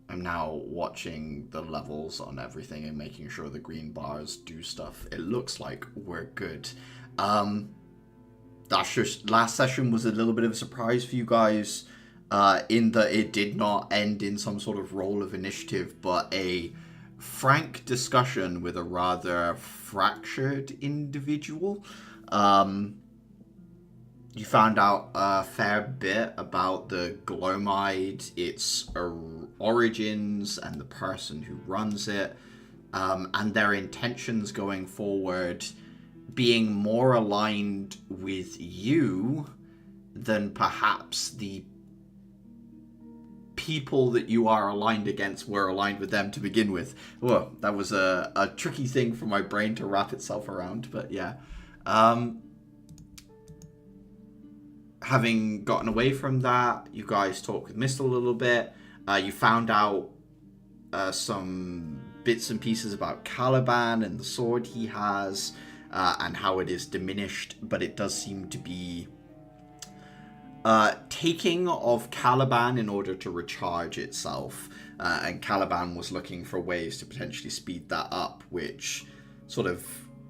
I'm now watching the levels on everything and making sure the green bars do stuff. It looks like we're good. That's just last session was a little bit of a surprise for you guys, in that it did not end in some sort of roll of initiative, but a frank discussion with a rather fractured individual. You found out a fair bit about the Glomide, its origins, and the person who runs it, and their intentions going forward being more aligned with you than perhaps the people that you are aligned against were aligned with them to begin with. Whoa, that was a tricky thing for my brain to wrap itself around, but yeah. Having gotten away from that, you guys talked with Mist a little bit. You found out some bits and pieces about Caliban and the sword he has, and how it is diminished, but it does seem to be taking of Caliban in order to recharge itself. And Caliban was looking for ways to potentially speed that up, which sort of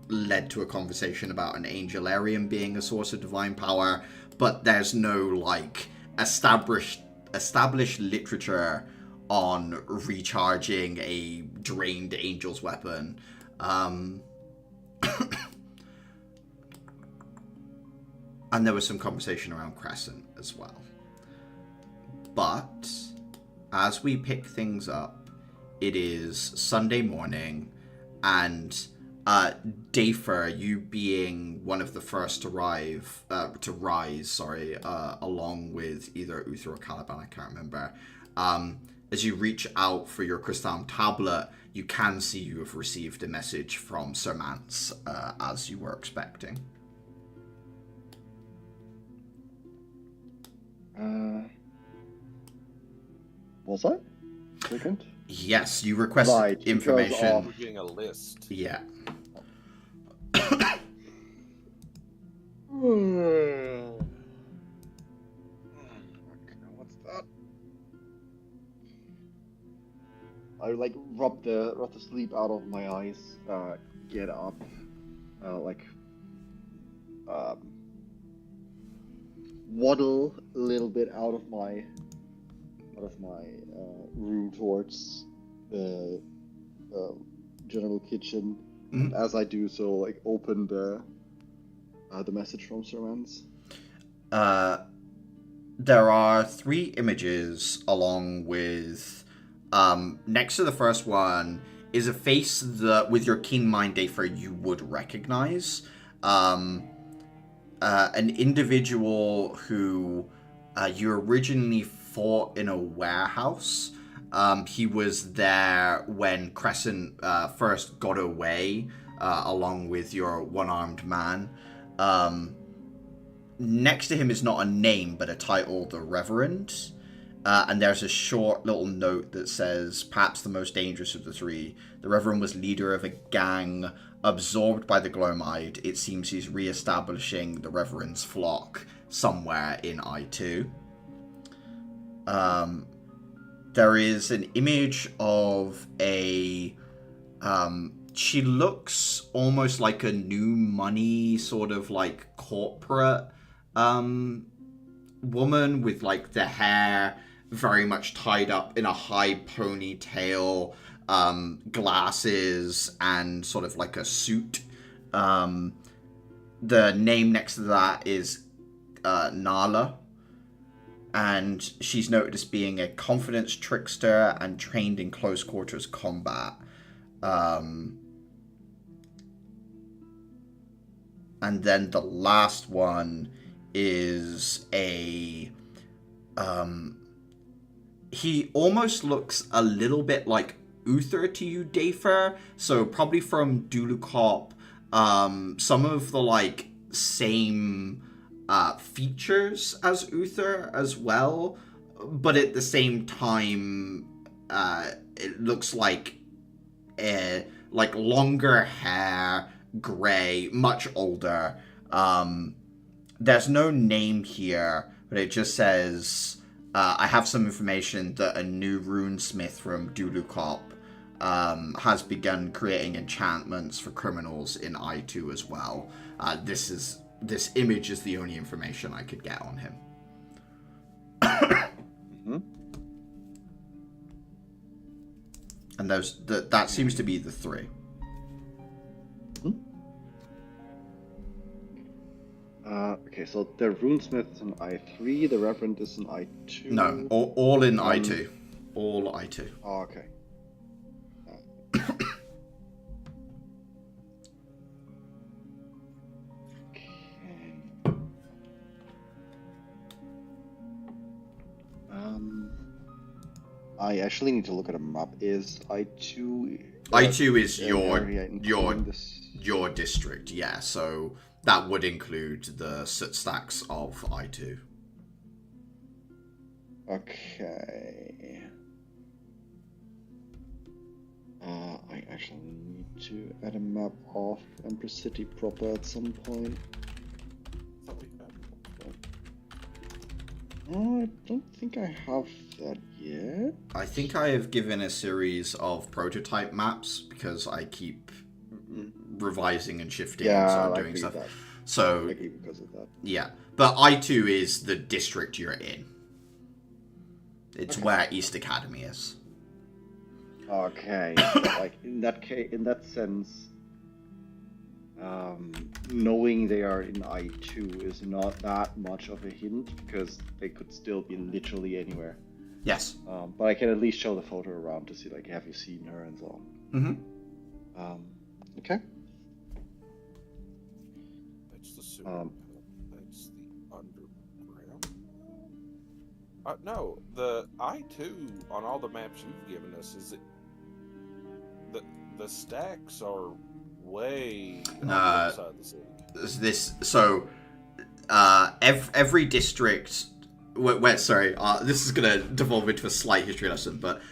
led to a conversation about an Angelarium being a source of divine power, but there's no, like, established literature on recharging a drained angel's weapon. And there was some conversation around Crescent as well. But as we pick things up, it is Sunday morning, and Dafer, you being one of the first to rise, along with either Uther or Caliban, I can't remember. As you reach out for your crystal tablet, you can see you have received a message from Sir Mance, as you were expecting. Was I? Second? Yes, you requested information. We're getting a list. Yeah. What's that? I like rub the sleep out of my eyes. Get up. Waddle a little bit out of my room towards the general kitchen. Mm-hmm. As I do so, like, open the message from Sir Mance. There are 3 images along with, next to the first one is a face that, with your keen mind, Dafer, you would recognize. An individual who you originally fought in a warehouse. He was there when Crescent first got away, along with your one-armed man. Next to him is not a name, but a title, the Reverend. And there's a short little note that says, perhaps the most dangerous of the 3. The Reverend was leader of a gang absorbed by the Glomide. It seems he's re-establishing the Reverend's flock somewhere in I2. There is an image of a... she looks almost like a new money sort of like corporate woman with like the hair very much tied up in a high ponytail, glasses, and sort of like a suit. The name next to that is Nala, and she's noted as being a confidence trickster and trained in close quarters combat. And then the last one is a... he almost looks a little bit like Uther to you, Dafer. So probably from Dulukop. Some of the like same features as Uther as well. But at the same time, it looks like longer hair, gray, much older. There's no name here, but it just says I have some information that a new runesmith from Dulukop has begun creating enchantments for criminals in I2 as well. This image is the only information I could get on him. And that seems to be the three. Okay, so the runesmith is in I3, the reverend is in I2. No, all in I2. All I2. Oh, okay. I actually need to look at a map. Is I2? I2 is your your district, yeah. So that would include the soot stacks of I2. Okay. I actually need to add a map of Empress City proper at some point. Oh, I don't think I have that yet. I think I have given a series of prototype maps because I keep revising and shifting and so doing stuff. That. So because of that. Yeah, but I2 is the district you're in. It's where East Academy is. Okay, like in that sense, knowing they are in I2 is not that much of a hint because they could still be literally anywhere. Yes. But I can at least show the photo around to see, like, have you seen her and so on. Okay. That's the super. That's the underground. No, the I2 on all the maps you've given us is it. The stacks are way on the other side of the city. Every district. This is gonna devolve into a slight history lesson, but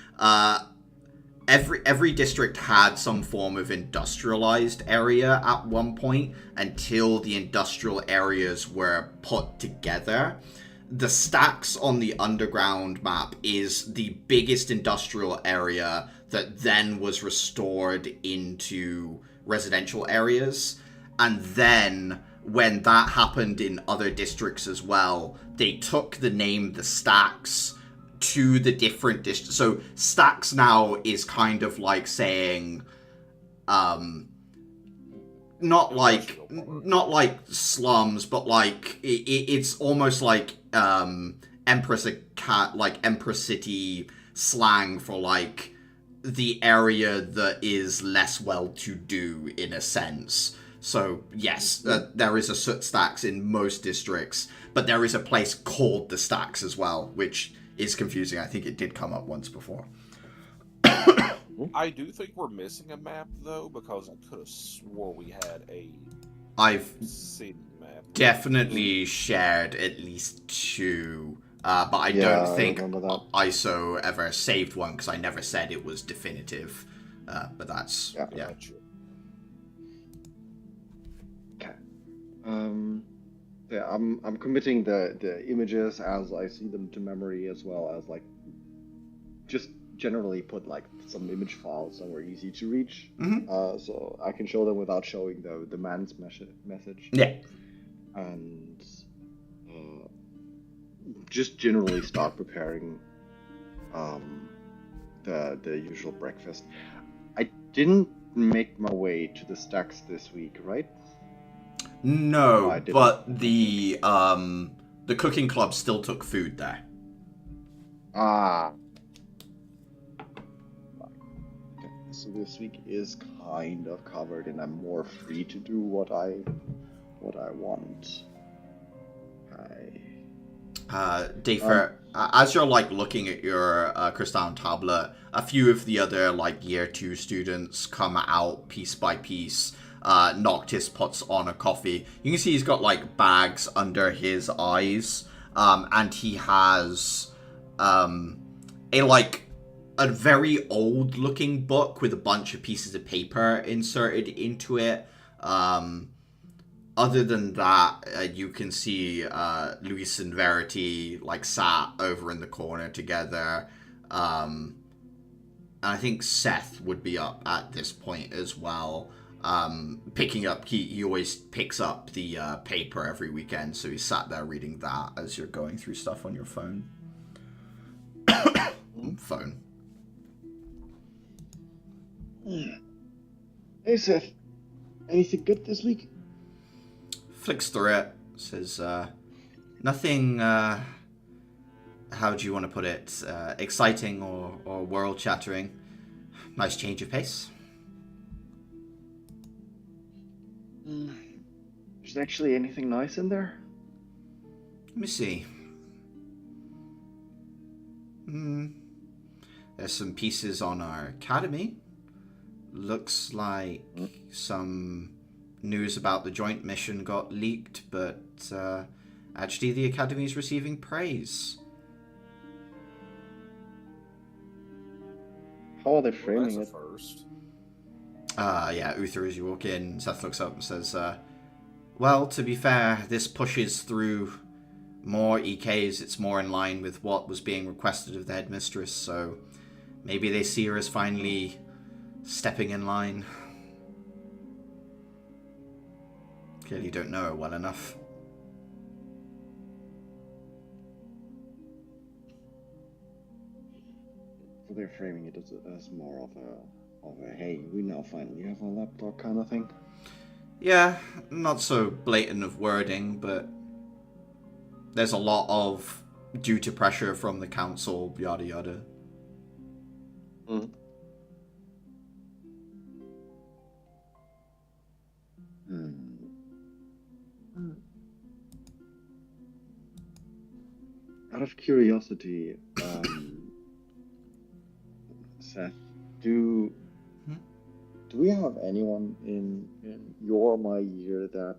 every district had some form of industrialized area at one point until the industrial areas were put together. The stacks on the underground map is the biggest industrial area that then was restored into residential areas. And then when that happened in other districts as well, they took the name The Stacks to the different districts. So Stacks now is kind of like saying, not like slums, but like it's almost like Empress City slang for like the area that is less well-to-do in a sense. So yes, there is a soot stacks in most districts, but there is a place called the Stacks as well, which is confusing. I think it did come up once before. I do think we're missing a map though, because I could have swore we had a city map. Definitely shared at least two, but I don't think ISO ever saved one because I never said it was definitive. But that's yeah. Okay. Yeah, I'm committing the images as I see them to memory, as well as like just generally put like some image files somewhere easy to reach, so I can show them without showing the man's message. Yeah. And just generally start preparing the usual breakfast. I didn't make my way to the stacks this week, right? No, but the cooking club still took food there. Ah. Okay, so this week is kind of covered, and I'm more free to do what I want. Dafer, as you're like looking at your crystal tablet, a few of the other like year 2 students come out piece by piece. Noctis puts on a coffee. You can see he's got like bags under his eyes, and he has a very old looking book with a bunch of pieces of paper inserted into it. Other than that, you can see Luis and Verity like sat over in the corner together. And I think Seth would be up at this point as well. Picking up, he always picks up the paper every weekend, so he's sat there reading that as you're going through stuff on your phone. Phone. Hey Seth, anything good this week? Flicks through it, says, nothing, how do you want to put it, exciting or world-shattering. Nice change of pace. Is actually anything nice in there? Let me see. There's some pieces on our academy. Looks like some news about the joint mission got leaked, but actually the academy's receiving praise. How are they framing it? First. Yeah, Uther, as you walk in, Seth looks up and says, well, to be fair, this pushes through more EKs. It's more in line with what was being requested of the headmistress, so maybe they see her as finally stepping in line. Clearly don't know her well enough. So they're framing it as more of a hey, we now finally have a laptop kind of thing. Yeah, not so blatant of wording, but there's a lot of due to pressure from the council, yada yada. Out of curiosity, Seth, do we have anyone in your or my year that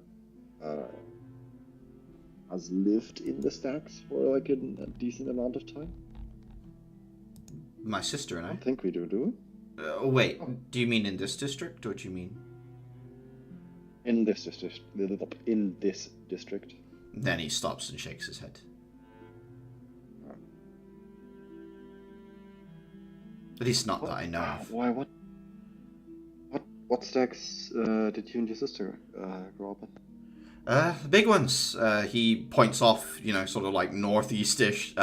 has lived in the stacks for like a decent amount of time? My sister and I. I don't think we do we? Wait, do you mean in this district, or do you mean in this district? In this district. Then he stops and shakes his head. At least not that I know of. Why? What stacks did you and your sister grow up in? The big ones. He points off, sort of like northwestish,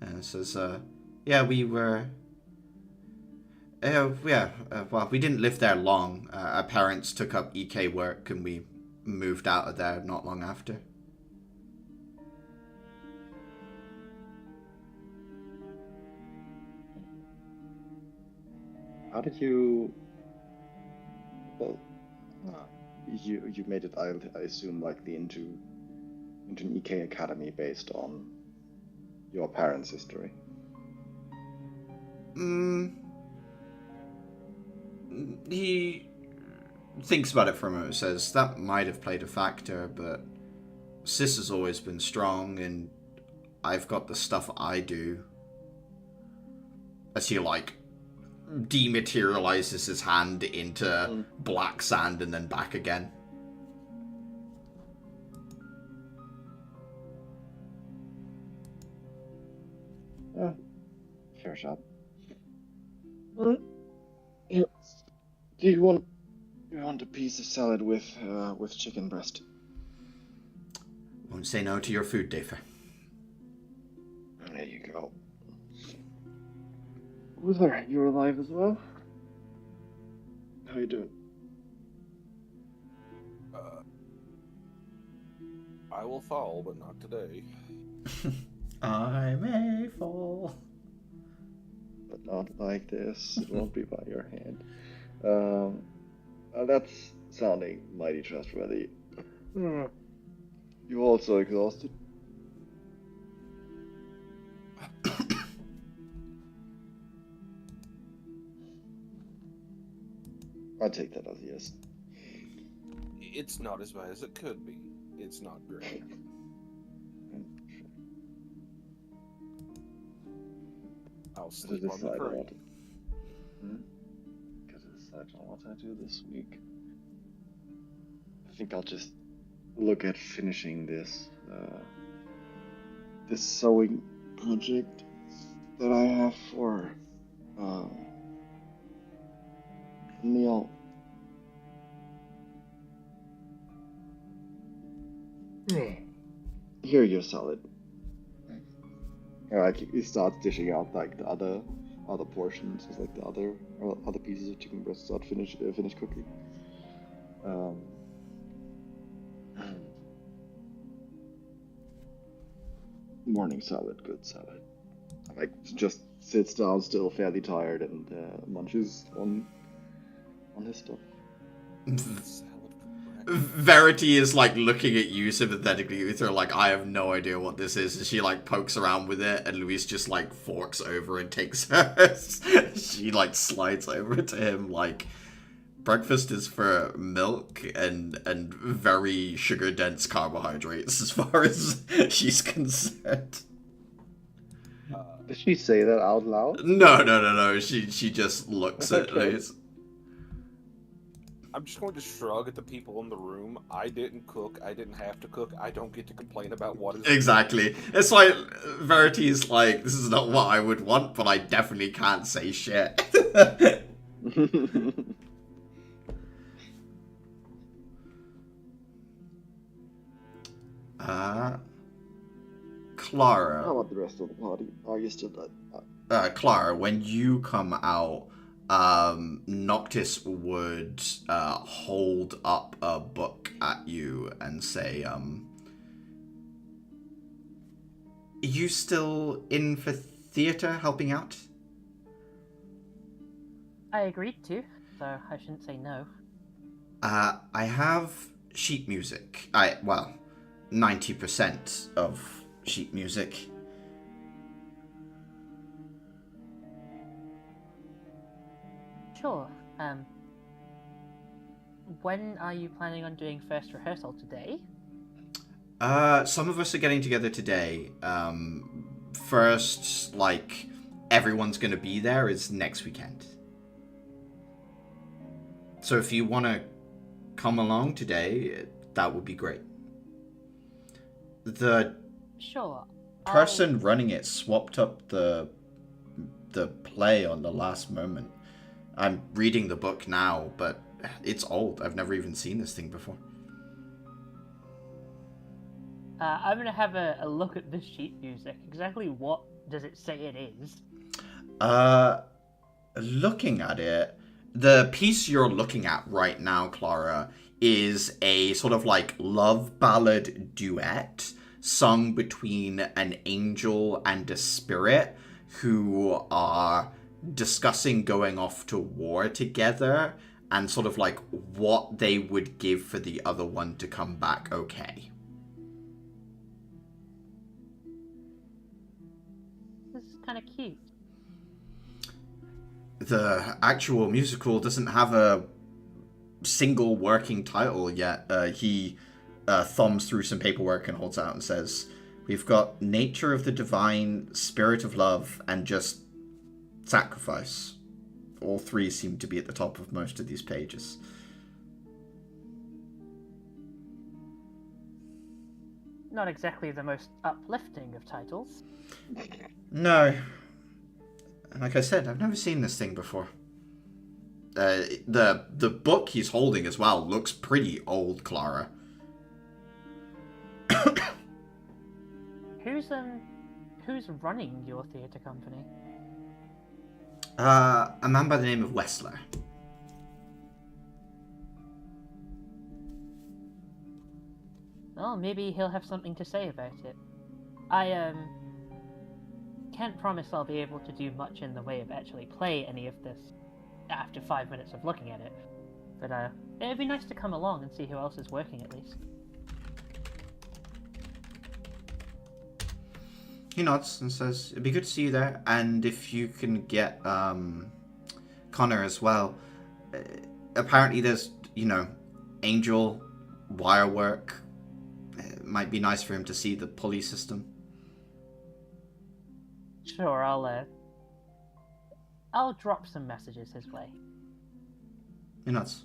and says, "Yeah, we were. Well, we didn't live there long. Our parents took up EK work, and we moved out of there not long after." How did you? Well, you made it. I assume likely into an EK academy based on your parents' history. He thinks about it for a moment. Says that might have played a factor, but Sis has always been strong, and I've got the stuff I do. As he dematerializes his hand into black sand and then back again. Fair shot. Yeah. Do you want a piece of salad with chicken breast? Won't say no to your food, Dafer. There you go. Uther, you're alive as well? How you doing? I will fall, but not today. I may fall. But not like this. It won't be by your hand. That's sounding mighty trustworthy. You also exhausted? I'll take that as a yes. It's not as bad as it could be. It's not great. I'll sleep on the crate. Gotta decide on what I do this week. think I'll just look at finishing this this sewing project that I have for Neil. Here, your salad. Like he starts dishing out like the other portions, just like the other pieces of chicken breast start finish cooking. Morning salad, good salad. Like just sits down, still fairly tired, and munches on his stuff. Verity is like looking at you sympathetically with her, like, I have no idea what this is, and she like pokes around with it, and Luis just like forks over and takes hers. She like slides over to him like, breakfast is for milk and very sugar dense carbohydrates as far as she's concerned. Did she say that out loud? No. She just looks at Luis. I'm just going to shrug at the people in the room. I didn't cook. I didn't have to cook. I don't get to complain about what is... Exactly. It's like, Verity's like, this is not what I would want, but I definitely can't say shit. Clara. How about the rest of the party? Are you still Clara, when you come out, Noctis would hold up a book at you and say, are you still in for theatre, helping out? I agreed to, so I shouldn't say no. I have sheet music. 90% of sheet music. Sure. When are you planning on doing first rehearsal today? Some of us are getting together today. First, like, everyone's gonna be there is next weekend. So if you want to come along today, that would be great. The Sure. person running it swapped up the play on the last moment. I'm reading the book now, but it's old. I've never even seen this thing before. I'm going to have a look at this sheet music. Exactly what does it say it is? Looking at it, the piece you're looking at right now, Clara, is a sort of like love ballad duet sung between an angel and a spirit who are discussing going off to war together and sort of like what they would give for the other one to come back okay. This is kind of cute. The actual musical doesn't have a single working title yet. He thumbs through some paperwork and holds out and says, we've got Nature of the Divine, Spirit of Love, and just Sacrifice. All three seem to be at the top of most of these pages. Not exactly the most uplifting of titles. No. Like I said, I've never seen this thing before. The book he's holding as well looks pretty old, Clara. Who's running your theatre company? A man by the name of Wessler. Well, maybe he'll have something to say about it. I can't promise I'll be able to do much in the way of actually play any of this after 5 minutes of looking at it. But it'd be nice to come along and see who else is working at least. He nods and says, it'd be good to see you there, and if you can get Connor as well. Apparently there's, angel wire work. It might be nice for him to see the pulley system. Sure, I'll drop some messages his way. He nods.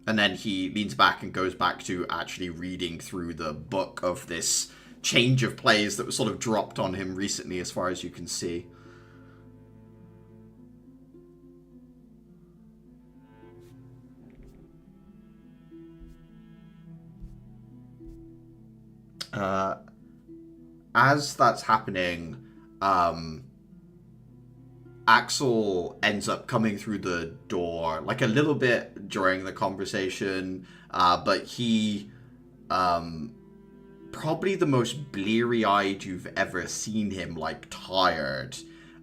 And then he leans back and goes back to actually reading through the book of this change of plays that was sort of dropped on him recently, as far as you can see. As that's happening, Axel ends up coming through the door, like a little bit during the conversation, but he, probably the most bleary-eyed you've ever seen him, like tired,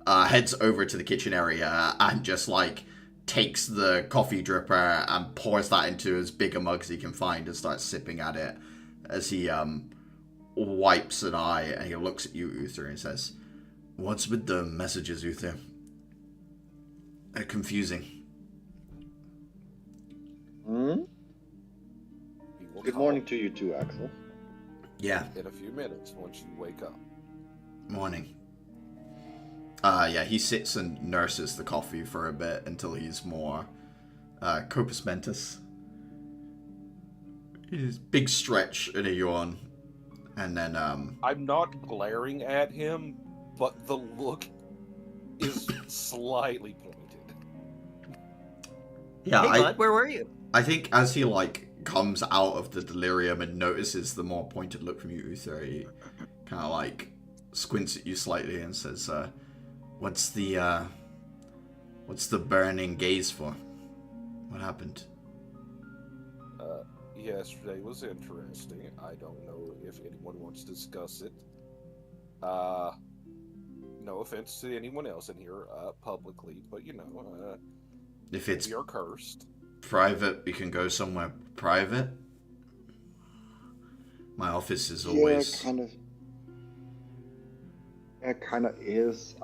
heads over to the kitchen area and just like takes the coffee dripper and pours that into as big a mug as he can find and starts sipping at it as he, wipes an eye and he looks at you, Uther, and says, "What's with the messages, Uther? They're confusing." Hmm? Good morning to you too, Axel. Yeah. In a few minutes, once you wake up. Morning. Yeah, he sits and nurses the coffee for a bit until he's more corpus mentis. His big stretch and a yawn. And then, I'm not glaring at him, but the look is slightly pointed. Yeah, hey, bud, where were you? I think as he, like, comes out of the delirium and notices the more pointed look from you, Uther, he kind of, like, squints at you slightly and says, what's the burning gaze for? What happened? Yesterday was interesting. I don't know if anyone wants to discuss it. No offense to anyone else in here publicly, but you know, if it's you're cursed. Private, we can go somewhere private. My office is always... Yeah, kind of. It kind of is.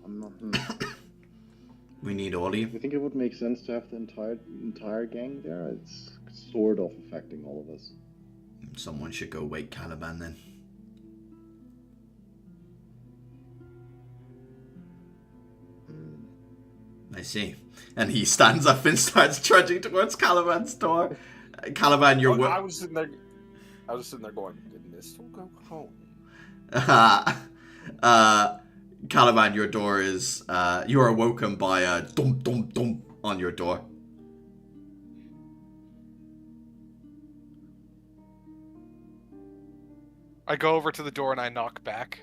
I'm not... We need all of you. You think it would make sense to have the entire gang there? It's sort of affecting all of us. Someone should go wake Caliban then. I see. And he stands up and starts trudging towards Caliban's door. Caliban, you're... I was sitting there going, did Mistle go home? Caliban, your door is... you are awoken by a dum dum dum on your door. I go over to the door and I knock back.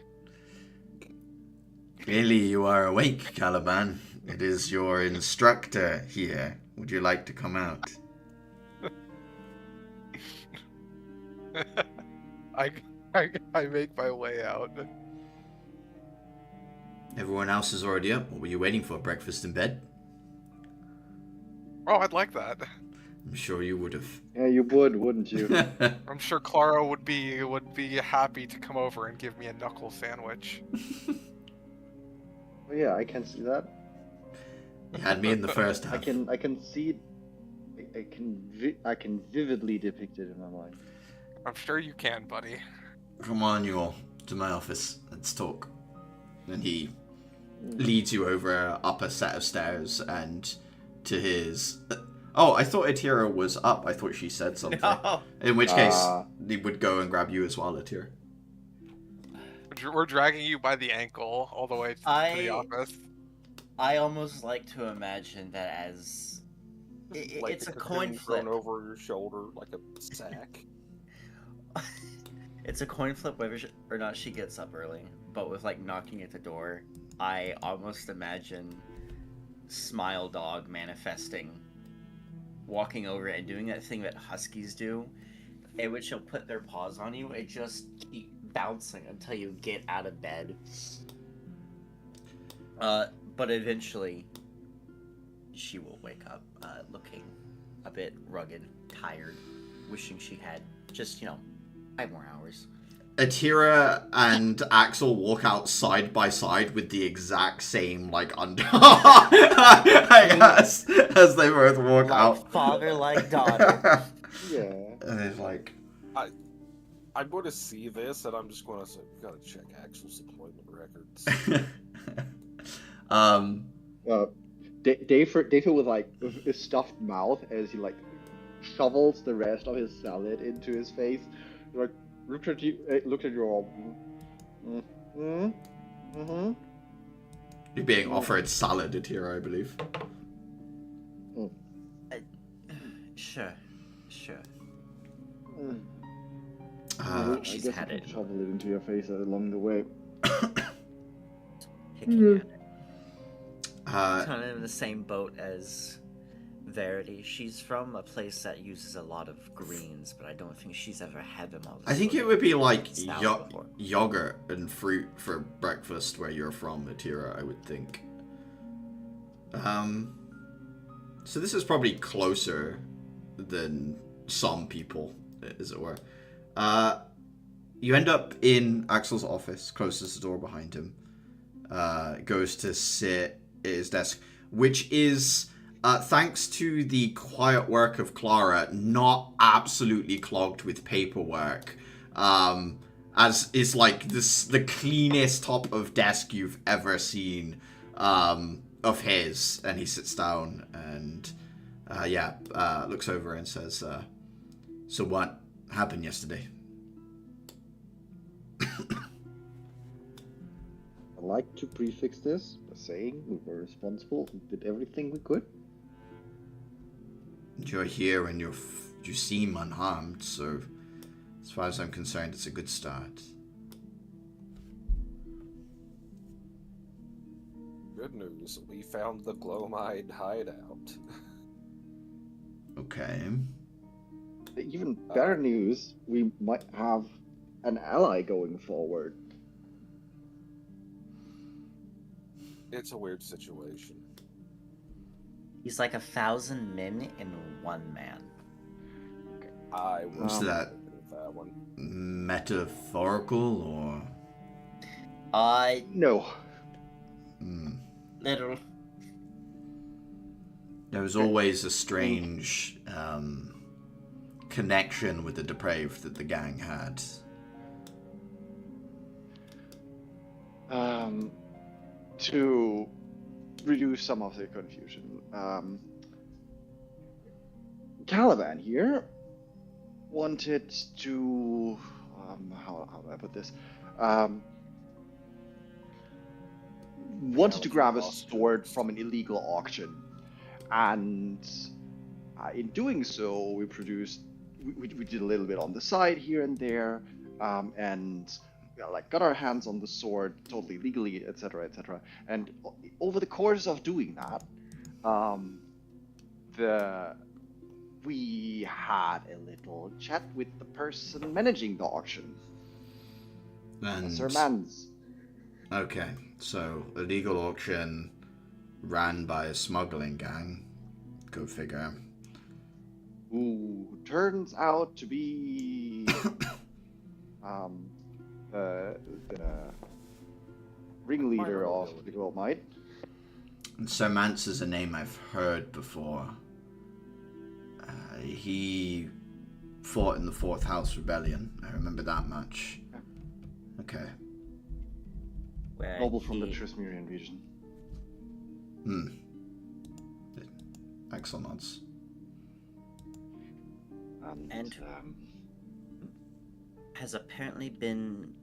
Clearly you are awake, Caliban. It is your instructor here. Would you like to come out? I make my way out. Everyone else is already up. What were you waiting for? Breakfast in bed? Oh, I'd like that. I'm sure you would have. Yeah, you would, wouldn't you? I'm sure Clara would be happy to come over and give me a knuckle sandwich. Oh yeah, I can see that. You had me in the first half. I can see it. I can vividly depict it in my mind. I'm sure you can, buddy. Come on, you all, to my office. Let's talk. And he leads you over up a set of stairs and to his... Oh, I thought Atira was up. I thought she said something. No. In which case, they would go and grab you as well, Atira. We're dragging you by the ankle all the way to the office. I almost like to imagine that as... Like it's a the coin flip. thrown over your shoulder like a sack. It's a coin flip whether or not she gets up early. But with, like, knocking at the door, I almost imagine Smile Dog manifesting, walking over and doing that thing that huskies do, in which they'll put their paws on you and just keep bouncing until you get out of bed. But eventually, she will wake up looking a bit rugged, tired, wishing she had just, 5 more hours. Atira and Axel walk out side by side with the exact same, like, under... I guess, as they both walk like out. Father, like daughter. Yeah. And it's like... I'm going to see this, and I'm just going to say, we got to check Axel's employment records. David with like a stuffed mouth as he like shovels the rest of his salad into his face. Like look at you all. Mm-hmm. You're being offered salad at here, I believe. Sure. She's had it. Shovel it into your face along the way. Picking at it. Kind of in the same boat as Verity. She's from a place that uses a lot of greens, but I don't think she's ever had them all. I think it would be like before. yogurt and fruit for breakfast where you're from, Atira, I would think. So this is probably closer than some people, as it were. You end up in Axel's office, closes the door behind him, goes to sit at his desk, which is, thanks to the quiet work of Clara, not absolutely clogged with paperwork, as is like the cleanest top of desk you've ever seen of his. And he sits down and looks over and says, so what happened yesterday? I'd like to prefix this by saying we were responsible and did everything we could. You're here and you seem unharmed, so as far as I'm concerned, it's a good start. Good news, we found the Glomide hideout. Okay. Even better news, we might have an ally going forward. It's a weird situation. He's like 1,000 men in one man. I was Is that one. metaphorical or? No. Literal. There was always a strange connection with the depraved that the gang had. To reduce some of the confusion, Caliban here wanted to, how do I put this? Wanted to grab a sword from an illegal auction, and in doing so, we did a little bit on the side here and there, and got our hands on the sword totally legally, etc., etc. And over the course of doing that, we had a little chat with the person managing the auction, Sir Mans. Okay, so illegal auction ran by a smuggling gang. Go figure. Who turns out to be the ringleader of the Glomide. And Sir Mance is a name I've heard before. He fought in the Fourth House Rebellion. I remember that much. Okay. Noble from the Trismerian region. Axel nods. And has apparently been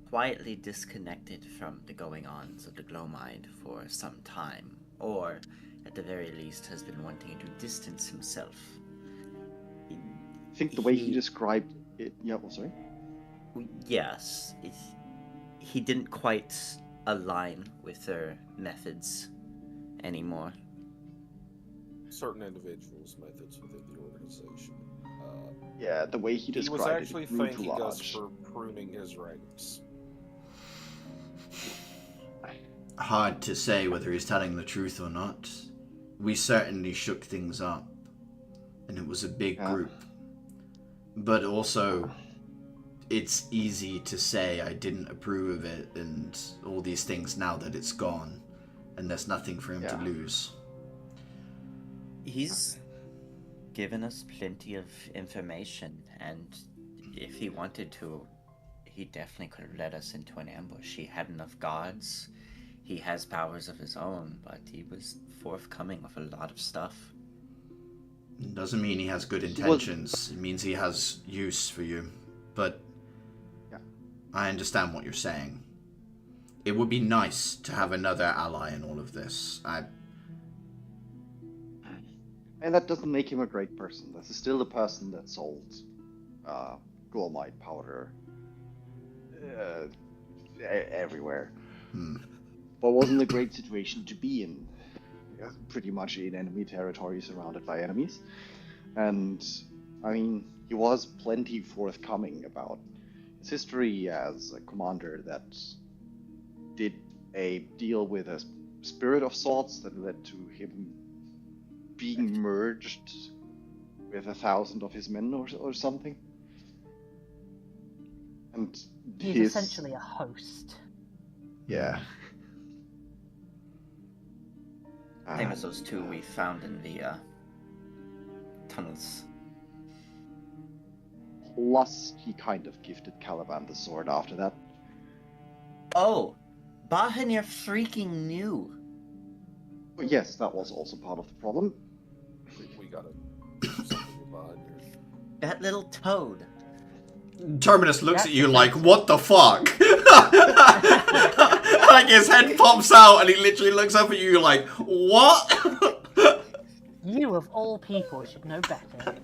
quietly disconnected from the goings-ons of the Glomide for some time, or at the very least has been wanting to distance himself. I think the way he described it, sorry? Yes, he didn't quite align with their methods anymore. Certain individuals' methods within the organization. The way he described was actually it grew thanking too us large. for pruning his ranks. Hard to say whether he's telling the truth or not. We certainly shook things up, and it was a big group. But also, it's easy to say I didn't approve of it and all these things now that it's gone, and there's nothing for him to lose. He's given us plenty of information, and if he wanted to, he definitely could have led us into an ambush. He had enough guards. he has powers of his own, but he was forthcoming with a lot of stuff. Doesn't mean he has good intentions. It means he has use for you. But yeah. I understand what you're saying. It would be nice to have another ally in all of this. And that doesn't make him a great person. This is still the person that sold Gulmite powder everywhere. But wasn't a great situation to be in. Pretty much in enemy territory, surrounded by enemies. And, I mean, he was plenty forthcoming about his history as a commander that did a deal with a spirit of sorts that led to him being merged with 1,000 of his men or something. And he's essentially a host. Yeah. Same as those two we found in the tunnels. Plus, he kind of gifted Caliban the sword after that. Oh, Bahanir freaking knew. But yes, that was also part of the problem. We gotta do something with Bahanir. That little toad. Terminus looks at you like, what the fuck? Like his head pops out and he literally looks up at you like, what? You of all people should know better.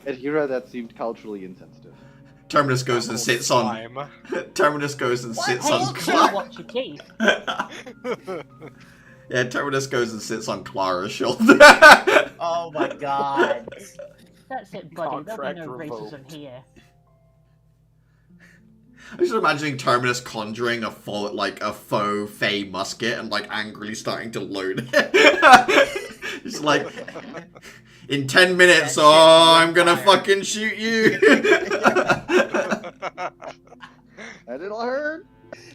At Hera, that seemed culturally insensitive. Terminus goes and sits on. Terminus goes and sits on. Watch your teeth. Yeah, Terminus goes and sits on Clara's shoulder. Oh my god. That's it, buddy. There'll be no Contract racism here. I'm just imagining Terminus conjuring a faux Fey musket and like angrily starting to load it. It's like, in 10 minutes, I'm gonna fucking shoot you. And it'll hurt.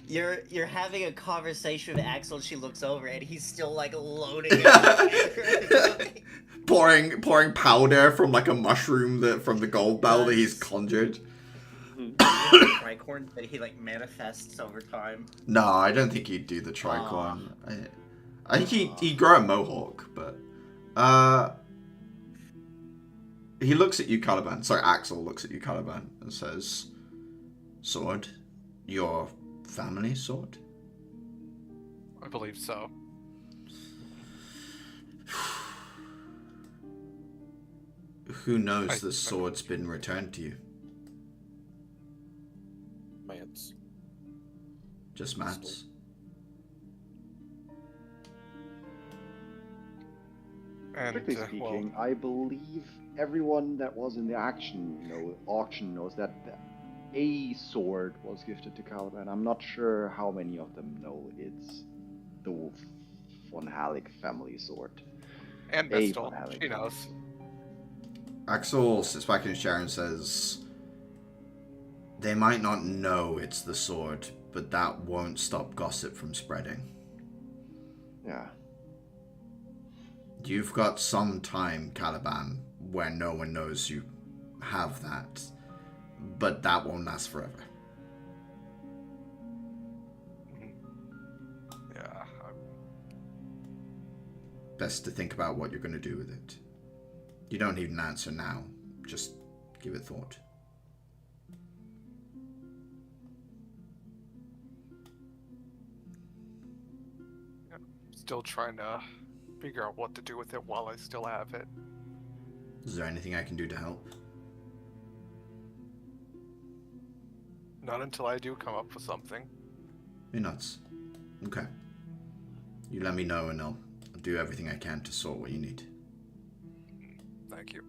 You're having a conversation with Axel. She looks over and he's still like loading it. pouring powder from like a mushroom from the gold bell that he's conjured. Tricorn that he like manifests over time. No, I don't think he'd do the tricorn. I think he'd grow a mohawk, but he looks at you, Caliban. Sorry, Axel looks at you, Caliban, and says, "Sword, your family sword?" I believe so. Who knows the sword's been returned to you? Mance. Just Mance? And, Strictly speaking, I believe everyone that was in the auction knows that a sword was gifted to Caliban. I'm not sure how many of them know it's the von Halleck family sword. And Mistel, she knows. Axel sits back in his chair and says, "They might not know it's the sword, but that won't stop gossip from spreading." Yeah. You've got some time, Caliban, where no one knows you have that, but that won't last forever. Yeah. Best to think about what you're going to do with it. You don't need an answer now. Just give it thought. Still trying to figure out what to do with it while I still have it. Is there anything I can do to help? Not until I do come up with something. You're nuts. Okay. You let me know and I'll do everything I can to sort what you need. Thank you.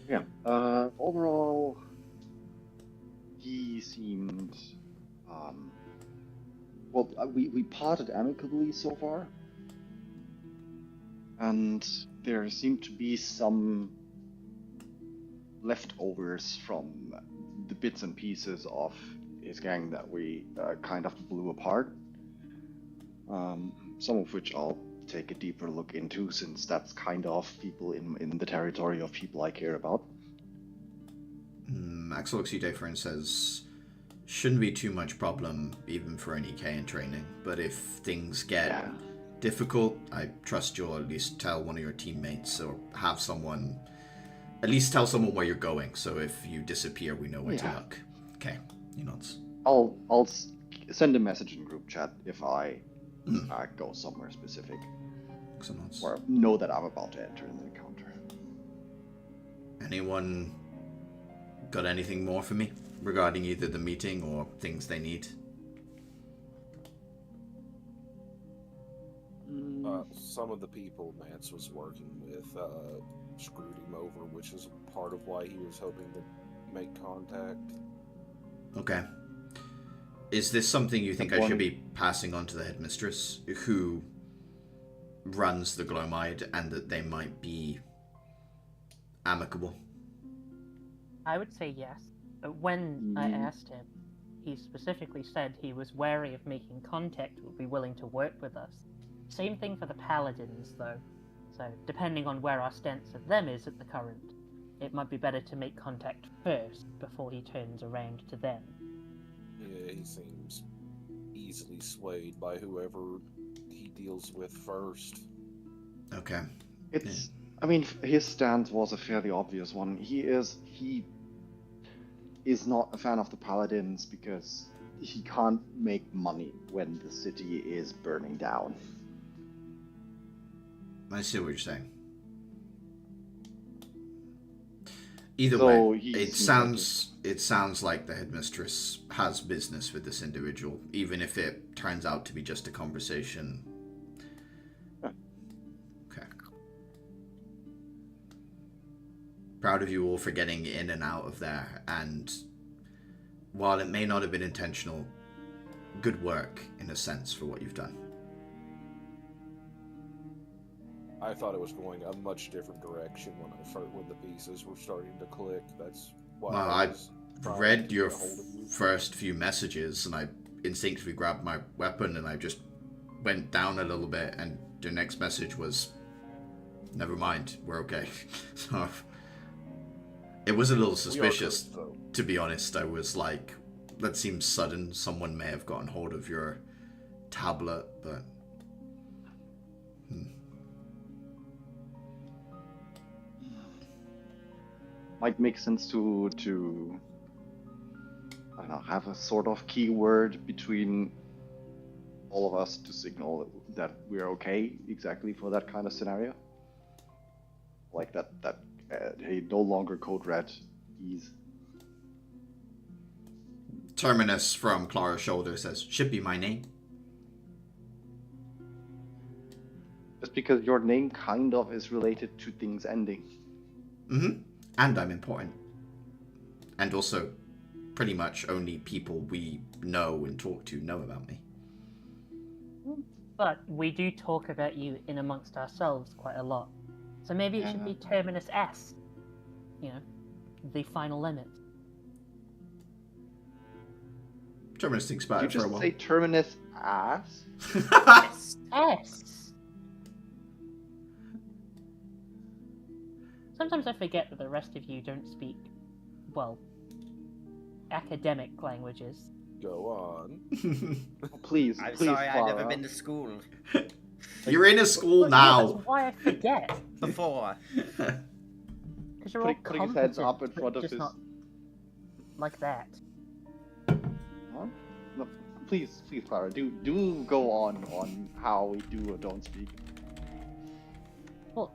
Yeah. Overall, he seemed. Well, we parted amicably so far, and there seemed to be some leftovers from the bits and pieces of his gang that we kind of blew apart. Some of which I'll take a deeper look into, since that's kind of people in the territory of people I care about. Axel looks at you, Dayfur, and says, Shouldn't be too much problem, even for an EK in training. But if things get difficult, I trust you'll at least tell one of your teammates, or have someone, at least tell someone where you're going. So if you disappear, we know where to look. Okay, he nods. I'll send a message in group chat if I go somewhere specific, or know that I'm about to enter an encounter. Anyone got anything more for me regarding either the meeting or things they need? Some of the people Mance was working with screwed him over, which is part of why he was hoping to make contact. Okay. Is this something you think I should be passing on to the headmistress, who runs the Glomide, and that they might be amicable? I would say yes. But when I asked him, he specifically said he was wary of making contact, would be willing to work with us. Same thing for the paladins, though. So, depending on where our stance of them is at the current, it might be better to make contact first before he turns around to them. Yeah, he seems easily swayed by whoever he deals with first. Okay. I mean, his stance was a fairly obvious one. He is not a fan of the paladins because he can't make money when the city is burning down. I see what you're saying. Either way, it sounds like the headmistress has business with this individual, even if it turns out to be just a conversation. Okay. Proud of you all for getting in and out of there, and while it may not have been intentional, good work in a sense for what you've done. I thought it was going a much different direction when the pieces were starting to click. That's why I read your first few messages, and I instinctively grabbed my weapon, and I just went down a little bit, and the next message was, "Never mind, we're okay." So it was a little suspicious, to be honest. I was like, that seems sudden. Someone may have gotten hold of your tablet, but... Might make sense to I don't know, have a sort of keyword between all of us to signal that we're okay exactly for that kind of scenario. Like that hey, no longer code red, ease. Terminus from Clara's shoulder says, "Should be my name." Just because your name kind of is related to things ending. Mm-hmm. And I'm important. And also, pretty much only people we know and talk to know about me. But we do talk about you in amongst ourselves quite a lot. So maybe it should be Terminus S. You know, the final limit. Terminus thinks about it for a while. Did you just say Terminus ass? S. Sometimes I forget that the rest of you don't speak, well, academic languages. Go on. Please, I'm please, sorry, Clara. I've never been to school. You're in a school Well, now. Yeah, that's why I forget. Before. Because you're all Putting his hands competent, up in front of just his... not like that. Huh? No, please, Clara, do go on how we do or don't speak. Well,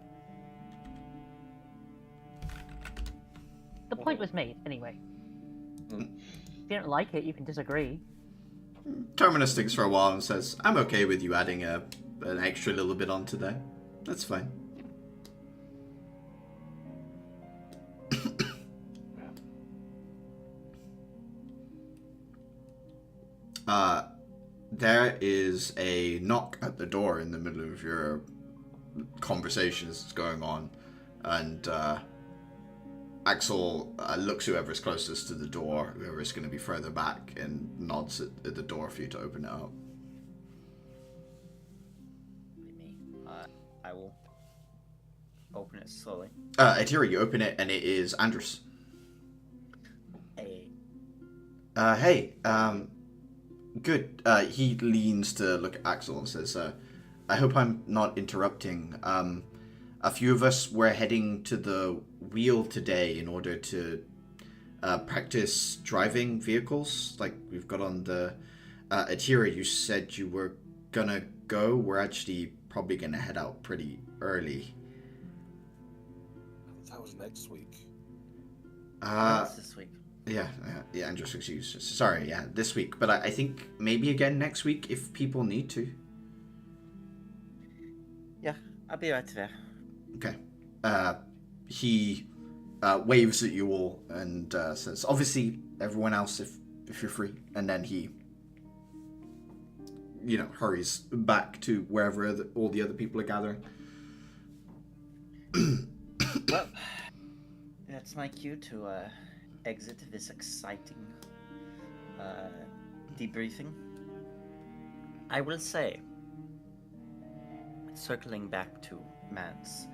the point was made, anyway. If you don't like it, you can disagree. Terminus thinks for a while and says, "I'm okay with you adding an extra little bit onto there. That's fine." There is a knock at the door in the middle of your conversation as it's going on, and Axel looks whoever's closest to the door, whoever's going to be further back, and nods at the door for you to open it up. Me. I will open it slowly. Atira, you open it, and it is Andrus. Hey. Hey, good. He leans to look at Axel and says, I hope I'm not interrupting. A few of us were heading to the wheel today in order to practice driving vehicles. Like we've got on the Atira, you said you were gonna go. We're actually probably gonna head out pretty early. That was next week. That's this week. Yeah, Andrew's excuse. Sorry, yeah, this week. But I think maybe again next week if people need to. Yeah, I'll be right there. Okay. He waves at you all and says, obviously, everyone else, if you're free. And then he, hurries back to wherever all the other people are gathering. Well, that's my cue to exit this exciting debriefing. I will say, circling back to Mance,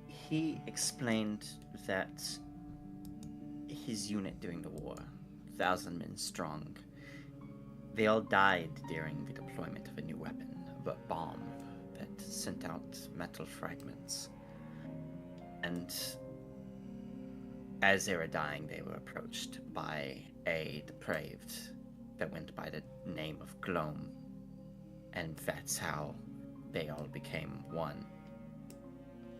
he explained that his unit during the war, 1,000 men strong, they all died during the deployment of a new weapon, a bomb that sent out metal fragments. And as they were dying, they were approached by a depraved that went by the name of Gloam. And that's how they all became one.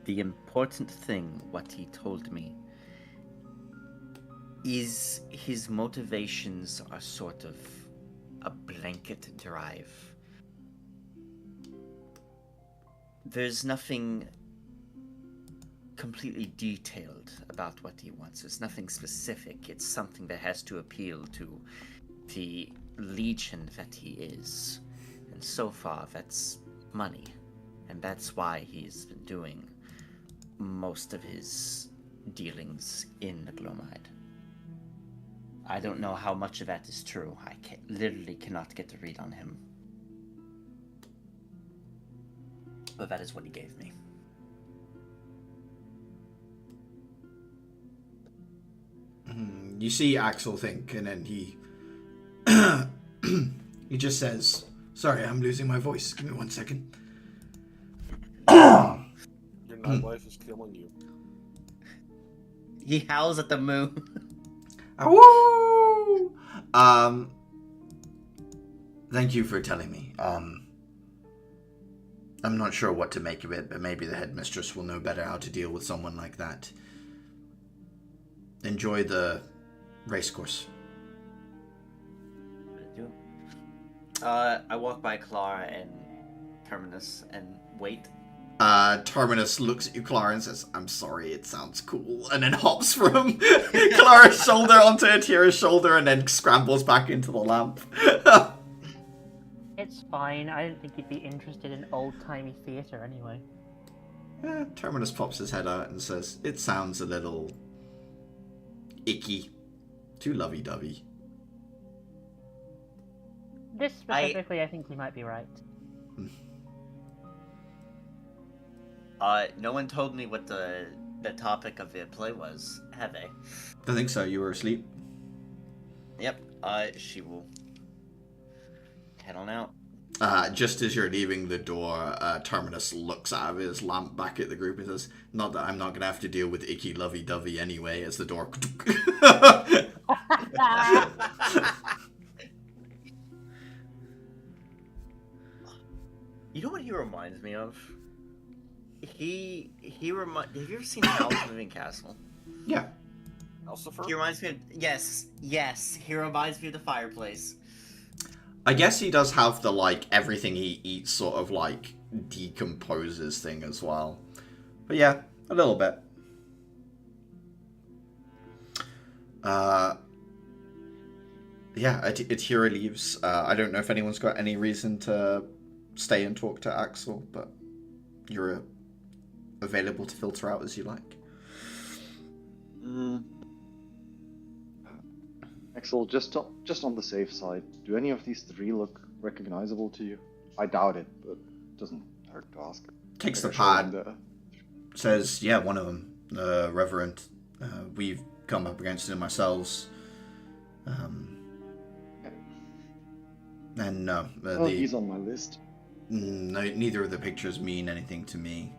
The important thing, what he told me, is his motivations are sort of a blanket drive. There's nothing completely detailed about what he wants. There's nothing specific. It's something that has to appeal to the legion that he is. And so far, that's money. And that's why he's been doing most of his dealings in the Glomide. I don't know how much of that is true. I literally cannot get a read on him. But that is what he gave me. You see Axel think, and then he he just says, sorry, I'm losing my voice. Give me 1 second. Your nightlife is killing you. He howls at the moon. Woo! Thank you for telling me. I'm not sure what to make of it, but maybe the headmistress will know better how to deal with someone like that. Enjoy the race course. I walk by Clara and Terminus and wait. Terminus looks at you, Clara, and says, I'm sorry, it sounds cool, and then hops from Clara's shoulder onto Atira's shoulder and then scrambles back into the lamp. It's fine. I didn't think you'd be interested in old-timey theatre anyway. Terminus pops his head out and says, it sounds a little icky. Too lovey-dovey. This specifically, I think you might be right. No one told me what the topic of the play was, have they? I think so. You were asleep. Yep. She will head on out. Just as you're leaving the door, Terminus looks out of his lamp back at the group and says, not that I'm not going to have to deal with icky lovey-dovey anyway, as the door... You know what he reminds me of? Have you ever seen Howl's Moving Castle? Yeah. Lucifer? He reminds me of... Yes, he reminds me of the fireplace. I guess he does have the, everything he eats sort of, decomposes thing as well. But yeah, a little bit. Yeah, Atira leaves. I don't know if anyone's got any reason to stay and talk to Axel, but you're available to filter out as you like. Axel, just on the safe side, do any of these three look recognizable to you? I doubt it, but it doesn't hurt to ask. Takes the pad, says, yeah, one of them, Reverend. We've come up against him ourselves. And no, he's on my list. No, neither of the pictures mean anything to me.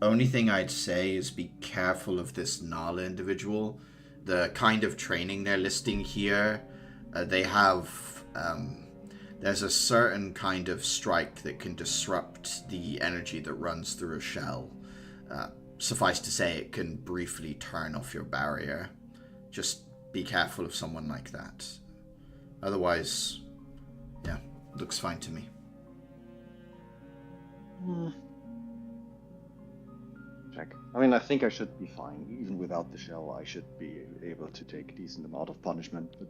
Only thing I'd say is be careful of this Nala individual. The kind of training they're listing here, they have... there's a certain kind of strike that can disrupt the energy that runs through a shell. Suffice to say, it can briefly turn off your barrier. Just be careful of someone like that. Otherwise, yeah, looks fine to me. Check. I mean, I think I should be fine. Even without the shell, I should be able to take a decent amount of punishment. But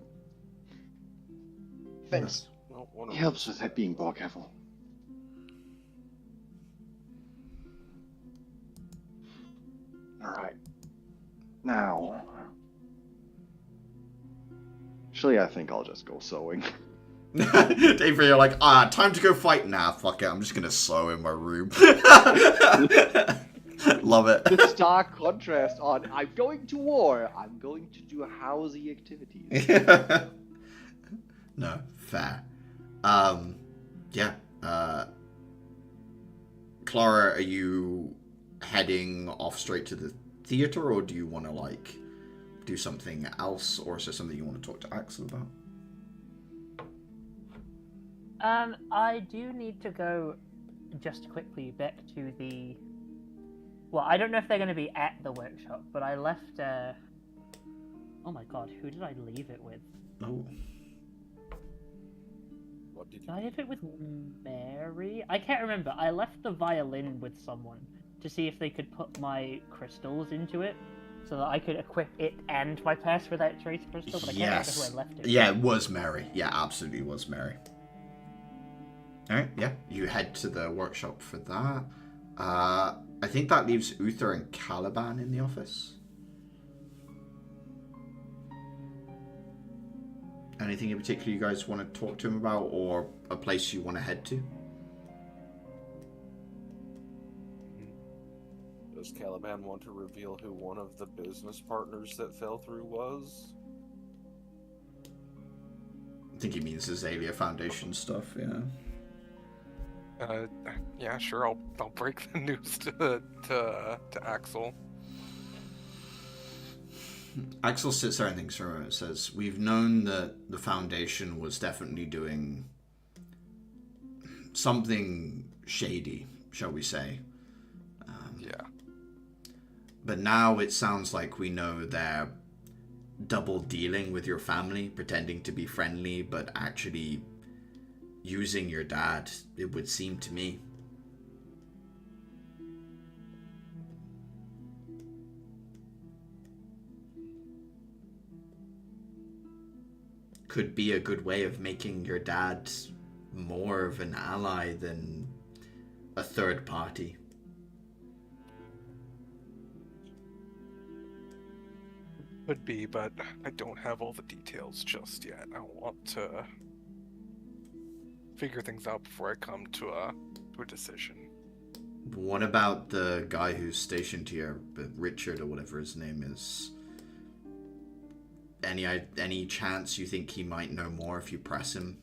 thanks. It helps with that being more careful. Alright. Now... Actually, I think I'll just go sewing. Dave, you're like, time to go fight. Nah, fuck it. I'm just gonna sew in my room. Love it. The stark contrast on, I'm going to war. I'm going to do housey activities. No, fair. Yeah. Clara, are you heading off straight to the theater, or do you want to, like, do something else, or is there something you want to talk to Axel about? I do need to go just quickly back to the... Well, I don't know if they're going to be at the workshop, but I left, Oh my god, who did I leave it with? Oh. What did Did I leave it with Mary? I can't remember. I left the violin with someone to see if they could put my crystals into it, so that I could equip it and my pass for that trace crystal, but I can't remember who I left it. Yeah, it was Mary. Yeah, absolutely was Mary. Alright, yeah. You head to the workshop for that. I think that leaves Uther and Caliban in the office. Anything in particular you guys want to talk to him about, or a place you want to head to? Does Caliban want to reveal who one of the business partners that fell through was? I think he means Azalea Foundation stuff, yeah. Yeah, sure. I'll break the news to Axel. Axel sits there and thinks for a moment. Says, "We've known that the Foundation was definitely doing something shady, shall we say? Yeah. But now it sounds like we know they're double dealing with your family, pretending to be friendly, but actually using your dad, it would seem to me." Could be a good way of making your dad more of an ally than a third party. Could be, but I don't have all the details just yet. I want to figure things out before I come to a decision. What about the guy who's stationed here, Richard or whatever his name is? Any chance you think he might know more if you press him?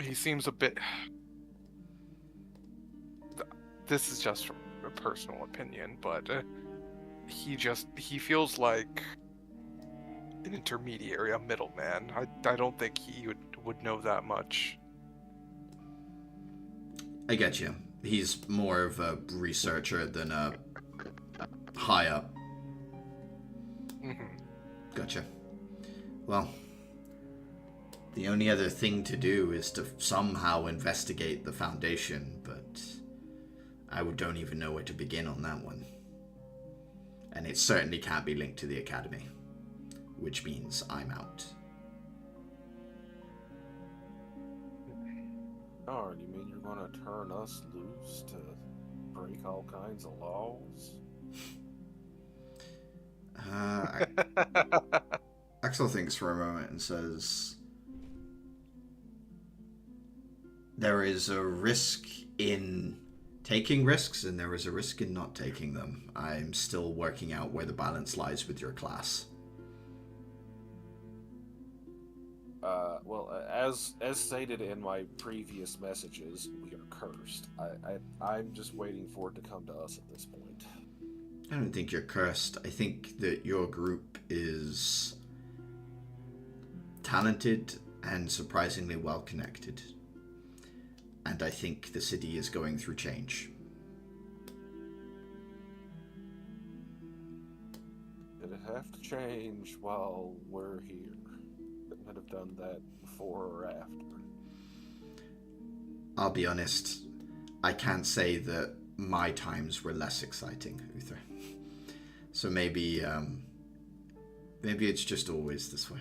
He seems a bit... This is just a personal opinion, but he feels like an intermediary, a middleman. I don't think he would know that much. I get you. He's more of a researcher than a high up. Mm-hmm. Gotcha. Well, the only other thing to do is to somehow investigate the Foundation, but I don't even know where to begin on that one. And it certainly can't be linked to the Academy, which means I'm out. Oh, you mean you're gonna turn us loose to break all kinds of laws? Axel thinks for a moment and says, "There is a risk in taking risks, and there is a risk in not taking them. I'm still working out where the balance lies with your class. Well, as stated in my previous messages, we are cursed. I'm just waiting for it to come to us at this point. I don't think you're cursed. I think that your group is talented and surprisingly well connected. And I think the city is going through change. Did it have to change while we're here? Couldn't have done that before or after. I'll be honest, I can't say that my times were less exciting, Uther. So maybe it's just always this way.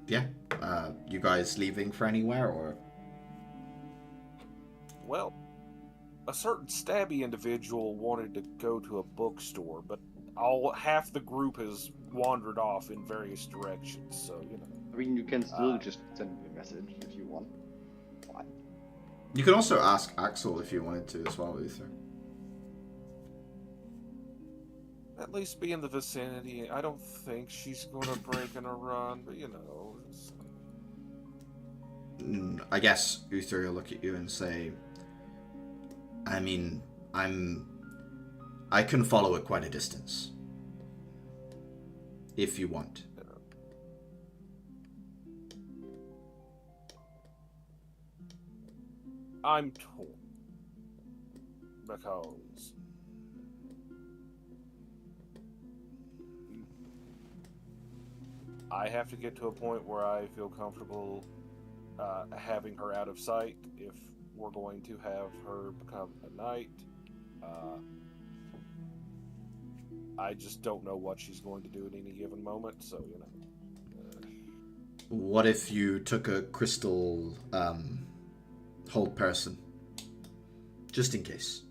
Yeah. You guys leaving for anywhere, or? Well, a certain stabby individual wanted to go to a bookstore, but half the group has wandered off in various directions, so, you know. I mean, you can still just send me a message if you want. Fine. You can also ask Axel if you wanted to as well, Uther. At least be in the vicinity. I don't think she's gonna break in a run, but you know. I guess Uther will look at you and say, I mean, I can follow at quite a distance. If you want. I'm torn. Because I have to get to a point where I feel comfortable having her out of sight if we're going to have her become a knight. I just don't know what she's going to do at any given moment, so, you know. What if you took a crystal hold person? Just in case.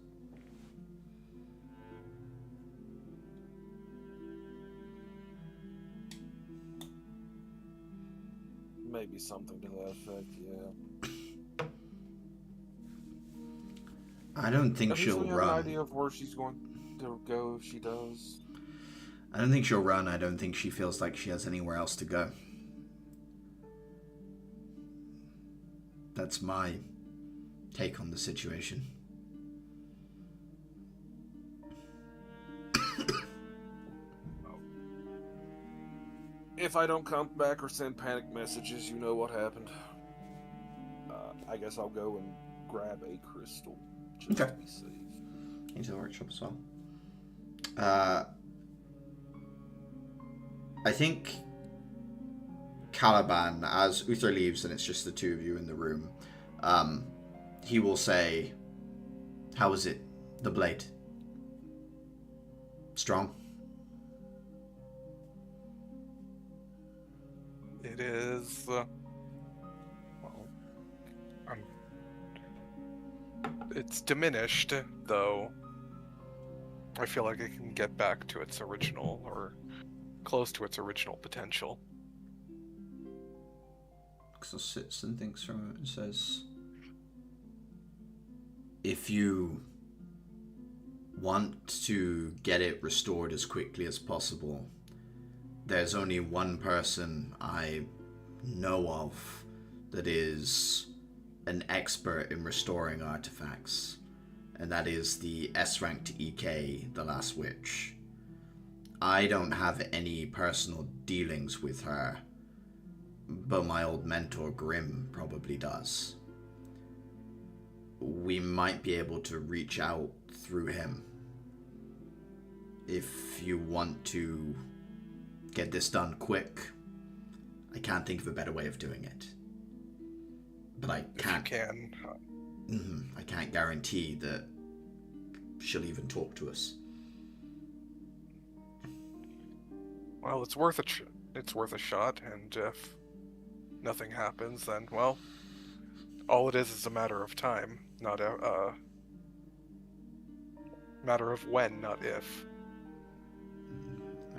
Maybe something to that effect, yeah. I don't think she'll have run. An idea of where she's going to go if she does? I don't think she'll run. I don't think she feels like she has anywhere else to go. That's my take on the situation. If I don't come back or send panic messages, you know what happened. I guess I'll go and grab a crystal just to be safe. Into the workshop as well. I think Caliban, as Uther leaves and it's just the two of you in the room, he will say, "How is it? The blade? Strong?" It is, well, it's diminished, though. I feel like it can get back to its original, or close to its original potential. Axel sits and thinks for a moment and says, "If you want to get it restored as quickly as possible, there's only one person I know of that is an expert in restoring artifacts, and that is the S-ranked EK, the Last Witch. I don't have any personal dealings with her, but my old mentor Grimm probably does. We might be able to reach out through him. If you want to get this done quick, I can't think of a better way of doing it. But I can't. If you can. I can't guarantee that she'll even talk to us." Well, it's worth a shot, and if nothing happens, then, well, all it is a matter of time, not a matter of when, not if.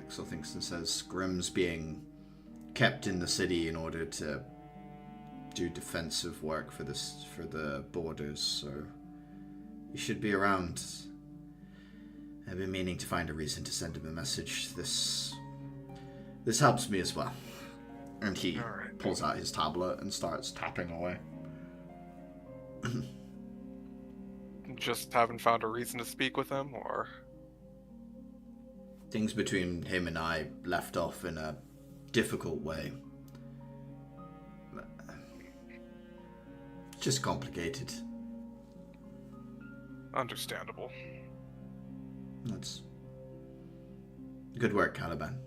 Ixel thinks and says, Grimm's being kept in the city in order to do defensive work for the borders, so he should be around. I've been meaning to find a reason to send him a message. This helps me as well. And he pulls out his tablet and starts tapping away. Just haven't found a reason to speak with him, or? Things between him and I left off in a difficult way. It's just complicated. Understandable. That's good work, Caliban.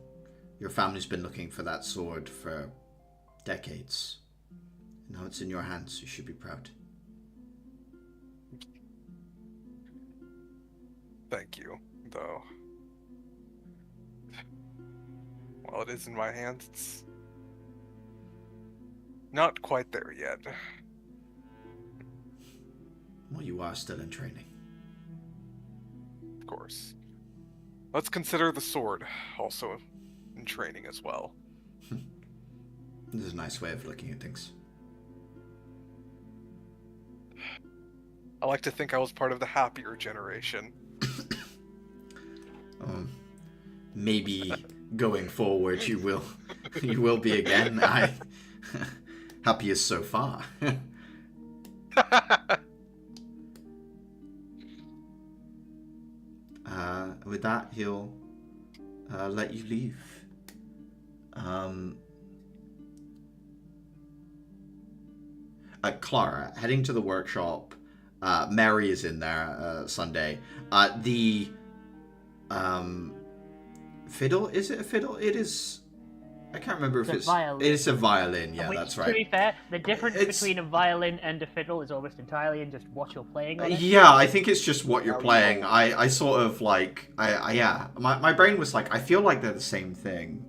Your family's been looking for that sword for decades. Now it's in your hands. You should be proud. Thank you, though. While it is in my hands, it's not quite there yet. Well, you are still in training. Of course. Let's consider the sword also in training as well. This is a nice way of looking at things. I like to think I was part of the happier generation. Maybe going forward you will be again. Happiest so far. With that, he'll let you leave. Clara, heading to the workshop. Mary is in there, Sunday. The fiddle, is it a fiddle? It is. I can't remember if it's. Violin. It's a violin, yeah, Which, that's to right. be fair, the difference between a violin and a fiddle is almost entirely in just what you're playing on it. Yeah, I think it's just what you're playing. I sort of like, yeah, my brain was like, I feel like they're the same thing.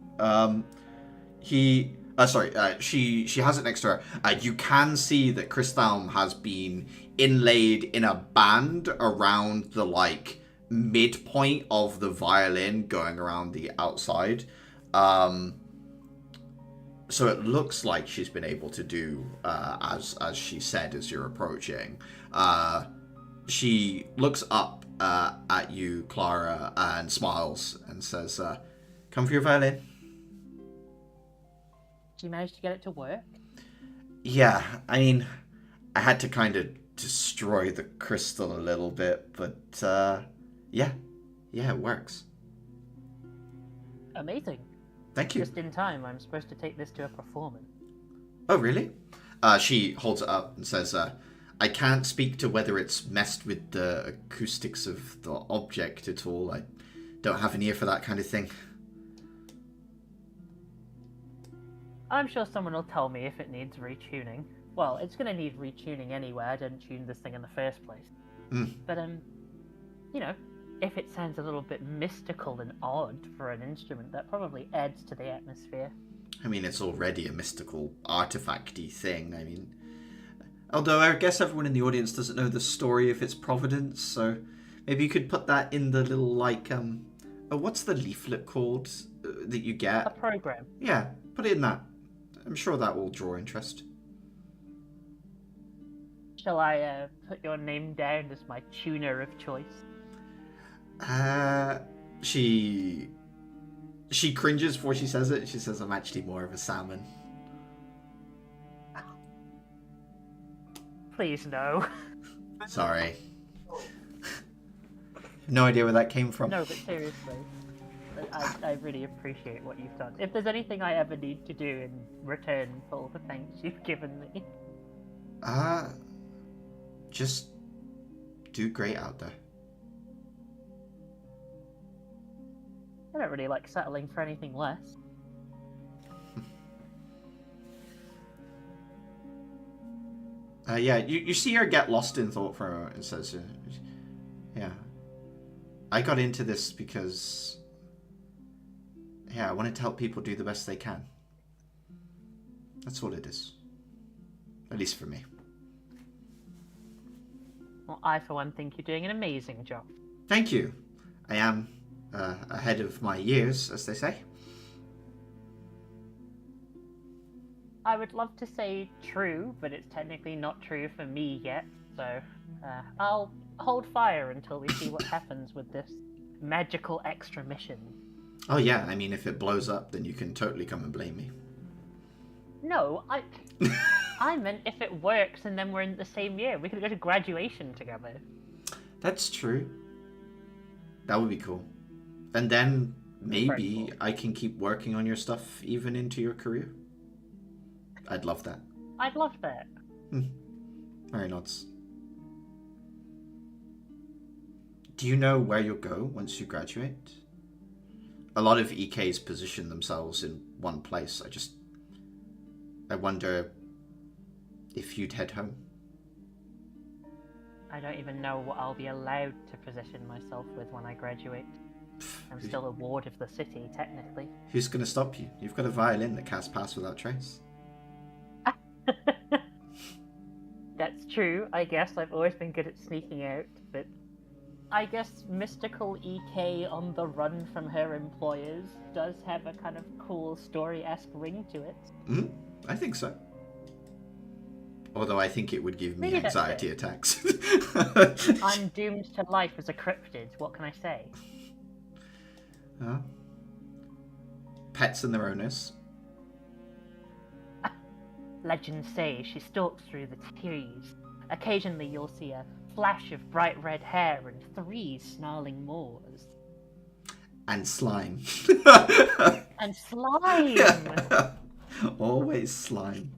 She has it next to her. You can see that Christhelm has been inlaid in a band around the, like, midpoint of the violin going around the outside. So it looks like she's been able to do, as she said, as you're approaching. She looks up at you, Clara, and smiles and says, come for your violin. Did you manage to get it to work? Yeah, I mean, I had to kind of destroy the crystal a little bit, but yeah, it works. Amazing. Thank you. Just in time. I'm supposed to take this to a performance. Oh, really? She holds it up and says, I can't speak to whether it's messed with the acoustics of the object at all. I don't have an ear for that kind of thing. I'm sure someone will tell me if it needs retuning. Well, it's going to need retuning anyway. I didn't tune this thing in the first place. But, you know, if it sounds a little bit mystical and odd for an instrument, that probably adds to the atmosphere. I mean, it's already a mystical, artifact-y thing. I mean, although I guess everyone in the audience doesn't know the story of its provenance, so maybe you could put that in the little, like, what's the leaflet called that you get? A program. Yeah, put it in that. I'm sure that will draw interest. Shall I put your name down as my tuner of choice? She cringes before she says it. She says, I'm actually more of a salmon. Please, no. Sorry. No idea where that came from. No, but seriously. I really appreciate what you've done. If there's anything I ever need to do in return for all the thanks you've given me. Just do great out there. I don't really like settling for anything less. Yeah, you see her get lost in thought for a moment and says, yeah, I got into this because, yeah, I wanted to help people do the best they can. That's all it is. At least for me. Well, I, for one, think you're doing an amazing job. Thank you. I am ahead of my years, as they say. I would love to say true, but it's technically not true for me yet, so I'll hold fire until we see what happens with this magical extra mission. Oh yeah, I mean, if it blows up, then you can totally come and blame me. No, I meant if it works and then we're in the same year. We could go to graduation together. That's true. That would be cool. And then maybe cool. I can keep working on your stuff even into your career. I'd love that. I'd love that. Very nice. Do you know where you'll go once you graduate? A lot of EKs position themselves in one place. I wonder if you'd head home. I don't even know what I'll be allowed to position myself with when I graduate. I'm still a ward of the city, technically. Who's going to stop you? You've got a violin that casts Pass Without Trace. That's true, I guess. I've always been good at sneaking out, but I guess mystical EK on the run from her employers does have a kind of cool story-esque ring to it. I think so. Although I think it would give me Maybe anxiety attacks. I'm doomed to life as a cryptid, what can I say? Pets and their owners. Legends say she stalks through the trees. Occasionally you'll see a flash of bright red hair and 3 snarling maws. And slime. And slime! Always slime.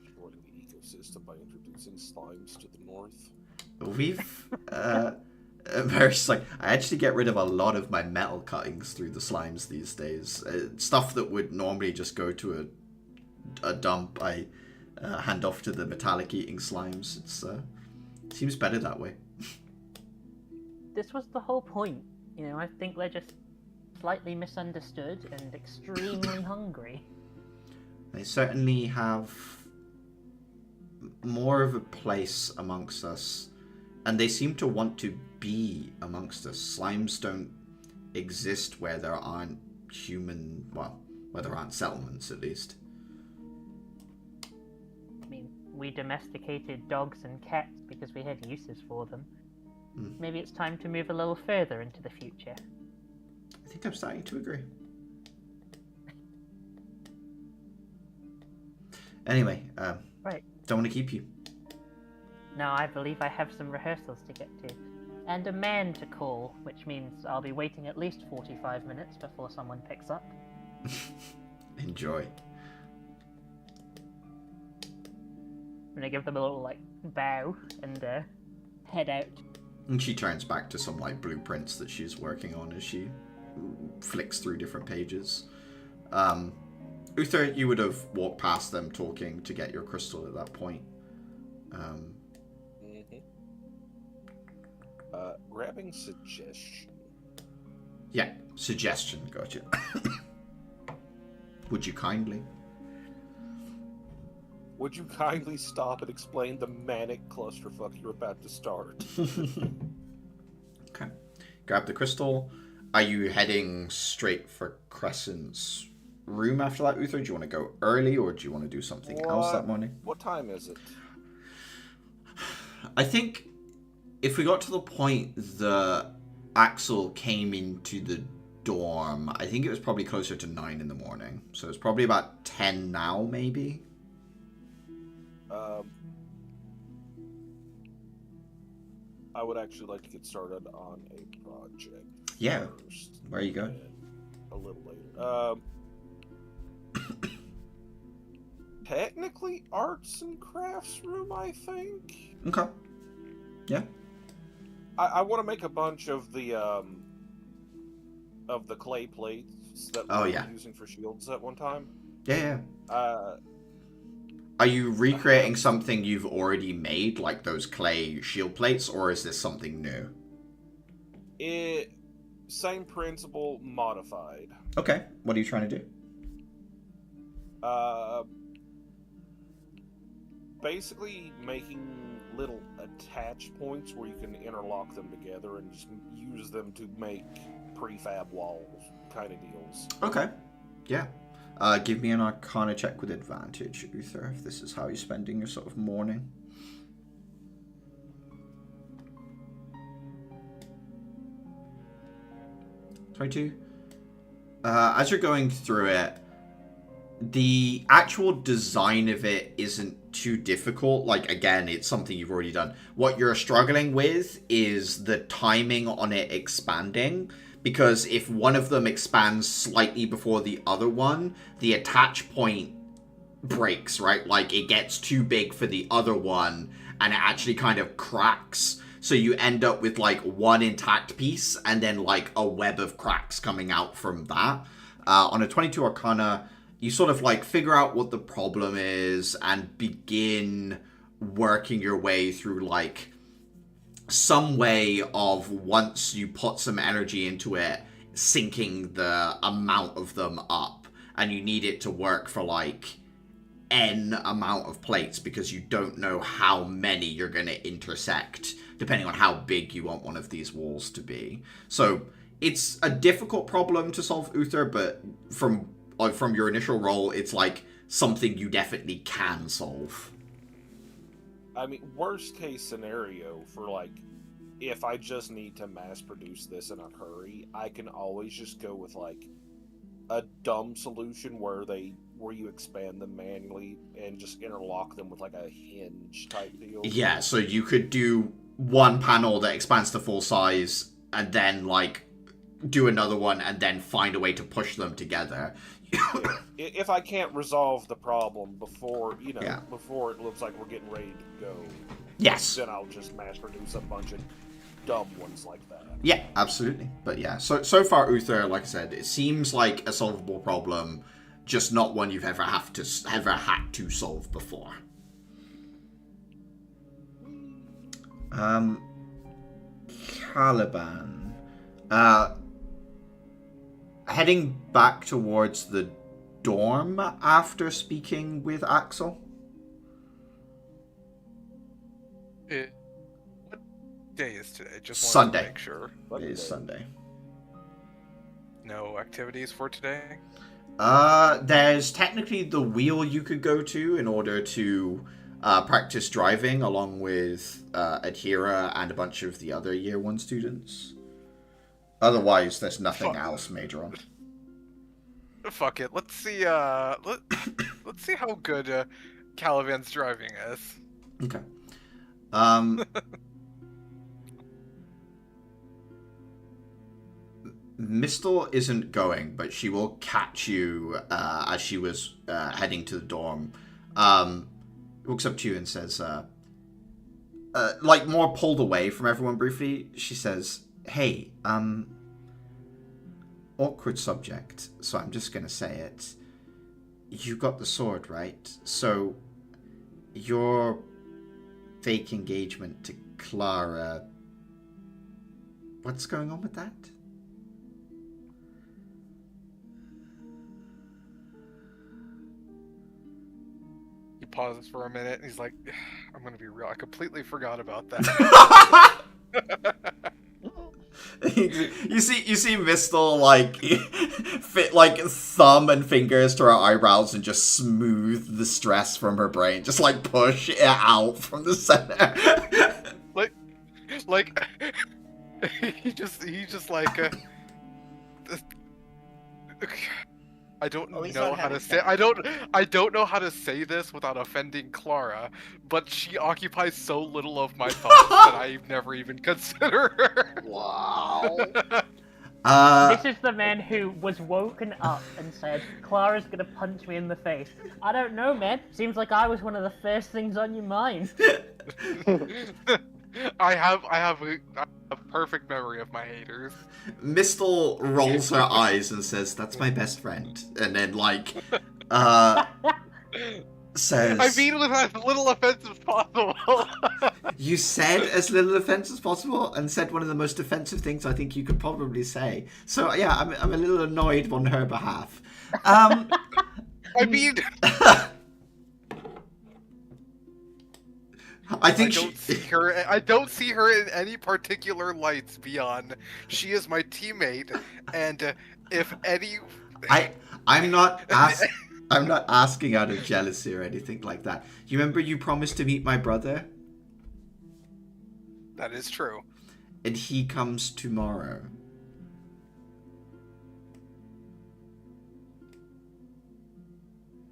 Destroying the ecosystem by introducing slimes to the north. We've very like I actually get rid of a lot of my metal cuttings through the slimes these days. Stuff that would normally just go to a dump, I hand off to the metallic eating slimes. It seems better that way. This was the whole point. You know, I think they're just slightly misunderstood and extremely hungry. They certainly have more of a place amongst us, and they seem to want to be amongst us. Slimes don't exist where there aren't where there aren't settlements, at least. I mean, we domesticated dogs and cats because we had uses for them. Maybe it's time to move a little further into the future. I think I'm starting to agree. Anyway, Right. don't want to keep you. Now I believe I have some rehearsals to get to. And a man to call, which means I'll be waiting at least 45 minutes before someone picks up. Enjoy. I'm gonna give them a little, bow and head out. And she turns back to some, blueprints that she's working on as she flicks through different pages. Uther, you would have walked past them talking to get your crystal at that point. Grabbing suggestion. Yeah, suggestion, gotcha. Would you kindly? Would you kindly stop and explain the manic clusterfuck you're about to start? Okay. Grab the crystal. Are you heading straight for Crescent's room after that, Uther? Do you want to go early, or do you want to do something else that morning? What time is it? I think if we got to the point that Axel came into the dorm, I think it was probably closer to 9 in the morning. So it's probably about 10 now, maybe. I would actually like to get started on a project. Yeah. First, Where are you going? a little later. Technically, arts and crafts room, I think. Okay. Yeah. I want to make a bunch of the clay plates that we were using for shields at one time. Yeah. Are you recreating something you've already made, like those clay shield plates, or is this something new? Same principle, modified. Okay. What are you trying to do? Basically making little attach points where you can interlock them together and just use them to make prefab walls kind of deals. Okay. Yeah. Give me an Arcana check with advantage, Uther, if this is how you're spending your sort of morning. 22. As you're going through it, the actual design of it isn't too difficult. Like, again, it's something you've already done. What you're struggling with is the timing on it expanding, because if one of them expands slightly before the other one, the attach point breaks, right? Like, it gets too big for the other one, and it actually kind of cracks. So you end up with, like, one intact piece, and then, like, a web of cracks coming out from that. On a 22 Arcana, you sort of, like, figure out what the problem is and begin working your way through, like, some way of, once you put some energy into it, syncing the amount of them up. And you need it to work for, like, N amount of plates, because you don't know how many you're going to intersect, depending on how big you want one of these walls to be. So it's a difficult problem to solve, Uther, but from your initial roll, it's like something you definitely can solve. I mean, worst case scenario for, like, if I just need to mass produce this in a hurry, I can always just go with, like, a dumb solution where you expand them manually and just interlock them with, like, a hinge type deal. Yeah, so you could do one panel that expands to full size and then, like, do another one and then find a way to push them together. If I can't resolve the problem before, before it looks like we're getting ready to go, yes, then I'll just mass produce a bunch of dumb ones like that. Yeah, absolutely. But yeah, so far, Uther, like I said, it seems like a solvable problem, just not one you've ever had to solve before. Caliban. Heading back towards the dorm after speaking with Axel? What day is today? Just wanted Sunday. to make sure. It is Sunday. No activities for today? There's technically the wheel you could go to in order to practice driving along with Adhira and a bunch of the other Year 1 students. Otherwise, there's nothing else major on. Fuck it. Let's see. Let's see how good Caliban's driving is. Okay. Mistel isn't going, but she will catch you as she was heading to the dorm. Walks up to you and says, like more pulled away from everyone briefly. She says, "Hey, awkward subject, so I'm just gonna say it. You got the sword, right? So your fake engagement to Clara, what's going on with that?" He pauses for a minute and he's like, I'm gonna be real, I completely forgot about that. You see Mistel like fit like thumb and fingers to her eyebrows and just smooth the stress from her brain, just like push it out from the center. like he just like I don't know how to say I don't know how to say this without offending Clara, but she occupies so little of my thoughts that I've never even considered her. Wow. This is the man who was woken up and said, Clara's gonna punch me in the face. I don't know, man. Seems like I was one of the first things on your mind. I have a perfect memory of my haters. Mistel rolls her eyes and says, "That's my best friend," and then like says, I mean with as little offense as possible. You said as little offense as possible and said one of the most offensive things I think you could probably say. So yeah, I'm a little annoyed on her behalf. I mean I think don't see her. I don't see her in any particular lights beyond she is my teammate, and if any, I'm not I'm not asking out of jealousy or anything like that. You remember you promised to meet my brother? that is true. And he comes tomorrow.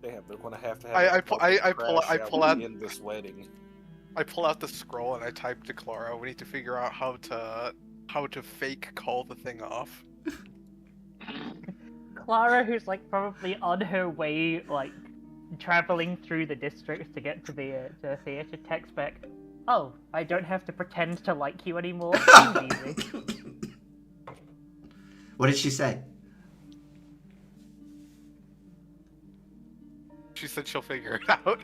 Damn, they're gonna have to I have. pull out in this wedding. I pull out the scroll and I type to Clara. We need to figure out how to fake call the thing off. Clara, who's like probably on her way, like traveling through the districts to get to the theater, texts back, "Oh, I don't have to pretend to like you anymore. Seems easy." What did she say? She said she'll figure it out.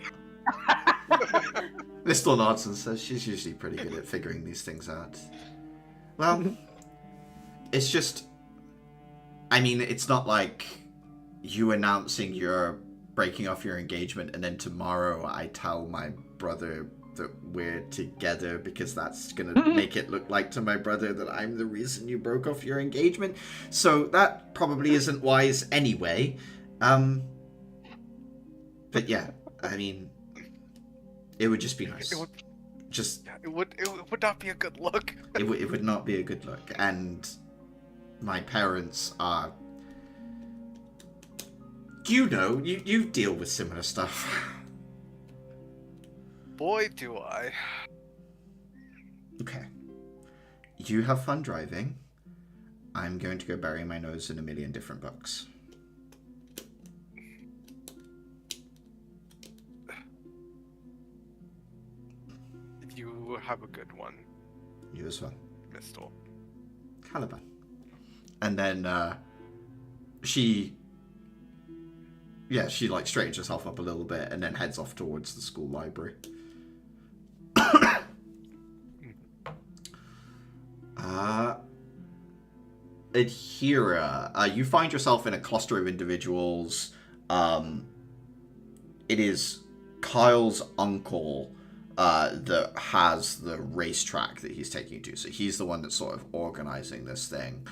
Mr. Nodson says she's usually pretty good at figuring these things out. Well, it's just... I mean, it's not like you announcing you're breaking off your engagement and then tomorrow I tell my brother that we're together because that's going to make it look like to my brother that I'm the reason you broke off your engagement. So that probably isn't wise anyway. But yeah, I mean, it would just be nice. It would not be a good look. It would not be a good look. And my parents are... You know, you deal with similar stuff. Boy, do I. Okay. You have fun driving. I'm going to go bury my nose in a million different books. You have a good one. You as well. Mistle. Caliban. And then she like straightens herself up a little bit and then heads off towards the school library. Adhira, you find yourself in a cluster of individuals. It is Kyle's uncle that has the racetrack that he's taking you to. So he's the one that's sort of organizing this thing.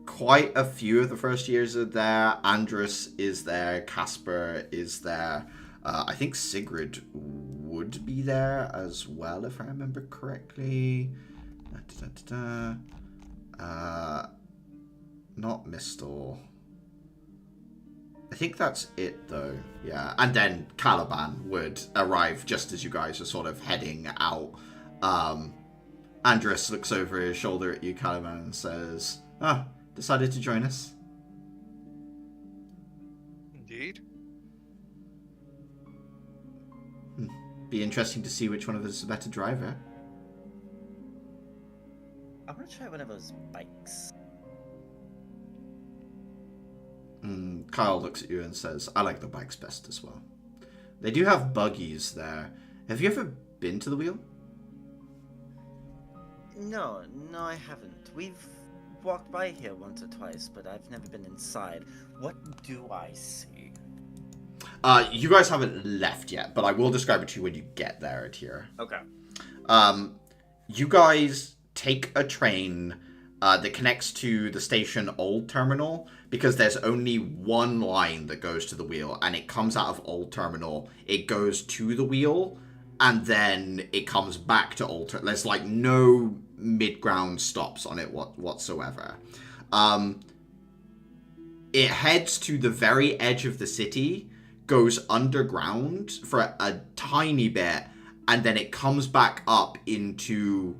Quite a few of the first years are there. Andrus is there. Casper is there. I think Sigrid would be there as well, if I remember correctly. Not Mistle. I think that's it, though. Yeah. And then Caliban would arrive just as you guys are sort of heading out. Andrus looks over his shoulder at you, Caliban, and says, decided to join us? Indeed. Be interesting to see which one of us is a better driver. I want to try one of those bikes. Kyle looks at you and says, I like the bikes best as well. They do have buggies there. Have you ever been to the wheel? No, I haven't. We've walked by here once or twice, but I've never been inside. What do I see? You guys haven't left yet, but I will describe it to you when you get there, Adhira. Okay. You guys take a train that connects to the station Old Terminal, because there's only one line that goes to the wheel, and it comes out of Old Terminal, it goes to the wheel, and then it comes back to Old Terminal. There's like no mid-ground stops on it whatsoever. It heads to the very edge of the city, goes underground for a tiny bit, and then it comes back up into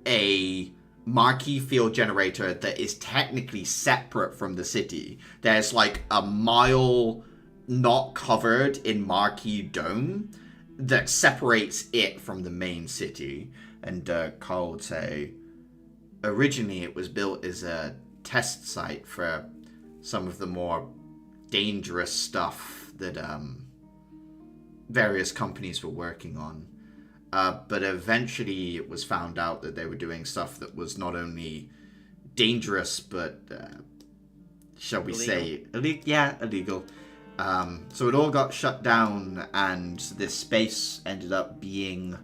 a marquee field generator that is technically separate from the city. There's like a mile not covered in marquee dome that separates it from the main city. And Carl would say, originally it was built as a test site for some of the more dangerous stuff that various companies were working on. But eventually it was found out that they were doing stuff that was not only dangerous, but, shall we say, illegal. So it all got shut down, and this space ended up being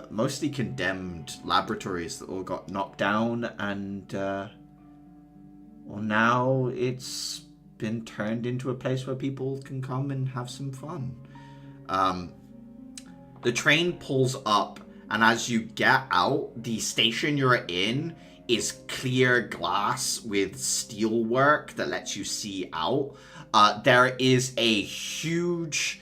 mostly condemned laboratories that all got knocked down, and well, now it's been turned into a place where people can come and have some fun. The train pulls up, and as you get out, the station you're in is clear glass with steel work that lets you see out. There is a huge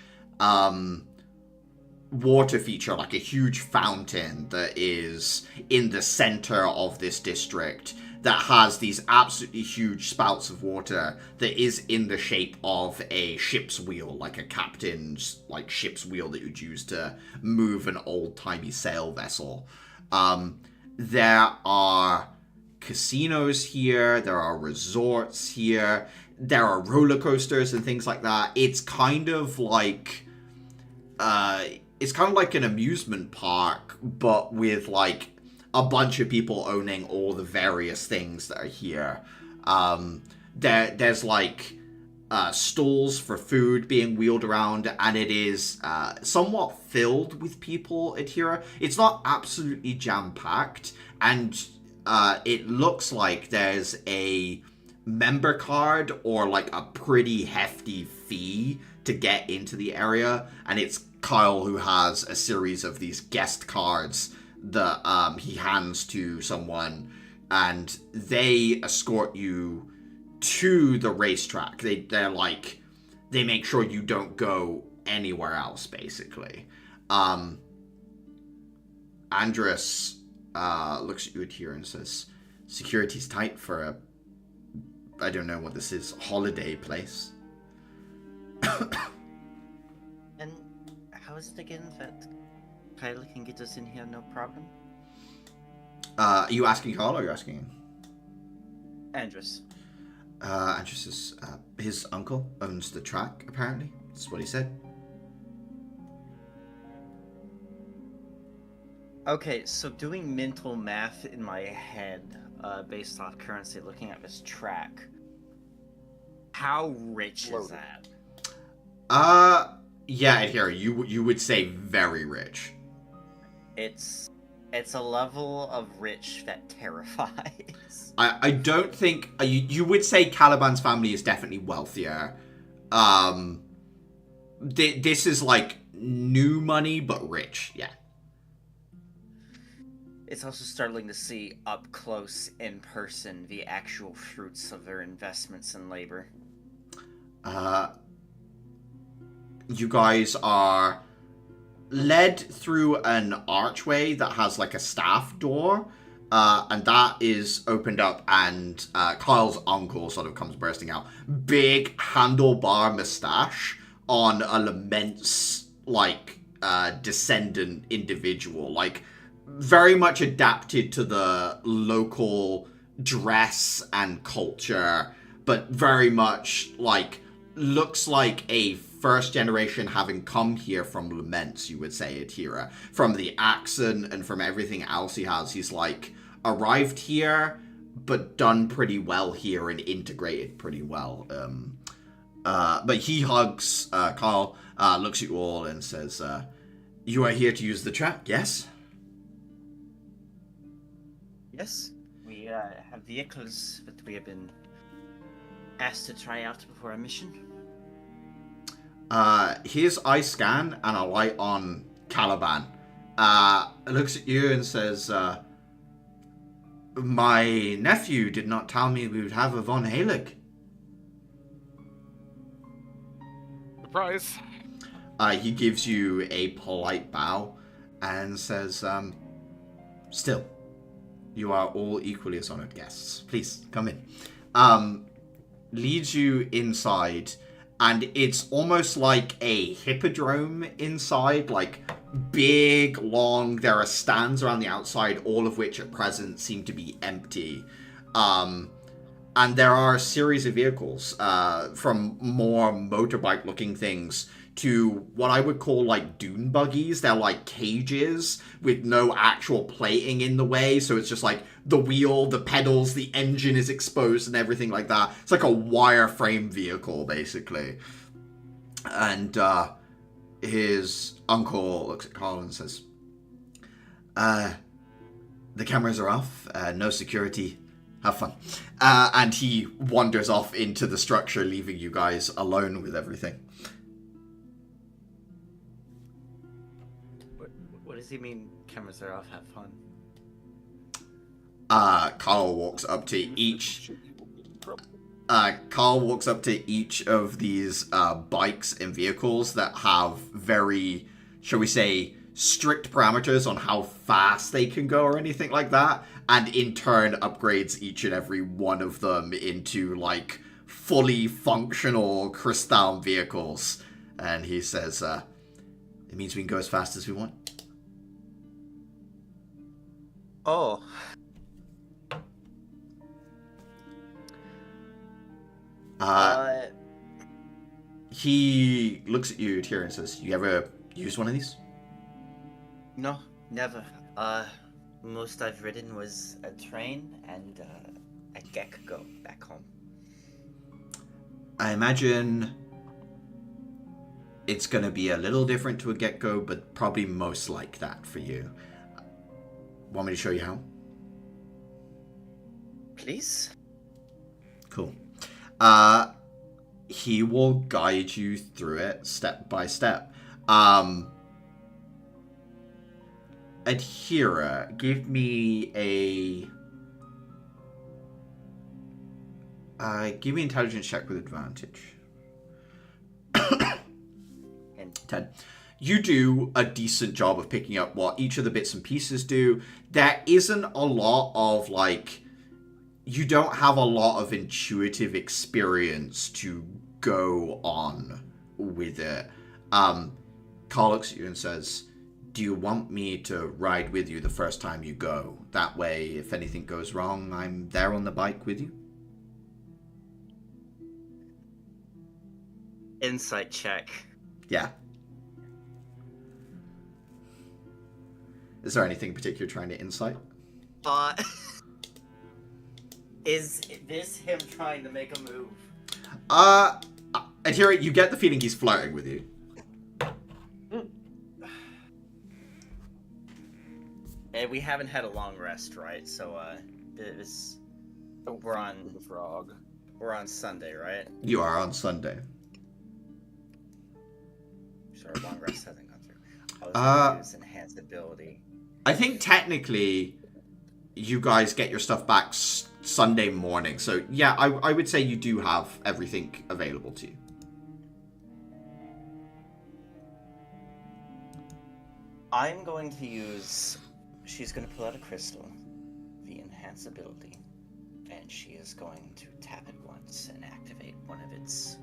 water feature, like a huge fountain that is in the center of this district that has these absolutely huge spouts of water that is in the shape of a ship's wheel, like a captain's like ship's wheel that you'd use to move an old-timey sail vessel. There are casinos here, there are resorts here, there are roller coasters and things like that. It's kind of like an amusement park, but with like a bunch of people owning all the various things that are here. There's like stalls for food being wheeled around, and it is somewhat filled with people at here. It's not absolutely jam-packed, and it looks like there's a member card or like a pretty hefty fee to get into the area, and it's Kyle who has a series of these guest cards that he hands to someone, and they escort you to the racetrack. They make sure you don't go anywhere else, basically. Andrus looks at you here and says, "Security's tight for a, I don't know what this is, holiday place." And how is it again that Kyle can get us in here no problem? Are you asking Carl or are you asking him? Andrus. Andrus is, his uncle owns the track, apparently. That's what he said. Okay, so doing mental math in my head, based off currency, looking at this track, how rich is that? Yeah, here, you would say very rich. It's a level of rich that terrifies. I don't think you would say Caliban's family is definitely wealthier. This is like new money, but rich. Yeah. It's also startling to see up close in person the actual fruits of their investments and labor. You guys are led through an archway that has like a staff door, and that is opened up, and Kyle's uncle sort of comes bursting out. Big handlebar mustache on an immense, like, descendant individual. Like, very much adapted to the local dress and culture, but very much, like, looks like a first generation having come here from Laments, you would say, Atira. From the accent and from everything else he has, he's like arrived here, but done pretty well here and integrated pretty well. But he hugs Carl, looks at you all and says, "You are here to use the track, yes?" Yes, we have vehicles that we have been asked to try out before our mission. His eye scan and a light on Caliban. Looks at you and says, "My nephew did not tell me we would have a Von Halik." Surprise. He gives you a polite bow and says, "Still, you are all equally as honored guests. Please, come in." Leads you inside, and it's almost like a hippodrome inside, like big, long, there are stands around the outside, all of which at present seem to be empty. and there are a series of vehicles, from more motorbike-looking things to what I would call like dune buggies. They're like cages with no actual plating in the way, so it's just like the wheel, the pedals, the engine is exposed and everything like that. It's like a wireframe vehicle, basically. And his uncle looks at Carl and says, the cameras are off, no security, have fun. And he wanders off into the structure, leaving you guys alone with everything. What does he mean, cameras are off, have fun? Carl walks up to each... Carl walks up to each of these bikes and vehicles that have very, shall we say, strict parameters on how fast they can go or anything like that, and in turn upgrades each and every one of them into, like, fully functional crystal vehicles. And he says, it means we can go as fast as we want. Oh. He looks at you, Tyrion, and says, you ever used one of these? No, never. Most I've ridden was a train and a gecko back home. I imagine it's going to be a little different to a gecko, but probably most like that for you. Want me to show you how? Please? Cool. He will guide you through it step by step. Adhira, give me intelligence check with advantage. 10. You do a decent job of picking up what each of the bits and pieces do. There isn't a lot of, like, you don't have a lot of intuitive experience to go on with it. Carl looks at you and says, do you want me to ride with you the first time you go? That way, if anything goes wrong, I'm there on the bike with you? Insight check. Yeah. Is there anything in particular you're trying to insight? Is this him trying to make a move? And here you get the feeling he's flirting with you. And we haven't had a long rest, right? So, we're on the frog. We're on Sunday, right? You are on Sunday. Sure, a long rest hasn't gone through. I was gonna use enhanced ability. I think technically you guys get your stuff back Sunday morning. So, yeah, I would say you do have everything available to you. I'm going to use... She's going to pull out a crystal, the enhance ability, and she is going to tap it once and activate one of its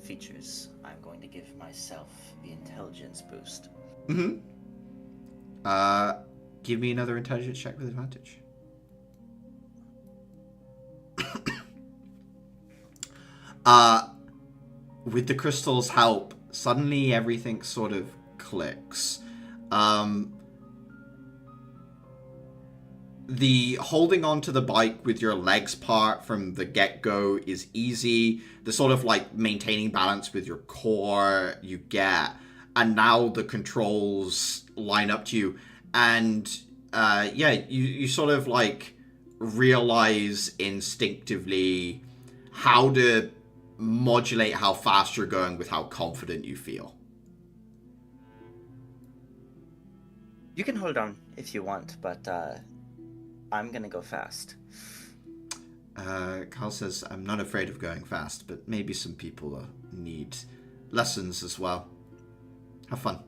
features. I'm going to give myself the intelligence boost. Mm-hmm. Give me another intelligence check with advantage. With the crystal's help, suddenly everything sort of clicks. The holding onto the bike with your legs part from the get-go is easy. The sort of like maintaining balance with your core you get. And now the controls line up to you. And you sort of like realize instinctively how to modulate how fast you're going with how confident you feel. You can hold on if you want, but I'm gonna go fast. Carl says, I'm not afraid of going fast, but maybe some people need lessons as well. Have fun.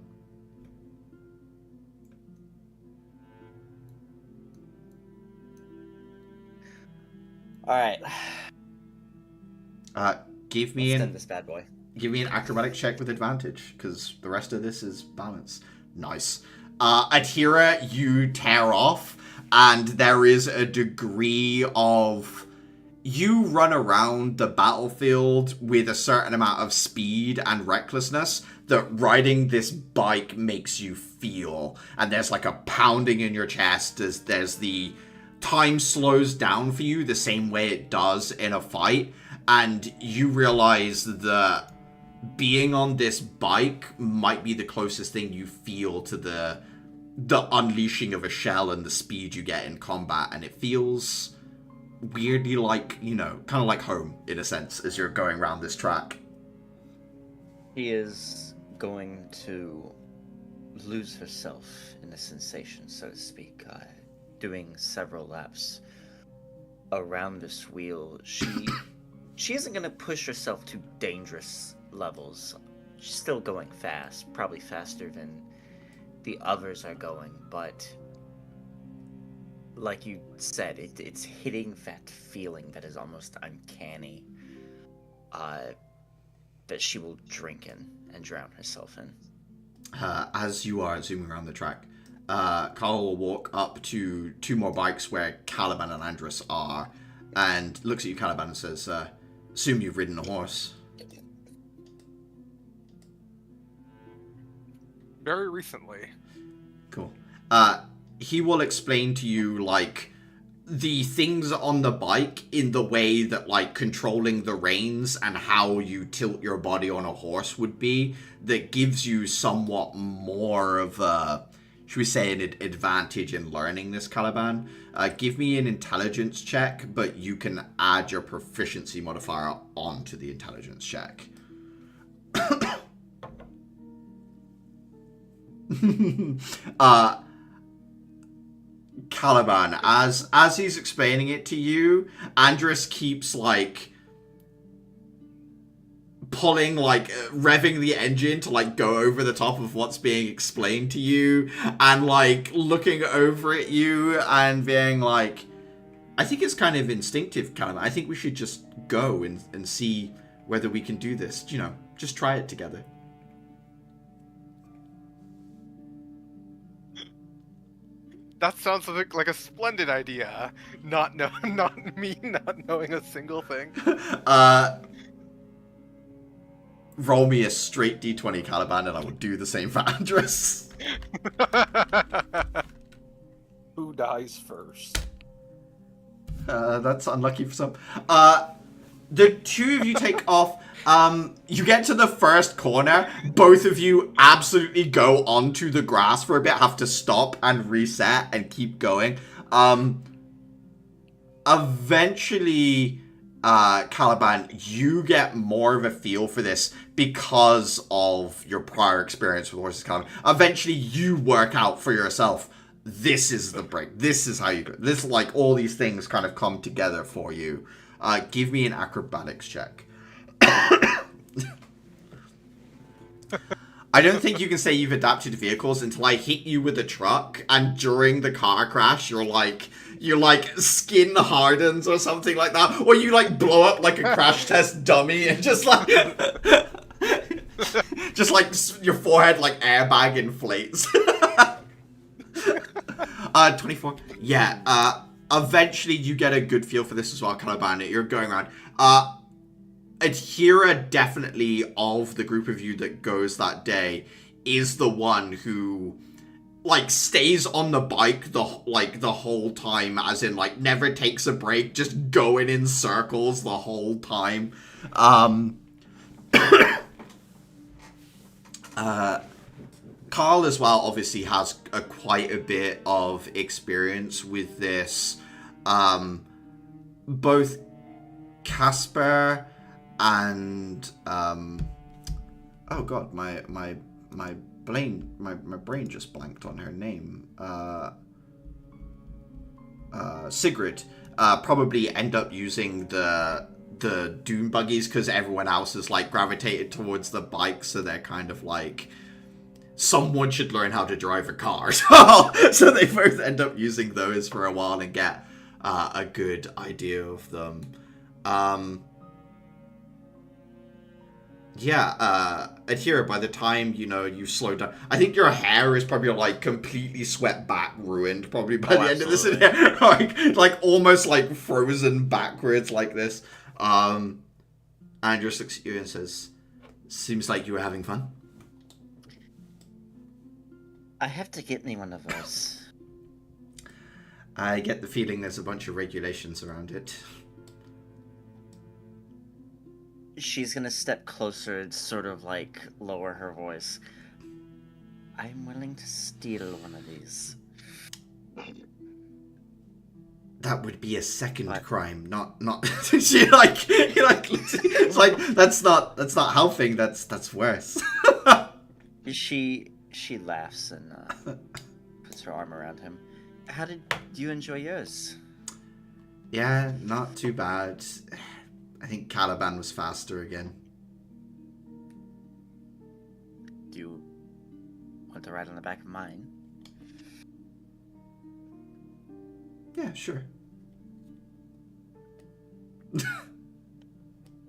Alright. Give me this bad boy. Give me an acrobatic check with advantage, because the rest of this is balance. Nice. Adhira, you tear off, and there is a degree of... You run around the battlefield with a certain amount of speed and recklessness that riding this bike makes you feel. And there's like a pounding in your chest as there's the... Time slows down for you the same way it does in a fight. And you realize that being on this bike might be the closest thing you feel to the unleashing of a shell and the speed you get in combat. And it feels... weirdly like, you know, kind of like home, in a sense, as you're going around this track. He is going to lose herself in the sensation, so to speak, doing several laps around this wheel. She isn't going to push herself to dangerous levels. She's still going fast, probably faster than the others are going, but... like you said, it's hitting that feeling that is almost uncanny, that she will drink in and drown herself in. As you are zooming around the track, Carl will walk up to two more bikes where Caliban and Andrus are, and looks at you, Caliban, and says, assume you've ridden a horse. Very recently. Cool. He will explain to you, like, the things on the bike in the way that, like, controlling the reins and how you tilt your body on a horse would be, that gives you somewhat more of a, should we say, an advantage in learning this, Caliban. Give me an intelligence check, but you can add your proficiency modifier onto the intelligence check. Caliban, as he's explaining it to you, Andrus keeps, like, pulling, like, revving the engine to, like, go over the top of what's being explained to you, and, like, looking over at you and being like, I think it's kind of instinctive, Caliban. I think we should just go and see whether we can do this. You know, just try it together. That sounds like a splendid idea. Not me not knowing a single thing. Roll me a straight d20, Caliban, and I will do the same for Andrus. Who dies first? That's unlucky for some. The two of you take off. You get to the first corner. Both of you absolutely go onto the grass for a bit, have to stop and reset and keep going. Eventually, Caliban, you get more of a feel for this because of your prior experience with horses, Caliban. Eventually, you work out for yourself. This is the break. This is how you do it. This, like, all these things kind of come together for you. Give me an acrobatics check. I don't think you can say you've adapted to vehicles until I hit you with a truck, and during the car crash, you're like skin hardens or something like that, or you like blow up like a crash test dummy and just like your forehead like airbag inflates. 24. Yeah. Eventually, you get a good feel for this as well, Caliban. You're going around. Adhira, definitely, of the group of you that goes that day, is the one who, like, stays on the bike the whole time, as in, like, never takes a break, just going in circles the whole time. Carl, as well, obviously has quite a bit of experience with this. Both Casper and oh god, my brain just blanked on her name. Sigrid probably end up using the dune buggies because everyone else is like gravitated towards the bike, so they're kind of like, someone should learn how to drive a car. So they both end up using those for a while and get a good idea of them. Adhira, by the time, you slow down, I think your hair is probably, like, completely swept back, ruined, probably by the end of this. like, almost, like, frozen backwards like this. Andrew looks at you and says, seems like you were having fun. I have to get me one of those. I get the feeling there's a bunch of regulations around it. She's gonna step closer and sort of like lower her voice. I'm willing to steal one of these. That would be a second crime, not. She like, it's like that's not helping. That's worse. She laughs and puts her arm around him. How did you enjoy yours? Yeah, not too bad. I think Caliban was faster again. Do you want to ride on the back of mine? Yeah, sure.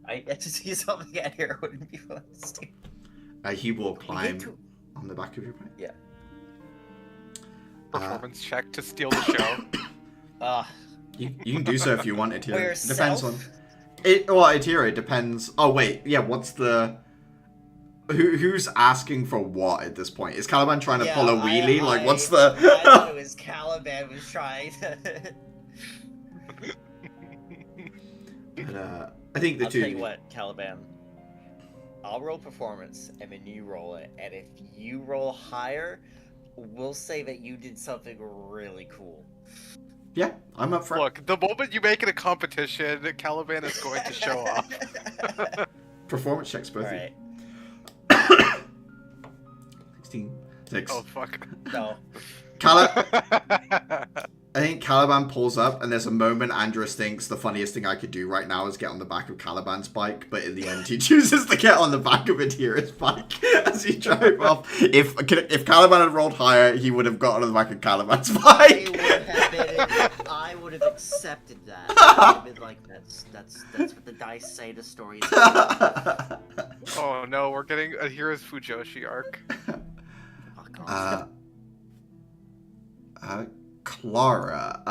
I get to see something out here. Wouldn't be honest. He will climb on the back of your bike. Yeah. Performance check to steal the show. You can do so if you wanted to. Where Depends self? on it. Well, it depends. Oh wait, yeah. What's the? Who's asking for what at this point? Is Caliban trying to pull a wheelie? What's the? I thought it was Caliban was trying to. But, I think the I'll two. tell you what, Caliban. I'll roll performance, and then you roll it. And if you roll higher, we'll say that you did something really cool. Yeah, I'm up for it. Look, the moment you make it a competition, Caliban is going to show off. Performance checks, both. All right. 16. 6. Oh fuck. No. I think Caliban pulls up, and there's a moment Andrus thinks the funniest thing I could do right now is get on the back of Caliban's bike, but in the end he chooses to get on the back of Adhira's bike as he drive off. If Caliban had rolled higher, he would have got on the back of Caliban's bike. I would have accepted that. I would have been like, that's what the dice say the story is. Oh no, we're getting Adhira's Fujoshi arc. Clara,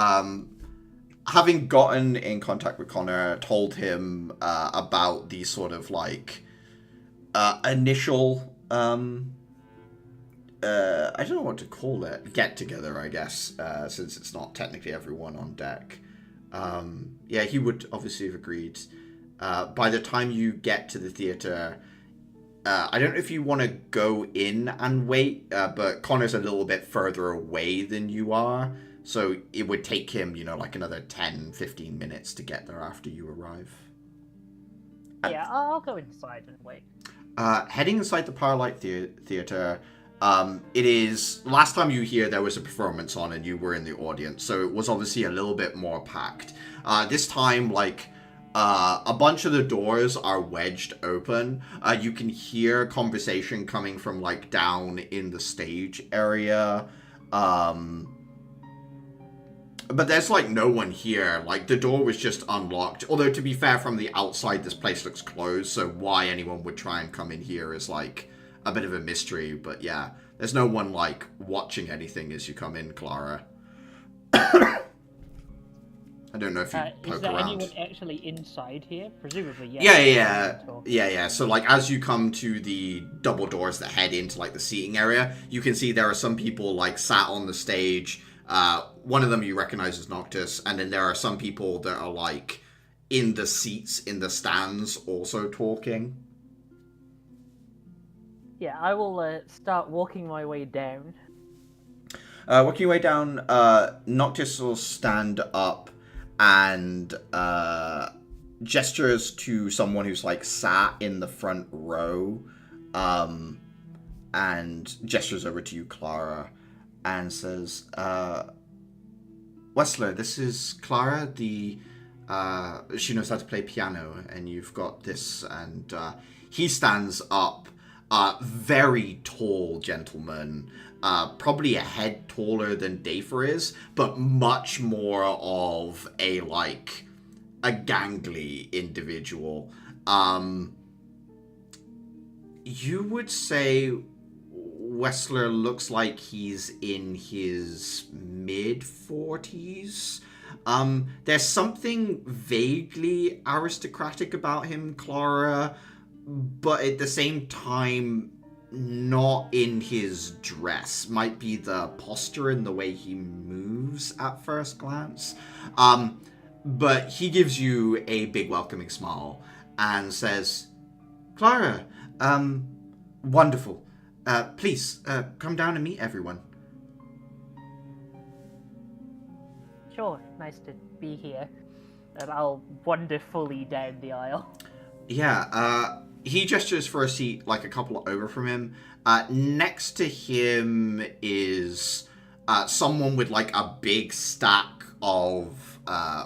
having gotten in contact with Connor, told him about the sort of like initial I don't know what to call it, get together, I guess, since it's not technically everyone on deck. Yeah, he would obviously have agreed. By the time you get to the theater, I don't know if you want to go in and wait, but Connor's a little bit further away than you are, so it would take him, like another 10-15 minutes to get there after you arrive. Yeah, I'll go inside and wait. Heading inside the Paralight Theater, it is, last time you were here, there was a performance on and you were in the audience, so it was obviously a little bit more packed. This time, a bunch of the doors are wedged open. You can hear conversation coming from down in the stage area. But there's no one here. The door was just unlocked. Although to be fair, from the outside this place looks closed, so why anyone would try and come in here is a bit of a mystery. But yeah, there's no one watching anything as you come in, Clara. I don't know if you poke is there around. anyone actually inside here? Presumably, yeah. Yeah. So, as you come to the double doors that head into, the seating area, you can see there are some people, sat on the stage. One of them you recognize as Noctis, and then there are some people that are, in the seats, in the stands, also talking. Yeah, I will start walking my way down. Working your way down, Noctis will stand up and gestures to someone who's sat in the front row, and gestures over to you, Clara, and says, Wessler, this is Clara, she knows how to play piano, and you've got this. And he stands up, very tall gentleman, probably a head taller than Dafer is, but much more of a gangly individual. You would say Wessler looks like he's in his mid-40s. There's something vaguely aristocratic about him, Clara, but at the same time, not in his dress. Might be the posture and the way he moves at first glance. But he gives you a big welcoming smile and says, Clara, wonderful. Please, come down and meet everyone. Sure, nice to be here. And I'll wander fully down the aisle. Yeah, he gestures for a seat like a couple over from him. Next to him is someone with like a big stack of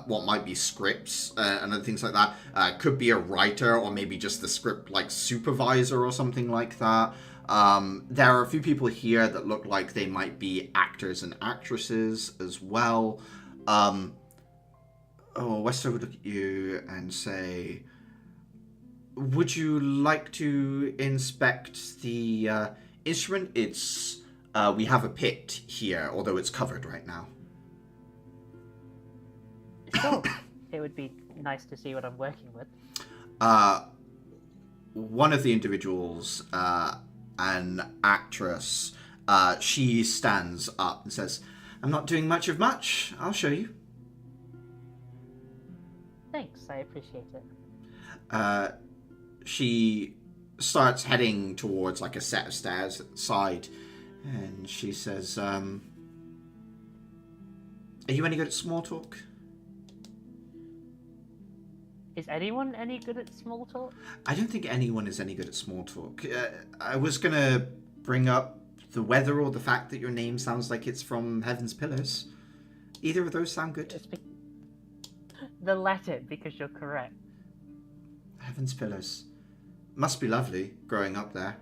what might be scripts and other things like that. Could be a writer or maybe just the script like supervisor or something like that. There are a few people here that look like they might be actors and actresses as well. Wester would look at you and say, would you like to inspect the instrument? It's we have a pit here, although it's covered right now. Sure. It would be nice to see what I'm working with. One of the individuals, an actress, she stands up and says, I'm not doing much of much. I'll show you. Thanks, I appreciate it. She starts heading towards like a set of stairs at the side, and she says, are you any good at small talk? Is anyone any good at small talk? I don't think anyone is any good at small talk. I was gonna bring up the weather or the fact that your name sounds like it's from Heaven's Pillars. Either of those sound good? The latter, because you're correct. Heaven's Pillars. Must be lovely, growing up there.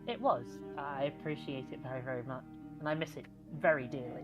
It was. I appreciate it very, very much. And I miss it very dearly.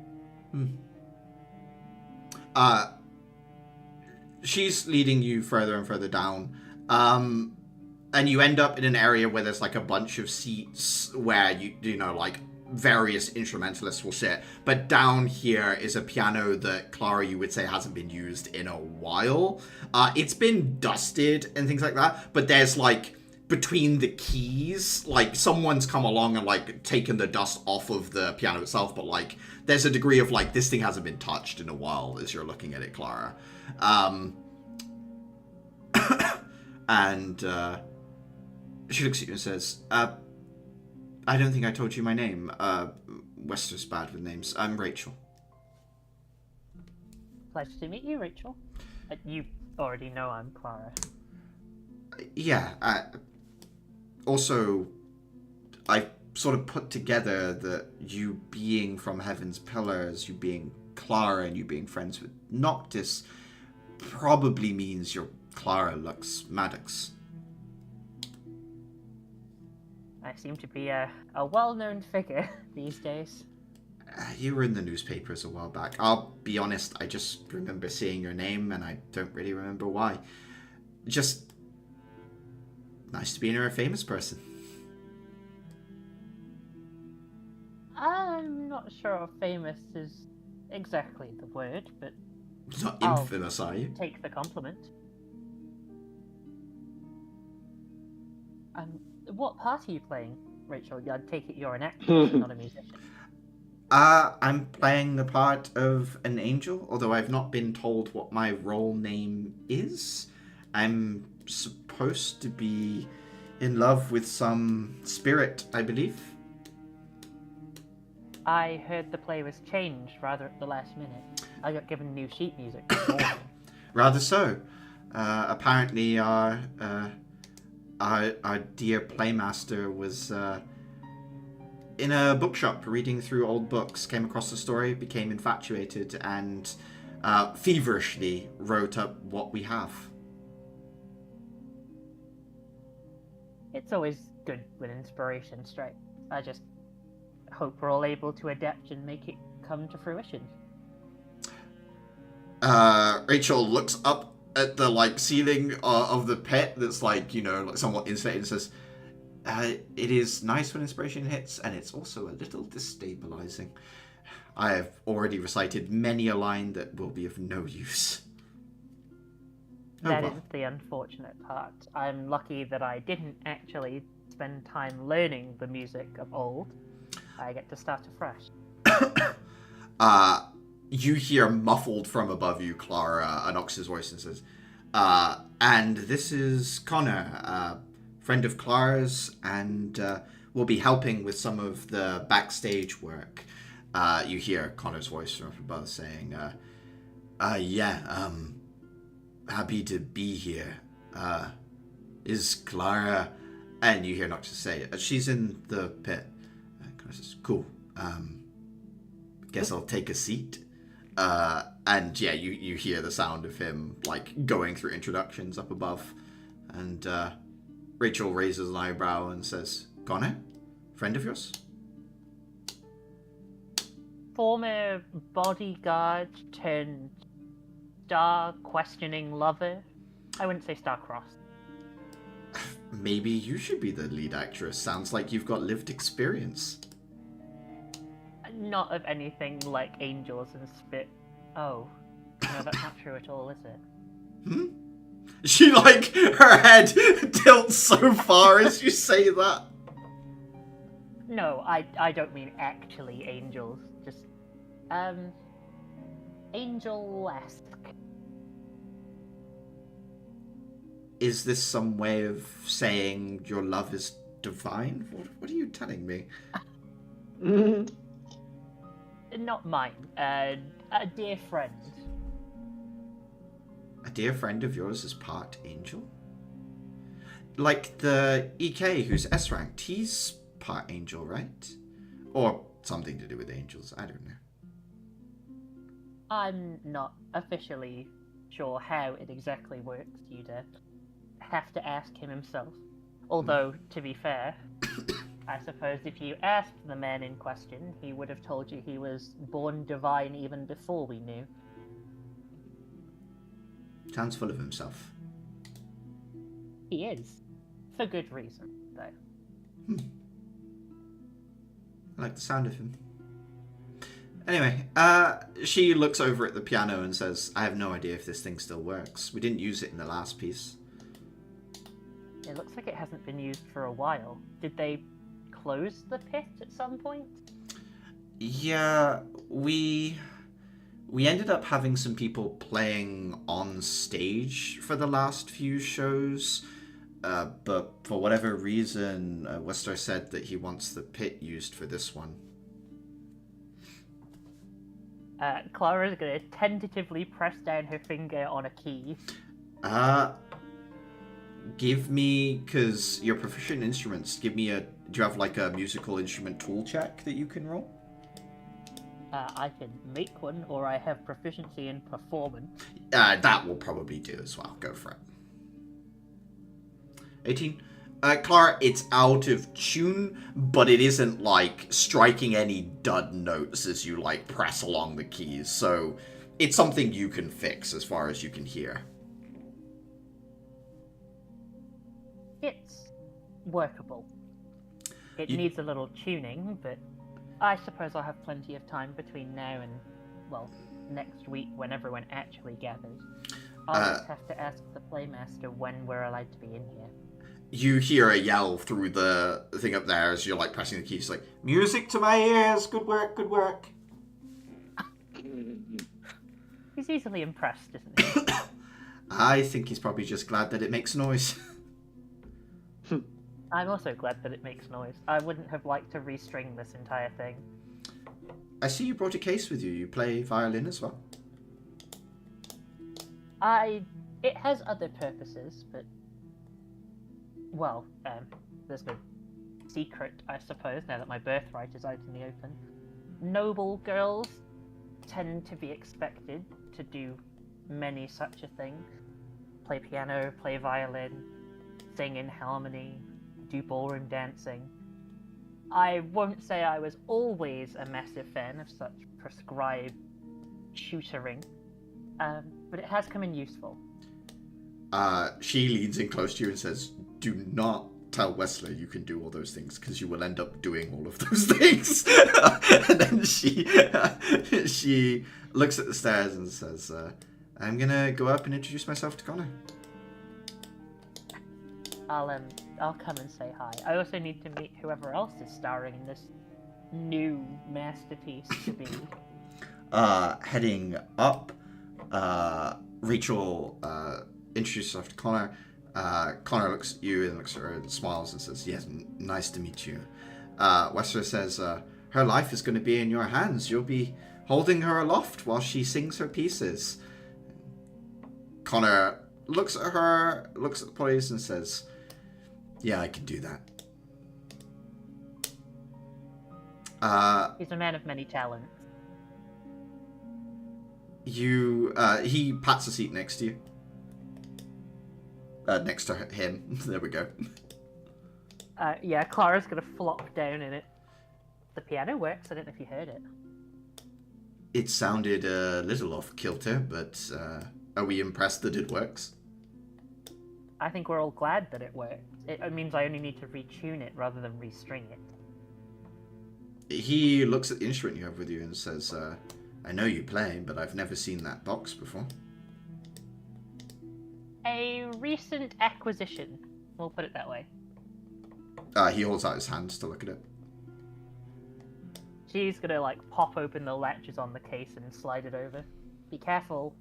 She's leading you further and further down. And you end up in an area where there's like a bunch of seats where you know, like various instrumentalists will sit. But down here is a piano that, Clara, you would say hasn't been used in a while. It's been dusted and things like that, but there's like between the keys, like someone's come along and like taken the dust off of the piano itself, but like there's a degree of like this thing hasn't been touched in a while as you're looking at it, Clara. And she looks at you and says, I don't think I told you my name. Wester's bad with names. I'm Rachel. Pleasure to meet you, Rachel. You already know I'm Clara. Yeah. Also, I sort of put together that you being from Heaven's Pillars, you being Clara, and you being friends with Noctis probably means you're Clara Lux Maddox. I seem to be a well-known figure these days. You were in the newspapers a while back. I'll be honest, I just remember seeing your name, and I don't really remember why. Just nice to be near a famous person. I'm not sure if famous is exactly the word, but Not infamous, are you? take the compliment. What part are you playing, Rachel? I take it you're an actress, not a musician. I'm playing the part of an angel, although I've not been told what my role name is. I'm supposed to be in love with some spirit, I believe. I heard the play was changed rather at the last minute. I got given new sheet music this morning. Rather so. Apparently our dear playmaster was in a bookshop reading through old books, came across the story, became infatuated, and feverishly wrote up what we have. It's always good when inspiration strikes. I just hope we're all able to adapt and make it come to fruition. Rachel looks up at the like ceiling of the pit that's like, you know, like somewhat insulated and says, it is nice when inspiration hits, and it's also a little destabilizing. I have already recited many a line that will be of no use. That is the unfortunate part. I'm lucky that I didn't actually spend time learning the music of old. I get to start afresh. You hear muffled from above you, Clara, Anox's voice, and says, and this is Connor, friend of Clara's, and will be helping with some of the backstage work. You hear Connor's voice from up above saying, happy to be here. Is Clara... And you hear Noxus say, she's in the pit. Connor says, cool. Guess I'll take a seat. And yeah, you hear the sound of him like going through introductions up above. And Rachel raises an eyebrow and says, Connor, friend of yours? Former bodyguard turned star-questioning lover. I wouldn't say star-crossed. Maybe you should be the lead actress. Sounds like you've got lived experience. Not of anything like angels and spit. Oh, no, that's not true at all, is it? She, like, her head tilts so far as you say that. No, I don't mean actually angels. Just, angel-esque. Is this some way of saying your love is divine? What are you telling me? Not mine. A dear friend. A dear friend of yours is part angel? Like the EK who's S-ranked, he's part angel, right? Or something to do with angels, I don't know. I'm not officially sure how it exactly works. You'd have to ask him himself. Although, to be fair, I suppose if you asked the man in question, he would have told you he was born divine even before we knew. Sounds full of himself. He is. For good reason, though. I like the sound of him. Anyway, she looks over at the piano and says, I have no idea if this thing still works. We didn't use it in the last piece. It looks like it hasn't been used for a while. Did they close the pit at some point? Yeah, we ended up having some people playing on stage for the last few shows, but for whatever reason, Westar said that he wants the pit used for this one. Clara's gonna tentatively press down her finger on a key. Give me, because you're proficient in instruments, do you have like a musical instrument tool check that you can roll? I can make one, or I have proficiency in performance. That will probably do as well. Go for it. 18. Clara, it's out of tune, but it isn't like striking any dud notes as you like press along the keys, so it's something you can fix as far as you can hear. It's workable. It needs a little tuning, but I suppose I'll have plenty of time between now and, well, next week when everyone actually gathers. I'll just have to ask the Playmaster when we're allowed to be in here. You hear a yell through the thing up there as you're like pressing the keys, like, music to my ears, good work, good work. He's easily impressed, isn't he? I think he's probably just glad that it makes noise. I'm also glad that it makes noise. I wouldn't have liked to restring this entire thing. I see you brought a case with you. You play violin as well? It has other purposes, but... Well, there's no secret, I suppose, now that my birthright is out in the open. Noble girls tend to be expected to do many such a thing. Play piano, play violin, sing in harmony, do ballroom dancing. I won't say I was always a massive fan of such prescribed tutoring, but it has come in useful. She leans in close to you and says, "Do not tell Wessler you can do all those things, because you will end up doing all of those things." And then she looks at the stairs and says, "I'm gonna go up and introduce myself to Connor." I'll come and say hi. I also need to meet whoever else is starring in this new masterpiece to be. Heading up, Rachel introduces herself to Connor. Connor looks at you and looks at her and smiles and says, "Yes, nice to meet you." Wessler says, "Her life is going to be in your hands. You'll be holding her aloft while she sings her pieces." Connor looks at her, looks at the place and says, "Yeah, I can do that." He's a man of many talents. He pats a seat next to you. Next to him. There we go. Yeah, Clara's gonna flop down in it. The piano works. I don't know if you heard it. It sounded a little off kilter, but are we impressed that it works? I think we're all glad that it works. It means I only need to retune it rather than restring it. He looks at the instrument you have with you and says, "I know you play, but I've never seen that box before." A recent acquisition. We'll put it that way. He holds out his hands to look at it. She's gonna pop open the latches on the case and slide it over. Be careful.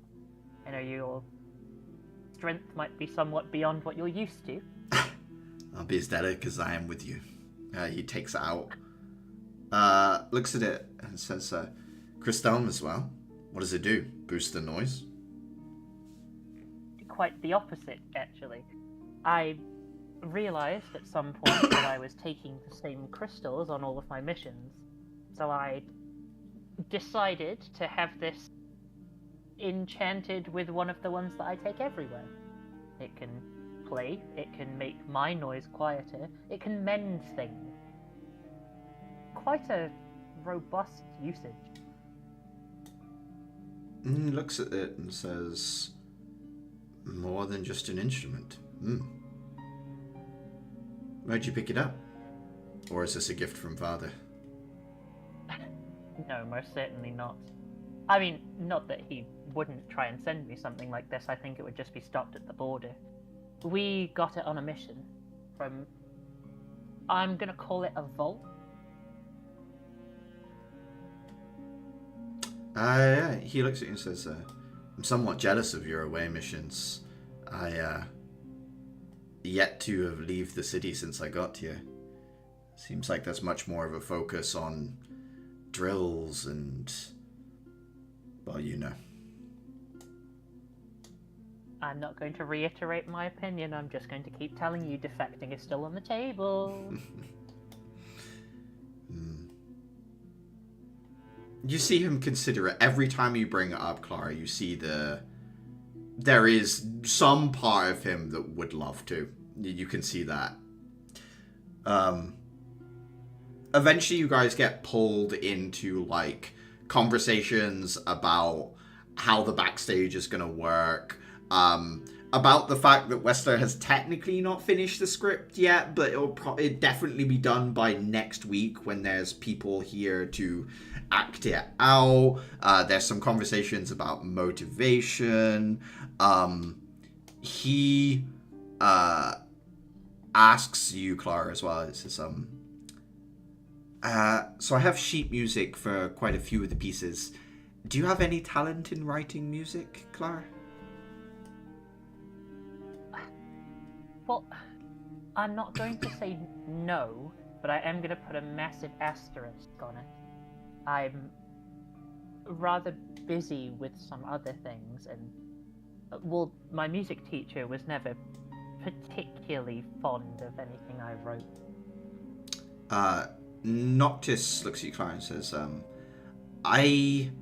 I know your strength might be somewhat beyond what you're used to. I'll be as delicate as I am with you. He takes it out. Looks at it and says, "Crystal as well. What does it do? Boost the noise?" Quite the opposite, actually. I realized at some point that I was taking the same crystals on all of my missions, so I decided to have this enchanted with one of the ones that I take everywhere. It can play, it can make my noise quieter, it can mend things. Quite a robust usage. He looks at it and says, "More than just an instrument. Where'd you pick it up? Or is this a gift from Father?" No, most certainly not. I mean, not that he wouldn't try and send me something like this. I think it would just be stopped at the border. We got it on a mission from, I'm gonna call it a vault. He looks at you and says, "I'm somewhat jealous of your away missions. I yet to have left the city since I got here. Seems like there's much more of a focus on drills and, well, you know." I'm not going to reiterate my opinion. I'm just going to keep telling you defecting is still on the table. You see him consider it. Every time you bring it up, Clara, you see there is some part of him that would love to. You can see that. Eventually you guys get pulled into conversations about how the backstage is going to work. About the fact that Wessler has technically not finished the script yet, but it'll definitely be done by next week when there's people here to act it out. There's some conversations about motivation. He asks you, Clara, as well. It says, so I have sheet music for quite a few of the pieces. Do you have any talent in writing music, Clara? Well, I'm not going to say no, but I am going to put a massive asterisk on it. I'm rather busy with some other things, and well, my music teacher was never particularly fond of anything I wrote. Noctis looks at you, Clara, and says, I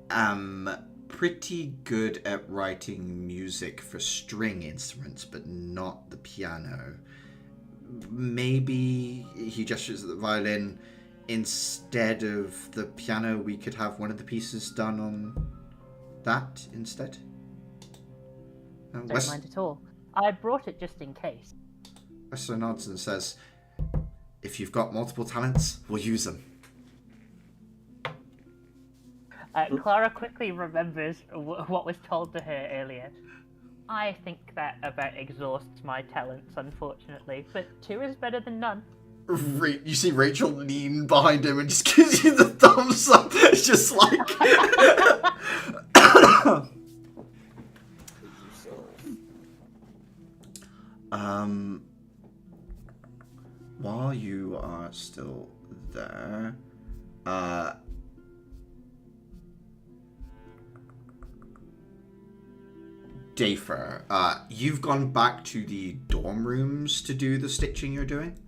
am pretty good at writing music for string instruments, but not the piano. Maybe, he gestures at the violin, instead of the piano, we could have one of the pieces done on that instead? Don't mind at all. I brought it just in case. Wesley nods and says, if you've got multiple talents, we'll use them. Clara quickly remembers what was told to her earlier. I think that about exhausts my talents, unfortunately, but 2 is better than none. You see Rachel lean behind him and just gives you the thumbs up. It's just like... While you are still there, Dafer, you've gone back to the dorm rooms to do the stitching you're doing?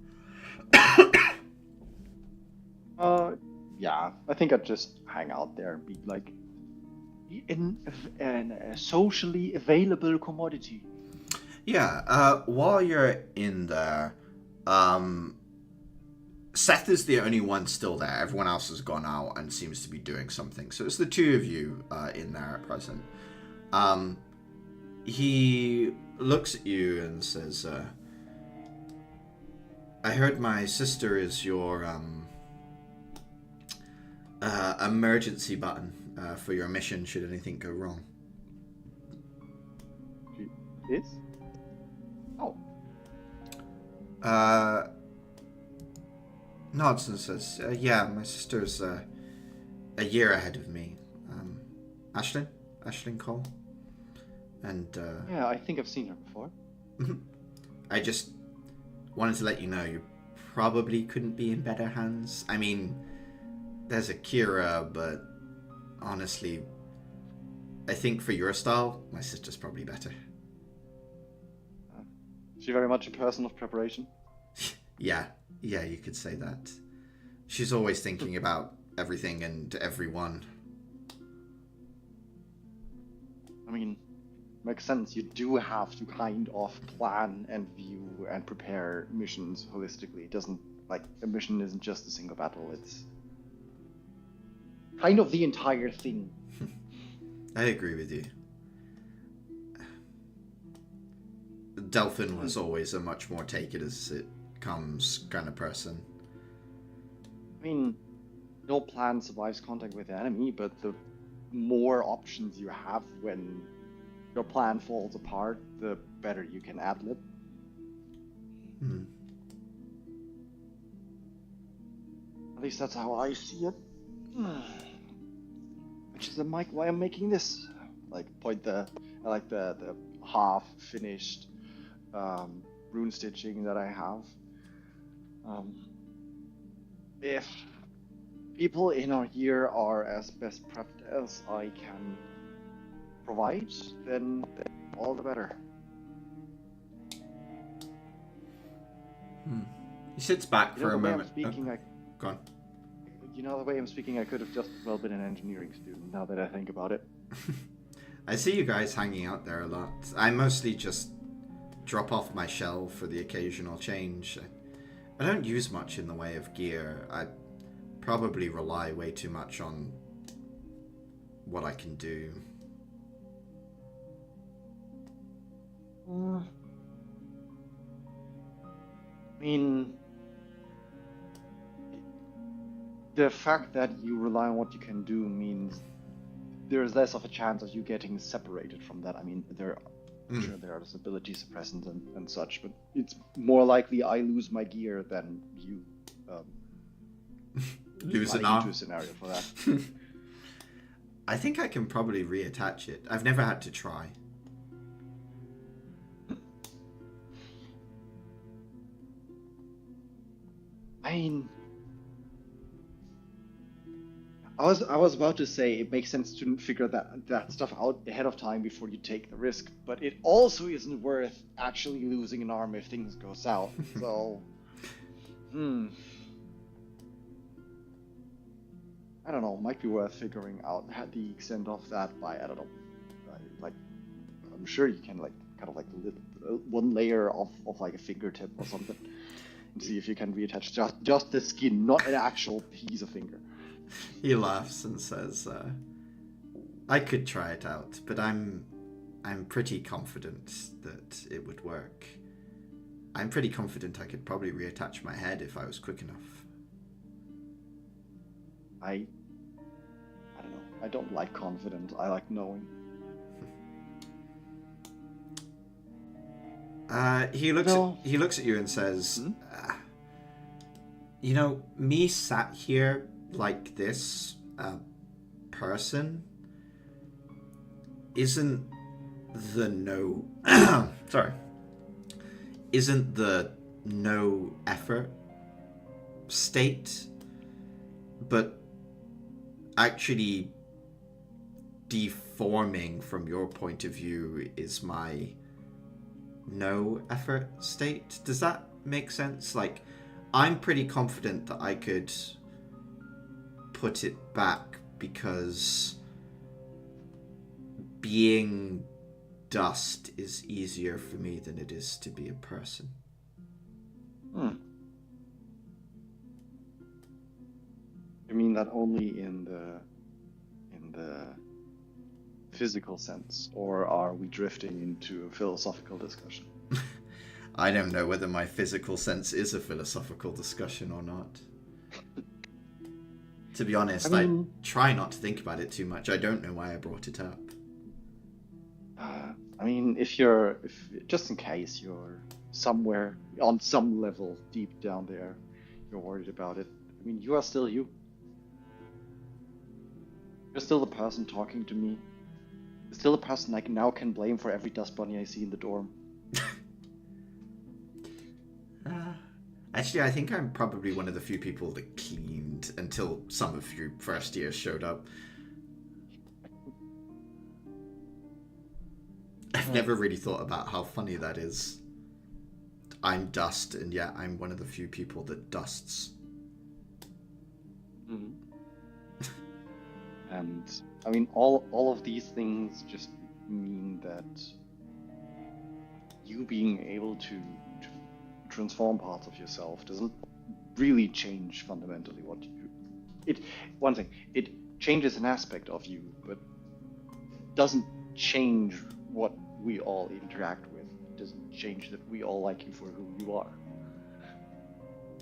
Yeah, I think I'd just hang out there and be like a socially available commodity. Yeah, while you're in there, Seth is the only one still there. Everyone else has gone out and seems to be doing something. So it's the 2 of you in there at present. He looks at you and says, I heard my sister is your emergency button for your mission should anything go wrong. She is? Oh. Nods and says, yeah, my sister's a year ahead of me. Ashlyn Cole. And Yeah, I think I've seen her before. I just wanted to let you know you probably couldn't be in better hands. I mean, there's Akira, but honestly, I think for your style, my sister's probably better. Is she very much a person of preparation? Yeah, you could say that. She's always thinking about everything and everyone. I mean, makes sense. You do have to kind of plan and view and prepare missions holistically. It doesn't, like, a mission isn't just a single battle, it's kind of the entire thing. I agree with you. Delphin was always a much more take it as it comes kind of person. I mean, no plan survives contact with the enemy, but the more options you have when your plan falls apart, the better you can ad-lib. At least that's how I see it. Which is why I'm making this. Like, I like the half-finished rune stitching that I have. If people in our year are as best prepped as I can provide, then all the better. He sits back for a moment. Go on. You know, the way I'm speaking, I could have just as well been an engineering student, now that I think about it. I see you guys hanging out there a lot. I mostly just drop off my shell for the occasional change. I don't use much in the way of gear. I probably rely way too much on what I can do. I mean, the fact that you rely on what you can do means there's less of a chance of you getting separated from that. I mean, sure, there are ability suppressants and such, but it's more likely I lose my gear than you lose an arm. Into a scenario for that. I think I can probably reattach it. I've never had to try. I mean, I was about to say it makes sense to figure that stuff out ahead of time before you take the risk, but it also isn't worth actually losing an arm if things go south. So, I don't know. Might be worth figuring out the extent of that by, I don't know, like, I'm sure you can, like, kind of like one layer of like a fingertip or something, and see if you can reattach just the skin, not an actual piece of finger. He laughs and says, I could try it out, but I'm I'm pretty confident that it would work. I'm pretty confident I could probably reattach my head if I was quick enough. I don't know. I don't like confidence. I like knowing. He looks at you and says, you know, me sat here like this person isn't the no isn't the no effort state, but actually deforming from your point of view is my no effort state. Does that make sense? Like, I'm pretty confident that I could put it back because being dust is easier for me than it is to be a person. I mean that only in the physical sense, or are we drifting into a philosophical discussion? I don't know whether my physical sense is a philosophical discussion or not. To be honest, I try not to think about it too much. I don't know why I brought it up. I mean, if just in case you're somewhere on some level deep down there, you're worried about it. I mean, you are still you. You're still the person talking to me. You're still the person I now can blame for every dust bunny I see in the dorm. Actually, I think I'm probably one of the few people that cleaned until some of you first years showed up. I've never really thought about how funny that is. I'm dust, and yet I'm one of the few people that dusts. Mm-hmm. And I mean, all of these things just mean that you being able to transform parts of yourself doesn't really change fundamentally what you do. One thing, it changes an aspect of you, but doesn't change what we all interact with. It doesn't change that we all like you for who you are.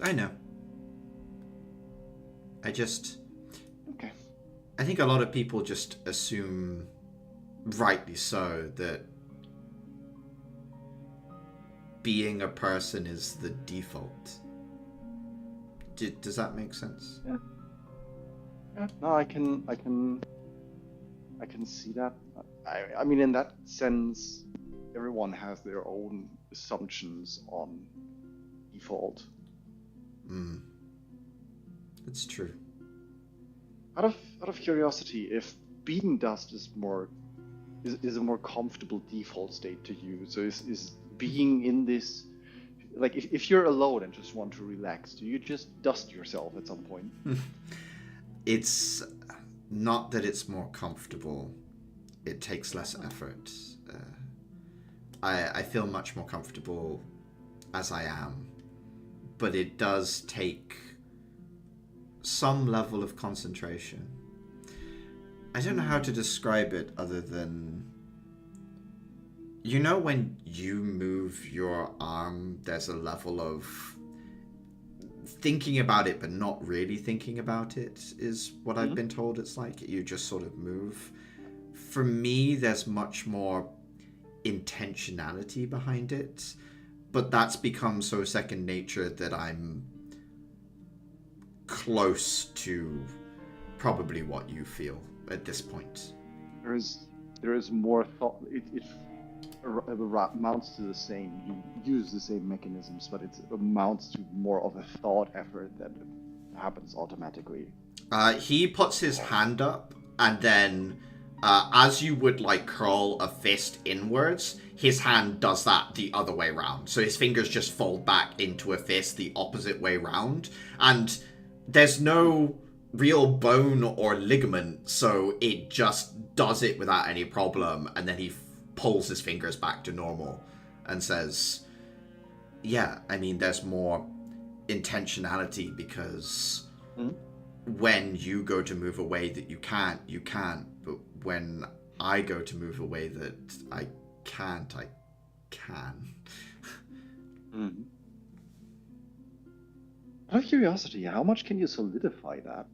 I know. Okay. I think a lot of people just assume, rightly so, that being a person is the default. Does that make sense? Yeah. No, I can see that. I mean, in that sense, everyone has their own assumptions on default. It's true. Out of curiosity, if being dust is a more comfortable default state to you, so is being in this, like, if you're alone and just want to relax, do you just dust yourself at some point? It's not that it's more comfortable. It takes less effort. I feel much more comfortable as I am, but it does take some level of concentration. I don't know how to describe it other than, you know, when you move your arm, there's a level of thinking about it but not really thinking about it, is what I've been told it's like. You just sort of move. For me, there's much more intentionality behind it, but that's become so second nature that I'm close to probably what you feel at this point. There is more thought. It amounts to the same. You use the same mechanisms, but it amounts to more of a thought effort that happens automatically. He puts his hand up, and then as you would like curl a fist inwards, his hand does that the other way round. So his fingers just fold back into a fist the opposite way round, and there's no real bone or ligament, so it just does it without any problem, and then he pulls his fingers back to normal and says, yeah, I mean, there's more intentionality because when you go to move away that you can't, but when I go to move away that I can't, I can. Mm-hmm. Out of curiosity, how much can you solidify that?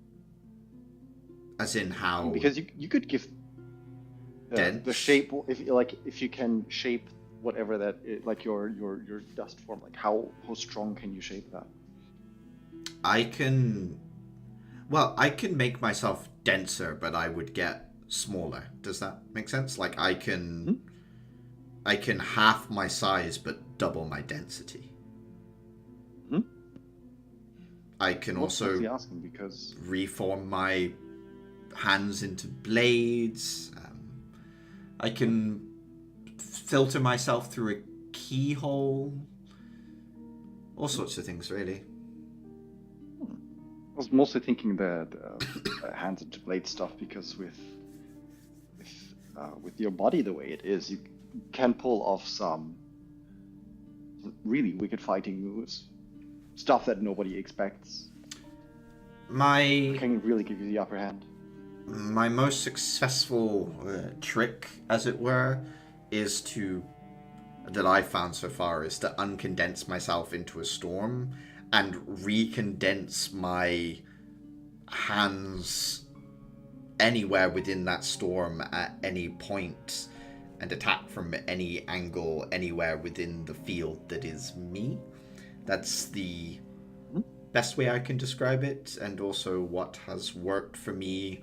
As in how Because you could give dense? the shape, if you can shape whatever that like your dust form, like how strong can you shape that? I can make myself denser, but I would get smaller. Does that make sense? Like I can half my size but double my density. I can also asking because reform my hands into blades. I can filter myself through a keyhole. All sorts of things, really. I was mostly thinking that hands into blade stuff because with your body the way it is, you can pull off some really wicked fighting moves, stuff that nobody expects. Can really give you the upper hand. My most successful trick, as it were, that I've found so far, is to uncondense myself into a storm and recondense my hands anywhere within that storm at any point and attack from any angle anywhere within the field that is me. That's the best way I can describe it, and also what has worked for me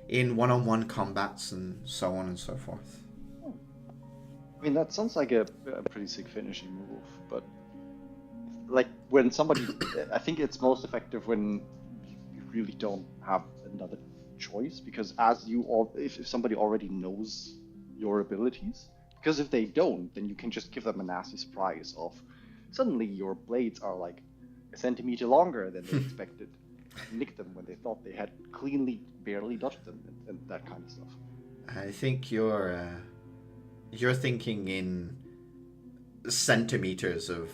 in one-on-one combats and so on and so forth. I mean, that sounds like a pretty sick finishing move, but like when somebody, I think it's most effective when you really don't have another choice, because if somebody already knows your abilities, because if they don't, then you can just give them a nasty surprise of suddenly your blades are like a centimeter longer than they expected. Nick them when they thought they had cleanly barely dodged them, and that kind of stuff. I think you're thinking in centimeters of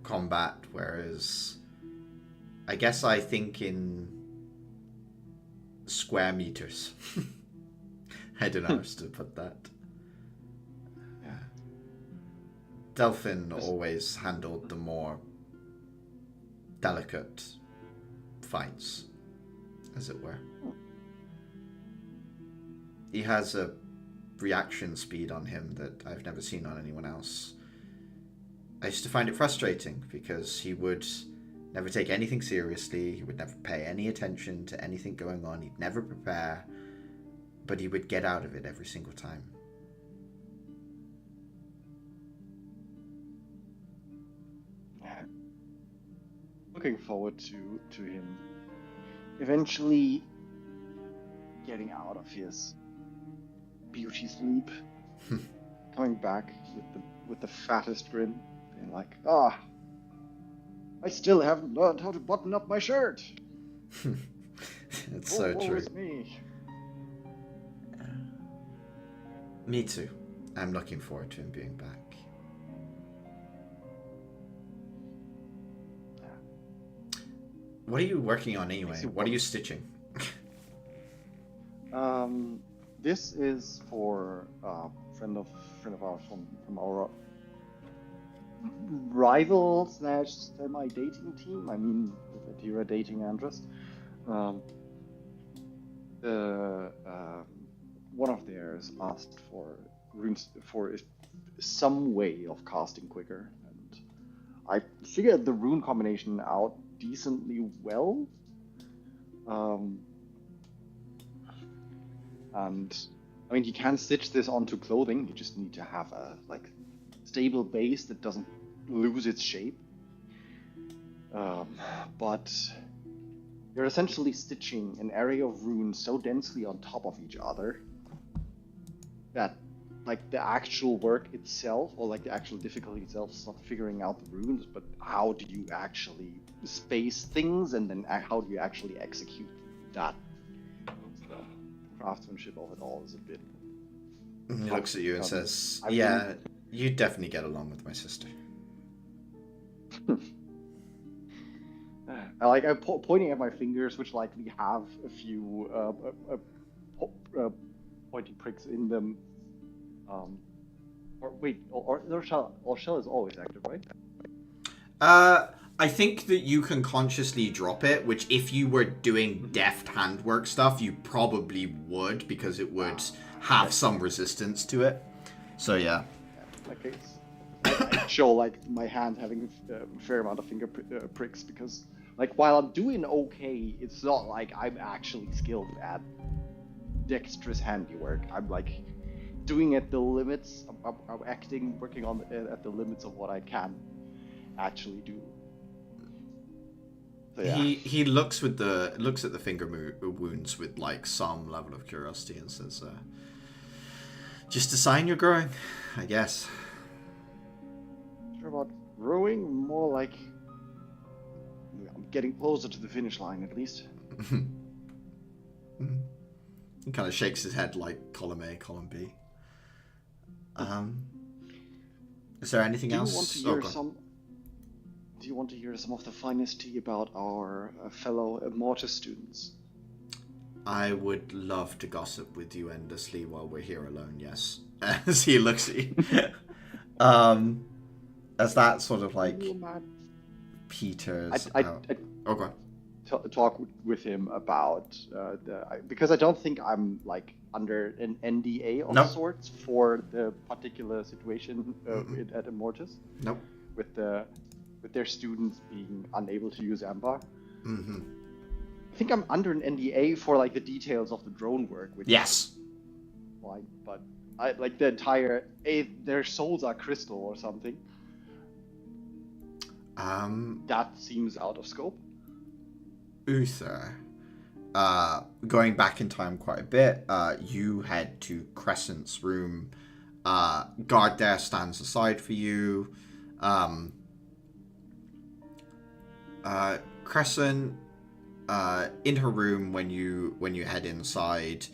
combat, whereas I guess I think in square meters. I don't know how to put that. Yeah. Delphin always handled the more delicate fights, as it were. He has a reaction speed on him that I've never seen on anyone else. I used to find it frustrating because he would never take anything seriously, he would never pay any attention to anything going on, he'd never prepare, but he would get out of it every single time. Looking forward to him eventually getting out of his beauty sleep, coming back with the fattest grin, being like, I still haven't learned how to button up my shirt. It's so true. It's me. Me too. I'm looking forward to him being back. What are you working on anyway? What are you stitching? This is for a friend of ours from our rival / semi-dating team. I mean, with Adira dating Empress. One of theirs asked for runes for some way of casting quicker, and I figured the rune combination out decently well. And I mean, you can stitch this onto clothing. You just need to have a stable base that doesn't lose its shape. But you're essentially stitching an area of runes so densely on top of each other that the actual work itself, or the actual difficulty itself, is not figuring out the runes, but how do you actually space things, and then how do you actually execute that. So, craftsmanship of it all is a bit. He looks at you and says, you definitely get along with my sister. I'm pointing at my fingers, which likely have a few pointy pricks in them Or wait, or shell is always active, right? I think that you can consciously drop it, which if you were doing deft handwork stuff, you probably would, because it would have some resistance to it. So yeah. In that case, I show like my hand having a fair amount of finger pricks because like while I'm doing okay, it's not like I'm actually skilled at dexterous handiwork. I'm like doing at the limits. I'm working on at the limits of what I can actually do. So, yeah. He looks at the finger wounds with like some level of curiosity and says, "Just a sign you're growing, I guess." Sure about growing, more like I'm getting closer to the finish line at least. He kind of shakes his head like column A, column B. Is there anything else? Do you want to hear some of the finest tea about our fellow Mortis students? I would love to gossip with you endlessly while we're here alone, yes. As he looks at you. As that sort of like peters out. Okay. Talk with him about because I don't think I'm like under an NDA of sorts for the particular situation at Immortus. Nope. With their students being unable to use Ambar. Mm-hmm. I think I'm under an NDA for like the details of the drone work. Which yes. Fine, but I like the entire their souls are crystal or something. That seems out of scope. Uther, going back in time quite a bit, you head to Crescent's room. Guard there stands aside for you. Crescent, in her room when you head inside,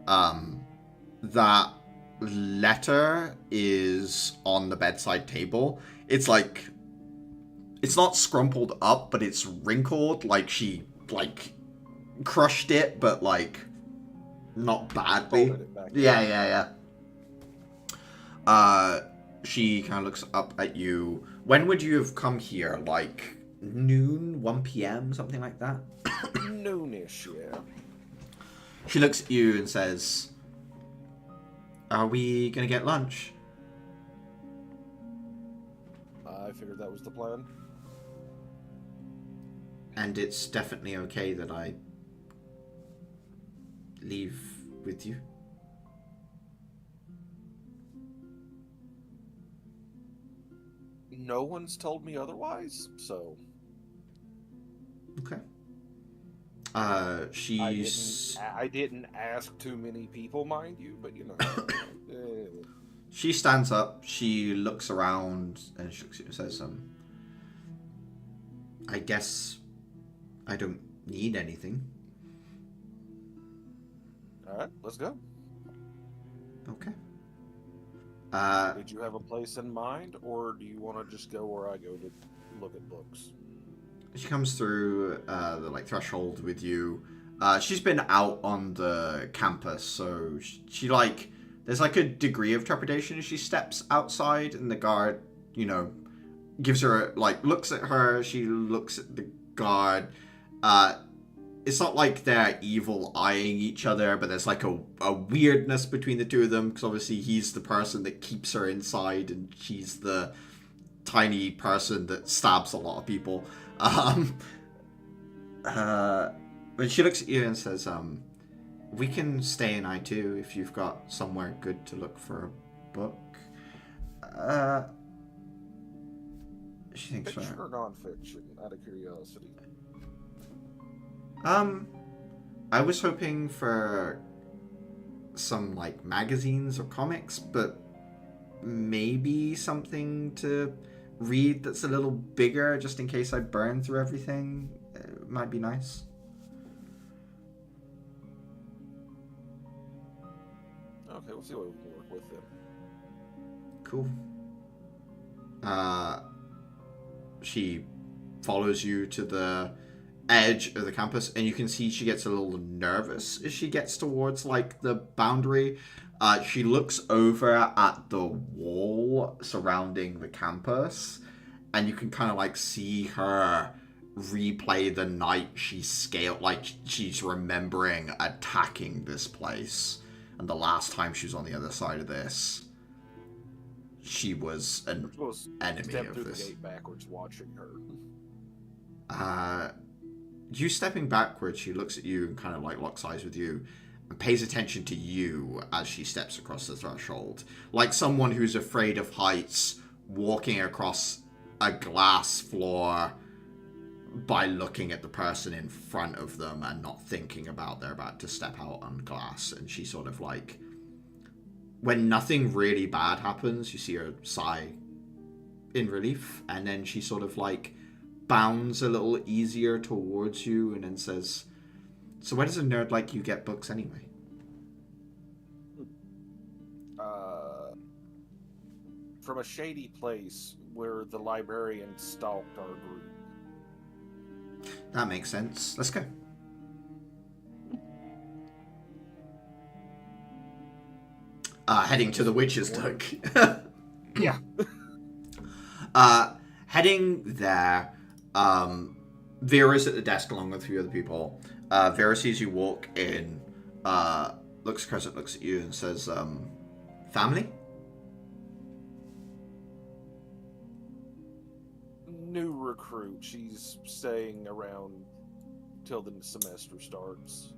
that letter is on the bedside table. It's like, it's not scrumpled up, but it's wrinkled, like she like crushed it, but like not badly. Yeah. She kind of looks up at you. When would you have come here? Like noon, 1 p.m., something like that? Noonish, yeah. She looks at you and says, "Are we gonna get lunch?" I figured that was the plan. And it's definitely okay that I leave with you. No one's told me otherwise, so... Okay. I didn't ask too many people, mind you, but you know... She stands up, she looks around, and she looks at you and says, I guess I don't need anything. Alright, let's go. Okay. Did you have a place in mind, or do you want to just go where I go to look at books? She comes through the like threshold with you. She's been out on the campus, so she like there's like a degree of trepidation as she steps outside, and the guard, you know, gives her like looks at her. She looks at the guard. It's not like they're evil eyeing each other, but there's like a weirdness between the two of them, because obviously he's the person that keeps her inside and she's the tiny person that stabs a lot of people. But she looks at you and says, we can stay in I2 if you've got somewhere good to look for a book. She thinks Fiction or non-fiction, out of curiosity? I was hoping for some like magazines or comics, but maybe something to read that's a little bigger, just in case I burn through everything. It might be nice. Okay, we'll see what we can work with then. Cool. She follows you to the edge of the campus, and you can see she gets a little nervous as she gets towards like the boundary, She looks over at the wall surrounding the campus, and you can kind of like see her replay the night she scaled, like she's remembering attacking this place, and the last time she was on the other side of this, she was an enemy Step of through this. the gate backwards, watching her. You stepping backwards, she looks at you and kind of like locks eyes with you and pays attention to you as she steps across the threshold. Like someone who's afraid of heights walking across a glass floor by looking at the person in front of them and not thinking about they're about to step out on glass. And she sort of like, when nothing really bad happens, you see her sigh in relief, and then she sort of like bounds a little easier towards you and then says, so where does a nerd like you get books anyway? From a shady place where the librarian stalked our group. That makes sense. Let's go. Heading to the witch's nook. Yeah. Heading there, Vera's at the desk along with a few other people. Vera sees you walk in, looks at you and says, family? New recruit. She's staying around till the semester starts.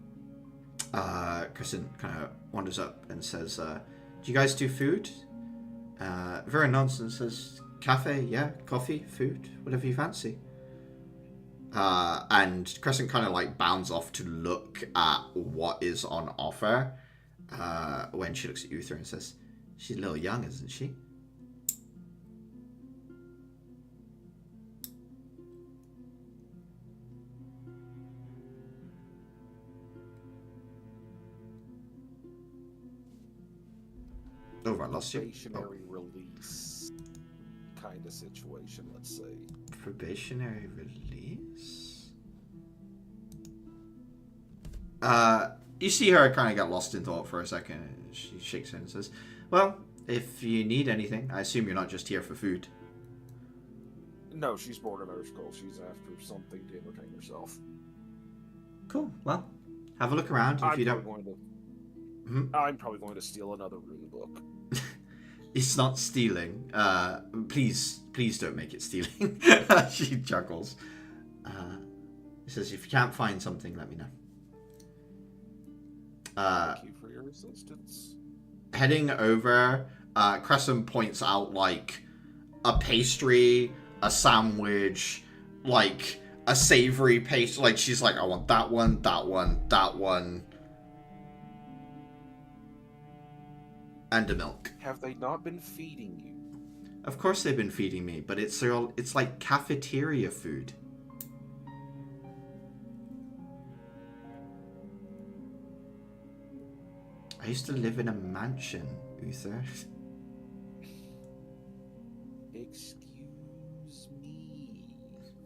Kristen kind of wanders up and says, do you guys do food? Vera nods and says, cafe, yeah, coffee, food, whatever you fancy. And Crescent kind of like bounds off to look at what is on offer when she looks at Uther and says, she's a little young, isn't she? Oh, I lost you. Probationary release kind of situation, let's say. Probationary release? You see her kind of get lost in thought for a second. She shakes her and says, well, if you need anything, I assume you're not just here for food. No, she's bored of our school. She's after something to entertain herself. Cool. Well, have a look around. If you don't... I'm probably going to steal another rune book. It's not stealing. Please don't make it stealing. She chuckles. She says, if you can't find something, let me know. Thank you for your assistance. Heading over, Crescent points out, like, a pastry, a sandwich, like, a savory pastry. Like, she's like, I want that one, that one, that one. And a milk. Have they not been feeding you? Of course they've been feeding me, but it's like cafeteria food. I used to live in a mansion, Uther. Excuse me.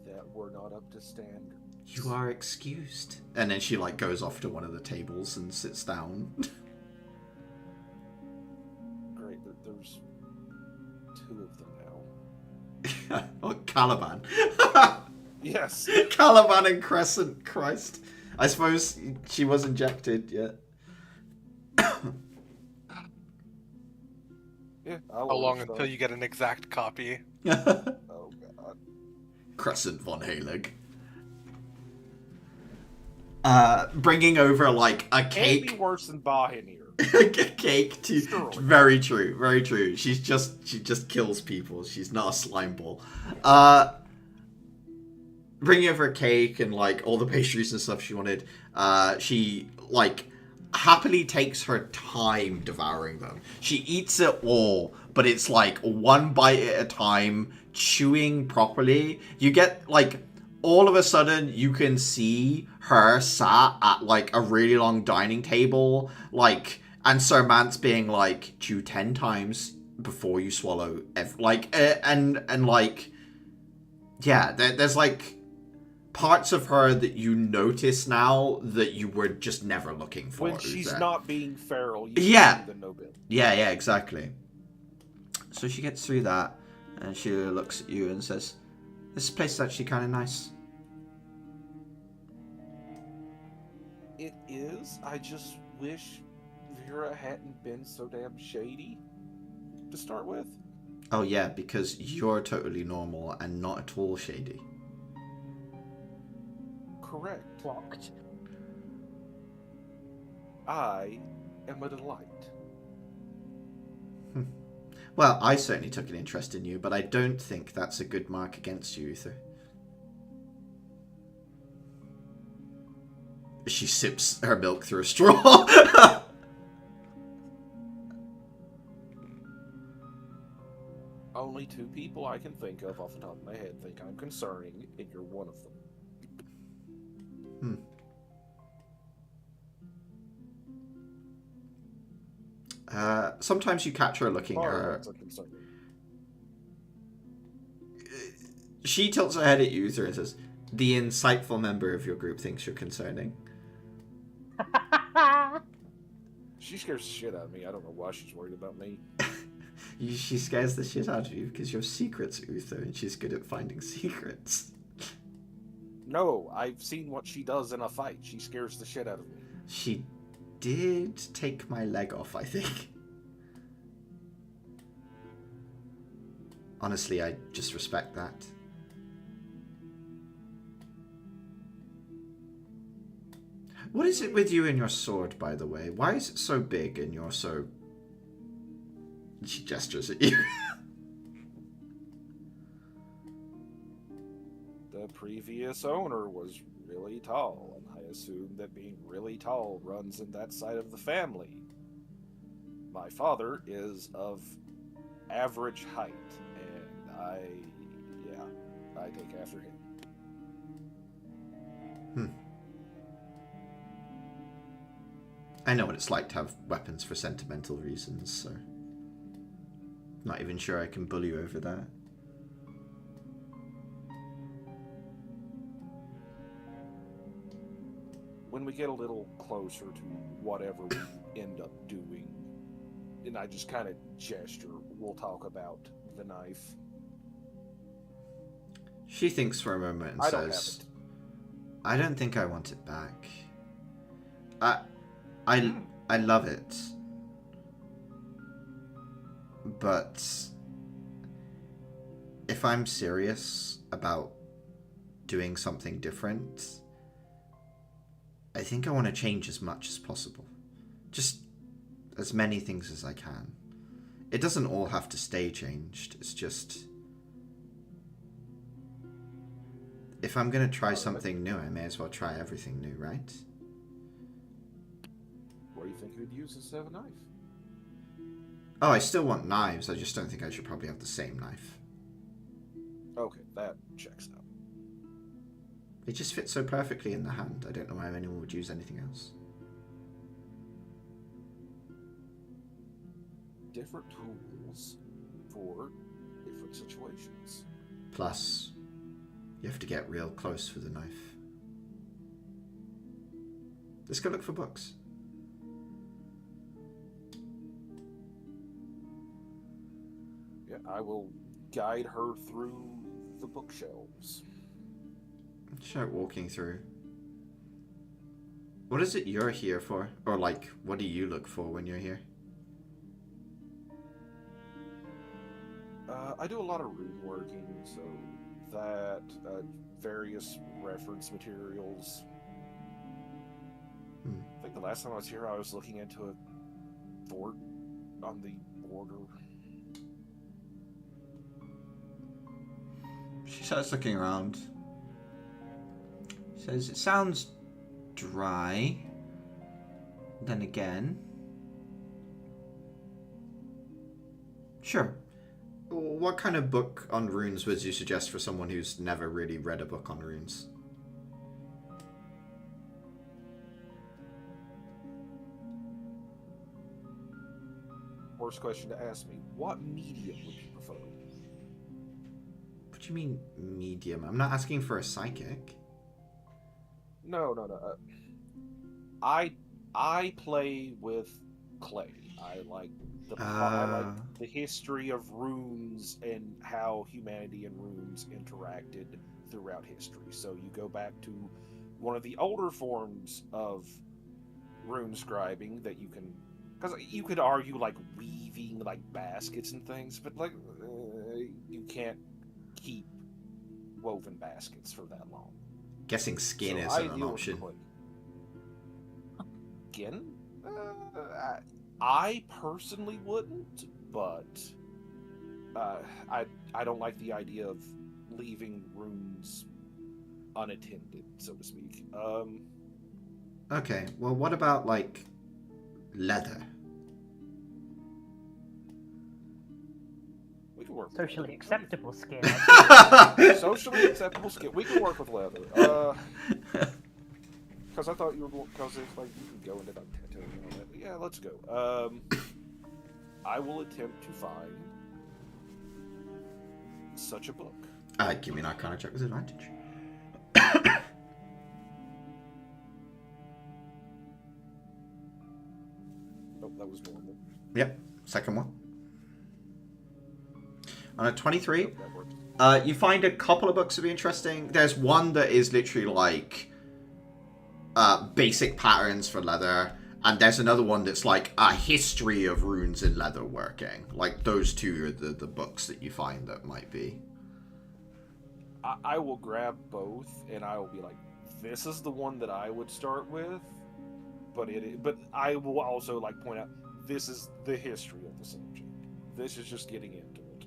That we're not up to standard. You are excused. And then she like goes off to one of the tables and sits down. Great, there's two of them now. Oh, Caliban. Yes. Caliban and Crescent, Christ. I suppose she was injected yet. Yeah. How long until you get an exact copy? Oh god. Crescent von Halig. Bringing over like a Can't cake. be worse than Bahin here. A cake to Sterling. very true, very true. She just kills people. She's not a slime ball. Bringing over a cake and like all the pastries and stuff she wanted. She like happily takes her time devouring them. She eats it all, but it's like one bite at a time, chewing properly. You get like all of a sudden you can see her sat at like a really long dining table, like, and Sir Mance being like, chew 10 times before you swallow, and like, yeah, there's like parts of her that you notice now that you were just never looking for. When she's Uther. not being feral, you Yeah. see the nobility. Yeah, exactly. So she gets through that, and she looks at you and says, "This place is actually kind of nice." It is. I just wish Vera hadn't been so damn shady to start with. Oh yeah, because you're totally normal and not at all shady. Correct. Blocked. I am a delight. Well, I certainly took an interest in you, but I don't think that's a good mark against you, Uther. She sips her milk through a straw. Only 2 people I can think of off the top of my head think I'm concerning, and you're one of them. Sometimes you catch her looking her. That's a concern. She tilts her head at you, Uther, and says, "The insightful member of your group thinks you're concerning." She scares the shit out of me. I don't know why she's worried about me. She scares the shit out of you because you have secrets, Uther, and she's good at finding secrets. No, I've seen what she does in a fight. She scares the shit out of me. She did take my leg off, I think. Honestly, I just respect that. What is it with you and your sword, by the way? Why is it so big and you're so... She gestures at you. The previous owner was really tall, and I assume that being really tall runs in that side of the family. My father is of average height, and I take after him. I know what it's like to have weapons for sentimental reasons, so... Not even sure I can bully you over that. When we get a little closer to whatever we end up doing, and I just kind of gesture, we'll talk about the knife. She thinks for a moment and I don't have says, it. "I don't think I want it back. I love it. But if I'm serious about doing something different, I think I want to change as much as possible. Just as many things as I can. It doesn't all have to stay changed. It's just... If I'm going to try something new, I may as well try everything new, right?" What do you think you'd use instead of a knife? Oh, I still want knives. I just don't think I should probably have the same knife. Okay, that checks out. It just fits so perfectly in the hand. I don't know why anyone would use anything else. Different tools for different situations. Plus, you have to get real close with a knife. Let's go look for books. Yeah, I will guide her through the bookshelves. Start walking through. What is it you're here for? Or like, what do you look for when you're here? I do a lot of rune working, so that, various reference materials. I think the last time I was here, I was looking into a fort on the border. She starts looking around. Says, "It sounds dry. Then again... Sure. What kind of book on runes would you suggest for someone who's never really read a book on runes?" Worst question to ask me. What medium would you prefer? What do you mean, medium? I'm not asking for a psychic. No. I play with clay. I like I like the history of runes and how humanity and runes interacted throughout history. So you go back to one of the older forms of rune scribing that you can, because you could argue like weaving like baskets and things, but like you can't keep woven baskets for that long. Guessing skin So isn't I an deal with option. clay. Skin? I personally wouldn't, but I don't like the idea of leaving runes unattended, so to speak. Okay, well, what about, like, leather? We can work with Socially leather. acceptable skin. Socially acceptable skin. We can work with leather. Because I thought you were, because it's like you can go into like tattooing and all that. But yeah, let's go. I will attempt to find such a book. Give me an Arcana check with advantage. Oh, that was normal. Yep, second one. On a 23, Nope, that works. you find a couple of books that be interesting. There's one that is literally like basic patterns for leather, and there's another one that's like a history of runes in leather working. Like those two are the books that you find that might be. I will grab both, and I will be like, "This is the one that I would start with," but I will also like point out this is the history of the subject. This is just getting into it.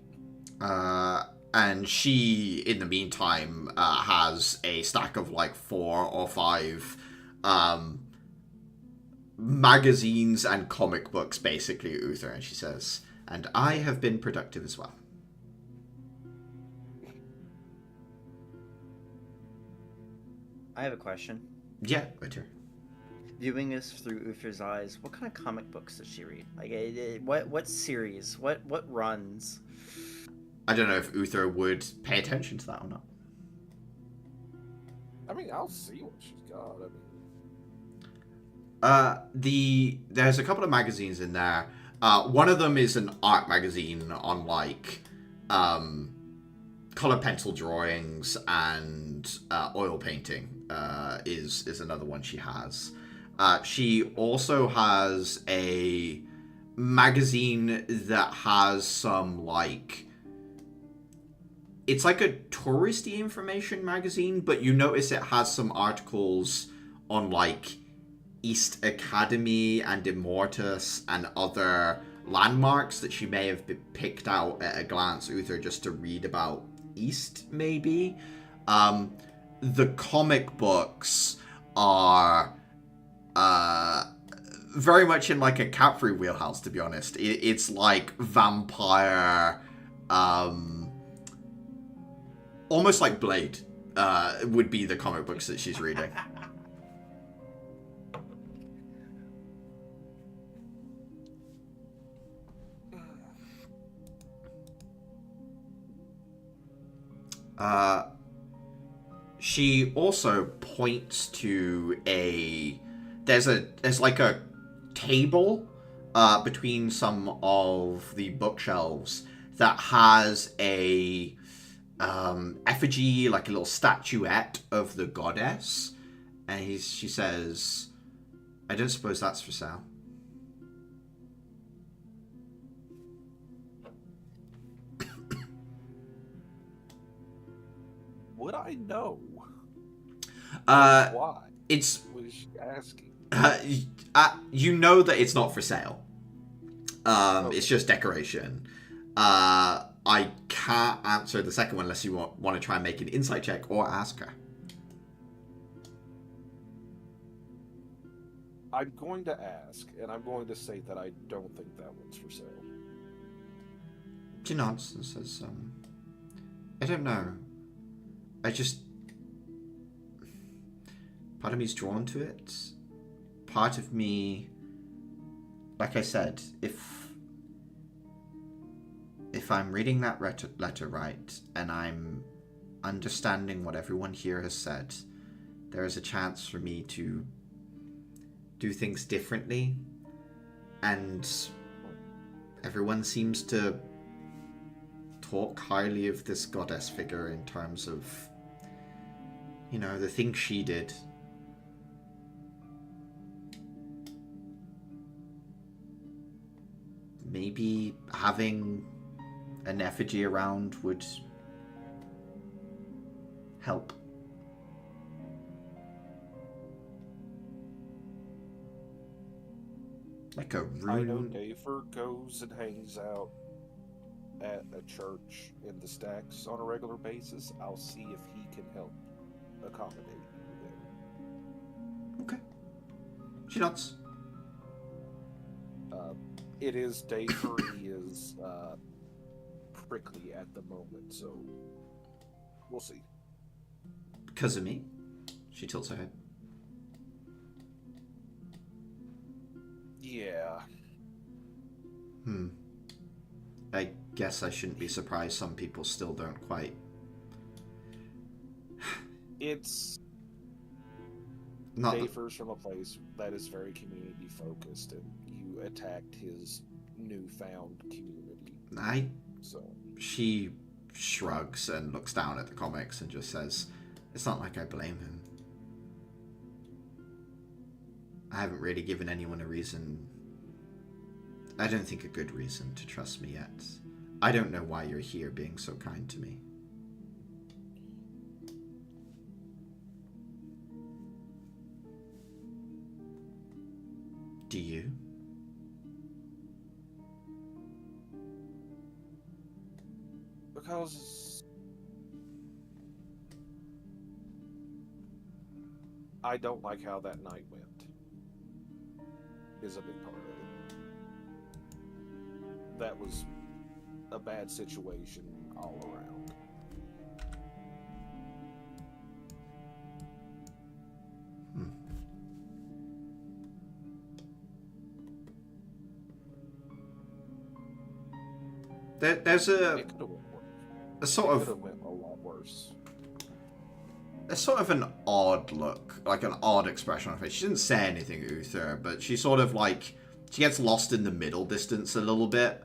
And she, in the meantime, has a stack of like 4 or 5 magazines and comic books, basically, Uther, and she says, "And I have been productive as well." I have a question. Yeah, Uther. Viewing this through Uther's eyes, what kind of comic books does she read? Like, what series? What runs? I don't know if Uther would pay attention to that or not. I mean, I'll see what she's got. I mean, There's a couple of magazines in there. One of them is an art magazine on like color pencil drawings and oil painting. Is another one she has. She also has a magazine that has some like, it's like a touristy information magazine, but you notice it has some articles on like East Academy and Immortus and other landmarks that she may have picked out at a glance, Uther, just to read about East, maybe. The comic books are very much in like a Capri wheelhouse, to be honest. It's like vampire, almost like Blade would be the comic books that she's reading. She also points to there's like a table between some of the bookshelves that has a effigy, like a little statuette of the goddess, and she says, "I don't suppose that's for sale." would I know? Why? Why? It's Was she asking? you know that it's not for sale. Okay. It's just decoration. I can't answer the second one unless you want to try and make an insight check or ask her. I'm going to ask, and I'm going to say that I don't think that one's for sale. She nods and says, I don't know. Part of me's drawn to it. Part of me, like I said, if I'm reading that letter right, and I'm understanding what everyone here has said, there is a chance for me to do things differently, and everyone seems to talk highly of this goddess figure in terms of, you know, the things she did. Maybe having an effigy around would help. Like a rune. I know Dafer goes and hangs out at a church in the stacks on a regular basis. I'll see if he can help accommodate you there. Okay. She nods. It is Dafer. He is prickly at the moment, so we'll see. Because of me? She tilts her head. Yeah. I guess I shouldn't be surprised some people still don't quite. It's Not Dafer's from a place that is very community focused, and you attacked his newfound community. So She shrugs and looks down at the comics and just says, "It's not like I blame him. I haven't really given anyone a reason. I don't think a good reason to trust me yet. I don't know why you're here being so kind to me." Do you? because I don't like how that night went is a big part of it. That was a bad situation all around. There's It could have went worse. a sort It of could have went a lot worse. There's sort of an odd look, like an odd expression on her face. She didn't say anything, Uther, but she sort of like, she gets lost in the middle distance a little bit.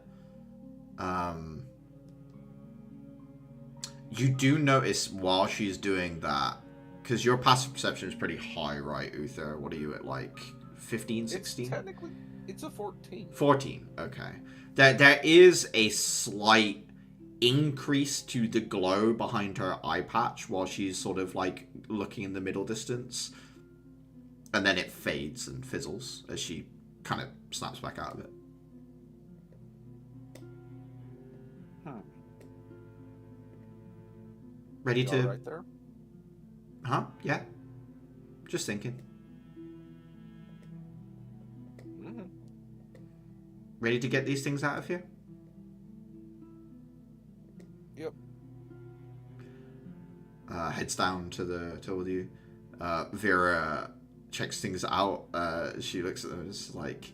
You do notice while she's doing that, because your passive perception is pretty high, right, Uther? What are you at, like 15, 16? Technically, it's a 14. 14, okay. There is a slight increase to the glow behind her eye patch while she's sort of like looking in the middle distance, and then it fades and fizzles as she kind of snaps back out of it. Ready to Right there. Huh? Yeah, just thinking. Mm-hmm. Ready to get these things out of here? Yep. Heads down to with you. Vera checks things out. She looks at them as like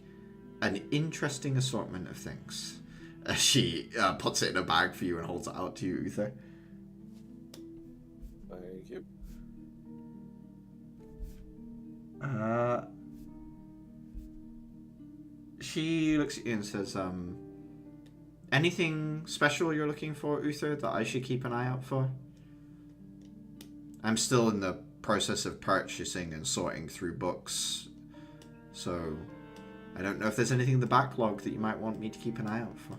an interesting assortment of things. She puts it in a bag for you and holds it out to you, Uther. Thank you. She looks at you and says, anything special you're looking for, Uther, that I should keep an eye out for? I'm still in the process of purchasing and sorting through books, so I don't know if there's anything in the backlog that you might want me to keep an eye out for.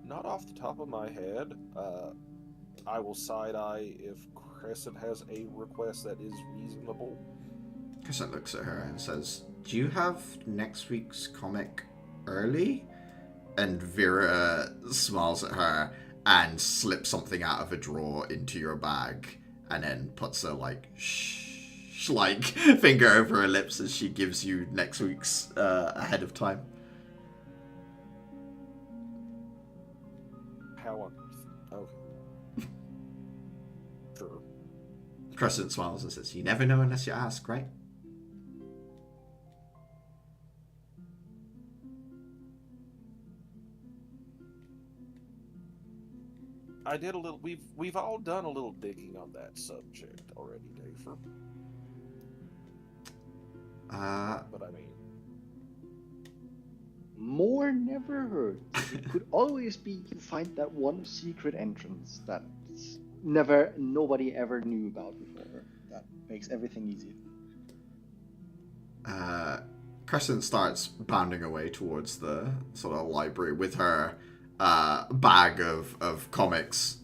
Not off the top of my head. I will side-eye if Crescent has a request that is reasonable. Crescent looks at her and says, "Do you have next week's comic early?" And Vera smiles at her and slips something out of a drawer into your bag, and then puts a like like finger over her lips as she gives you next week's ahead of time. How on earth? Okay. Sure. Crescent smiles and says, "You never know unless you ask, right?" I did a little. We've all done a little digging on that subject already, Dafer. But I mean, more never heard. It could always be you find that one secret entrance that nobody ever knew about before. That makes everything easy. Crescent starts bounding away towards the sort of library with her bag of comics.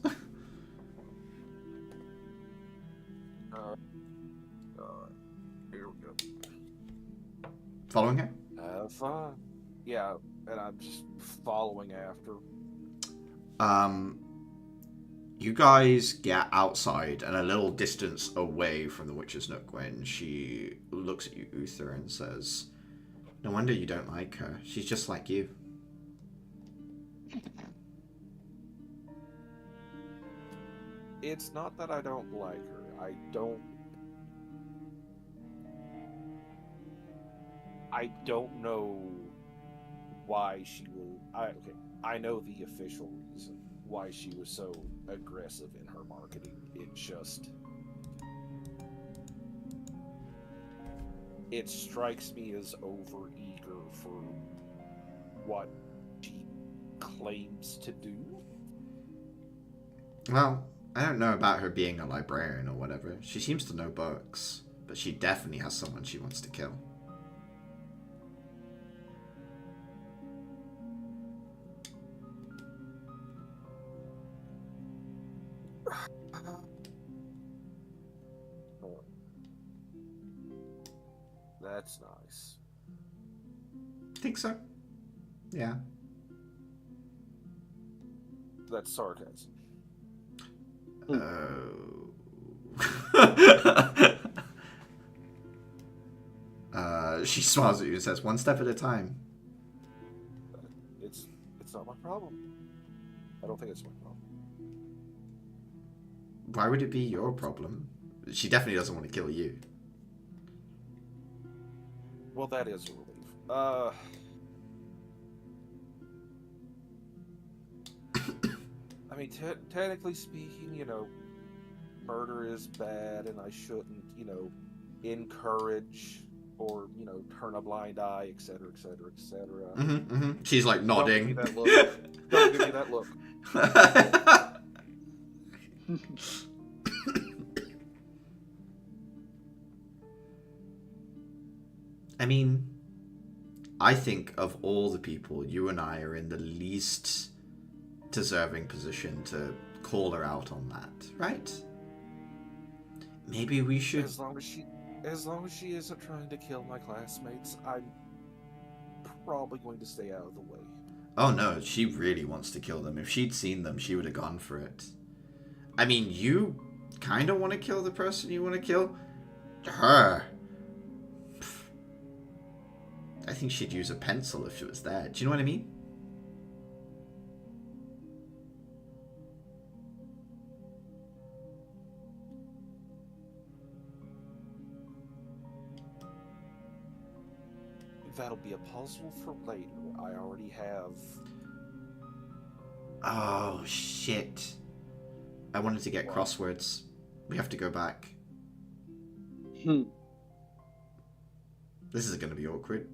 here we go. Following her? Have fun. Yeah, and I'm just following after. You guys get outside and a little distance away from the Witch's Nook when she looks at you, Uther, and says, "No wonder you don't like her. She's just like you." It's not that I don't like her. I don't know why she will. I know the official reason why she was so aggressive in her marketing. It strikes me as overeager for what she claims to do. Well, I don't know about her being a librarian or whatever. She seems to know books, but she definitely has someone she wants to kill. That's nice. Think so? Yeah. That's sarcasm. Oh. She smiles at you and says, "One step at a time." It's not my problem. I don't think it's my problem. Why would it be your problem? She definitely doesn't want to kill you. Well, that is a relief. I mean, technically speaking, murder is bad, and I shouldn't, encourage or, turn a blind eye, etc., etc., etc. She's like nodding. Don't give me that look. Don't give me that look. I mean, I think of all the people, you and I are in the least deserving position to call her out on that, right? Maybe we should... As long as she isn't trying to kill my classmates, I'm probably going to stay out of the way. Oh no, she really wants to kill them. If she'd seen them, she would have gone for it. I mean, you kind of want to kill the person you want to kill? Her. I think she'd use a pencil if she was there. Do you know what I mean? That'll be a puzzle for later. I already have... Oh, shit. I wanted to get crosswords. We have to go back. This is going to be awkward.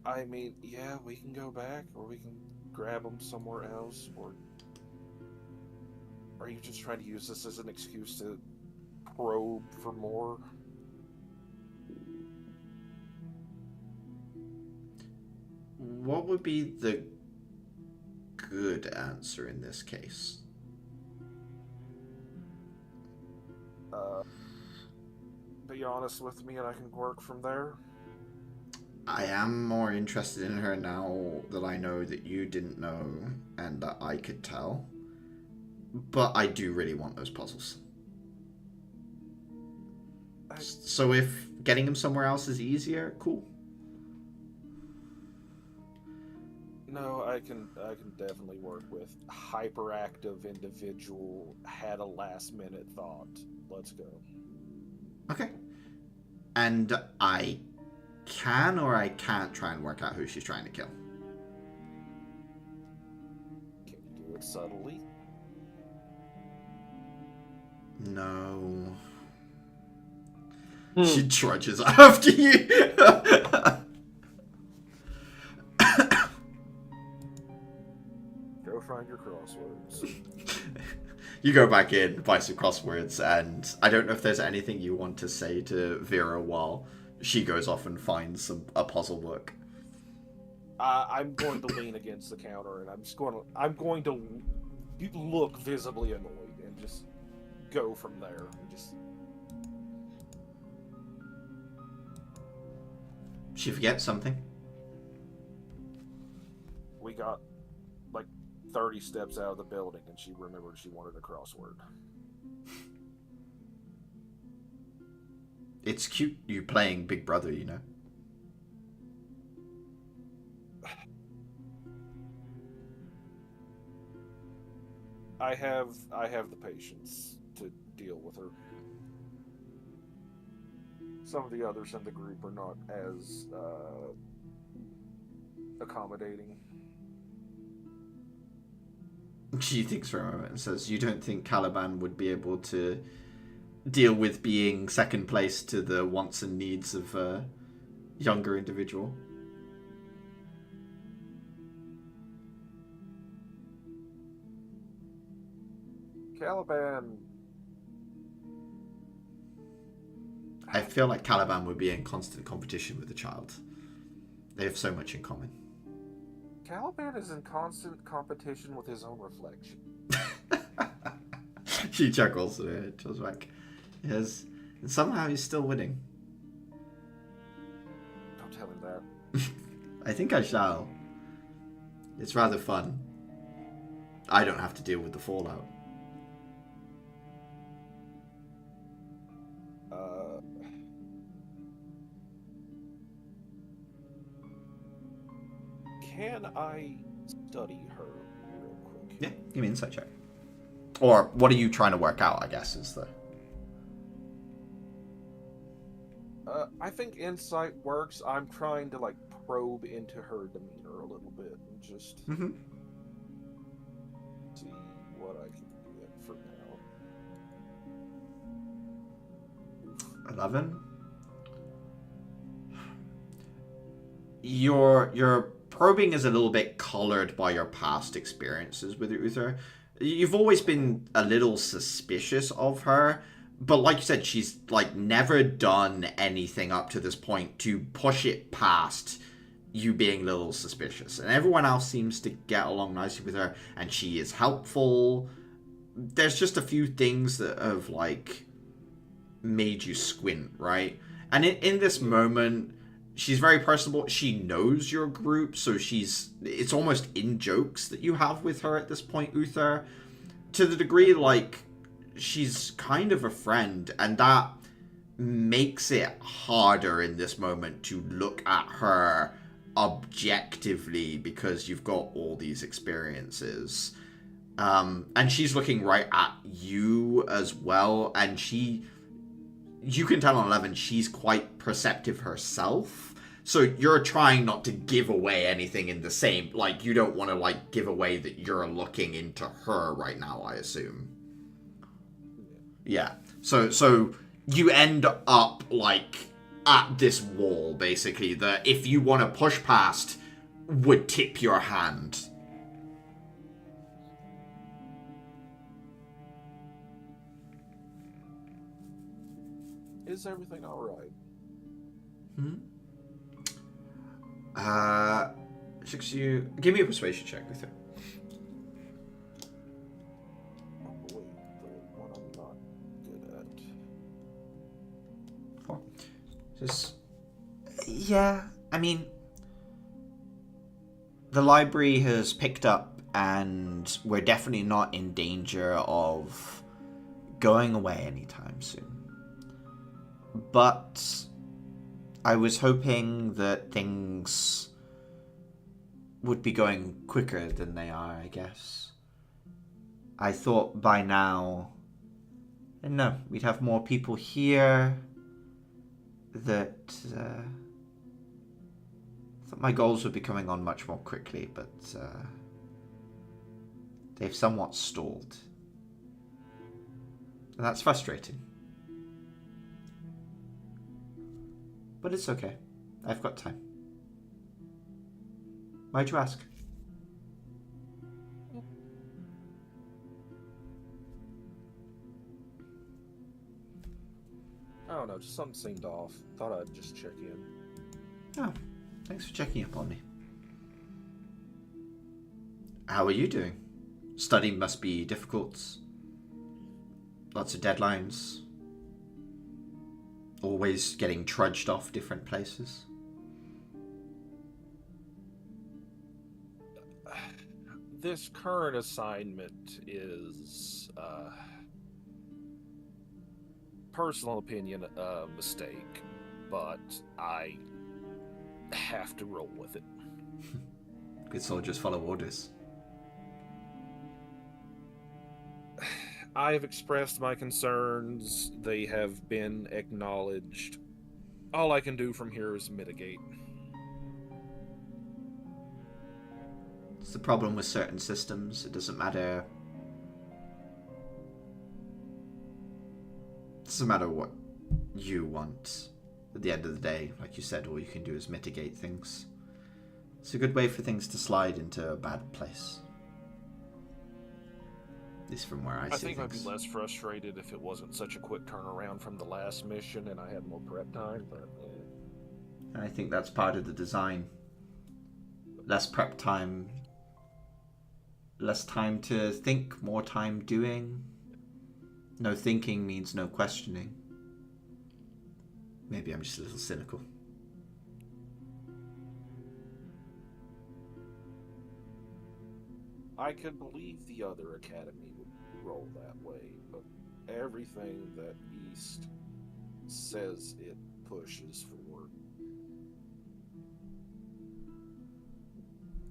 I mean, yeah, we can go back, or we can grab them somewhere else, or... Are you just trying to use this as an excuse to probe for more? What would be the good answer in this case? Be honest with me and I can work from there. I am more interested in her now that I know that you didn't know and that I could tell. But I do really want those puzzles. So if getting them somewhere else is easier, cool. No, I can definitely work with hyperactive individual, had a last minute thought. Let's go. Okay. And I can or I can't try and work out who she's trying to kill. Can you do it subtly? No. Hmm. She trudges after you. Go find your crosswords. You go back in, buy some crosswords, and I don't know if there's anything you want to say to Vera while she goes off and finds a puzzle book. I'm going to lean against the counter, and I'm going to look visibly annoyed, and just go from there. And just She forgets something. we got like 30 steps out of the building, and she remembered she wanted a crossword. It's cute you playing Big Brother, you know. I have the patience to deal with her. Some of the others in the group are not as accommodating. She thinks for a moment and says, you don't think Caliban would be able to deal with being second place to the wants and needs of a younger individual? Caliban, I feel like Caliban would be in constant competition with the child. They have so much in common. Caliban is in constant competition with his own reflection. She chuckles and it goes back. Yes, and somehow he's still winning. Don't tell him that. I think I shall. It's rather fun. I don't have to deal with the fallout. Can I study her real quick? Yeah, give me an insight check. Or what are you trying to work out, I guess, is the... I think insight works. I'm trying to, like, probe into her demeanor a little bit and just see what I can get for now. 11? Your probing is a little bit colored by your past experiences with Uther. You've always been a little suspicious of her, but like you said, she's like never done anything up to this point to push it past you being a little suspicious. And everyone else seems to get along nicely with her, and she is helpful. There's just a few things that have like made you squint, right? And in this moment, she's very personable. She knows your group, so it's almost in jokes that you have with her at this point, Uther. To the degree, like, she's kind of a friend, and that makes it harder in this moment to look at her objectively because you've got all these experiences. And she's looking right at you as well, and you can tell on 11, she's quite perceptive herself. So you're trying not to give away anything in the same, like, you don't want to, like, give away that you're looking into her right now, I assume. Yeah. So you end up, like, at this wall, basically, that if you want to push past, would tip your hand. Is everything alright? Give me a persuasion check with her. Oh, boy, the one I'm not good at. 4. Yeah, I mean, the library has picked up, and we're definitely not in danger of going away anytime soon. But I was hoping that things would be going quicker than they are, I guess. I thought by now, we'd have more people here, that thought my goals would be coming on much more quickly, but they've somewhat stalled. And that's frustrating. But it's okay. I've got time. Why'd you ask? I don't know, just something seemed off. Thought I'd just check in. Oh, thanks for checking up on me. How are you doing? Studying must be difficult. Lots of deadlines. Always getting trudged off different places. This current assignment is, personal opinion, a mistake, but I have to roll with it. Good soldiers follow orders. I have expressed my concerns. They have been acknowledged. All I can do from here is mitigate. It's the problem with certain systems. It doesn't matter. It doesn't matter what you want. At the end of the day, like you said, all you can do is mitigate things. It's a good way for things to slide into a bad place. At least from where I see think things. I'd be less frustrated if it wasn't such a quick turnaround from the last mission and I had more prep time, but... I think that's part of the design. Less prep time. Less time to think, more time doing. No thinking means no questioning. Maybe I'm just a little cynical. I could believe the other academy would roll that way, but everything that East says it pushes for,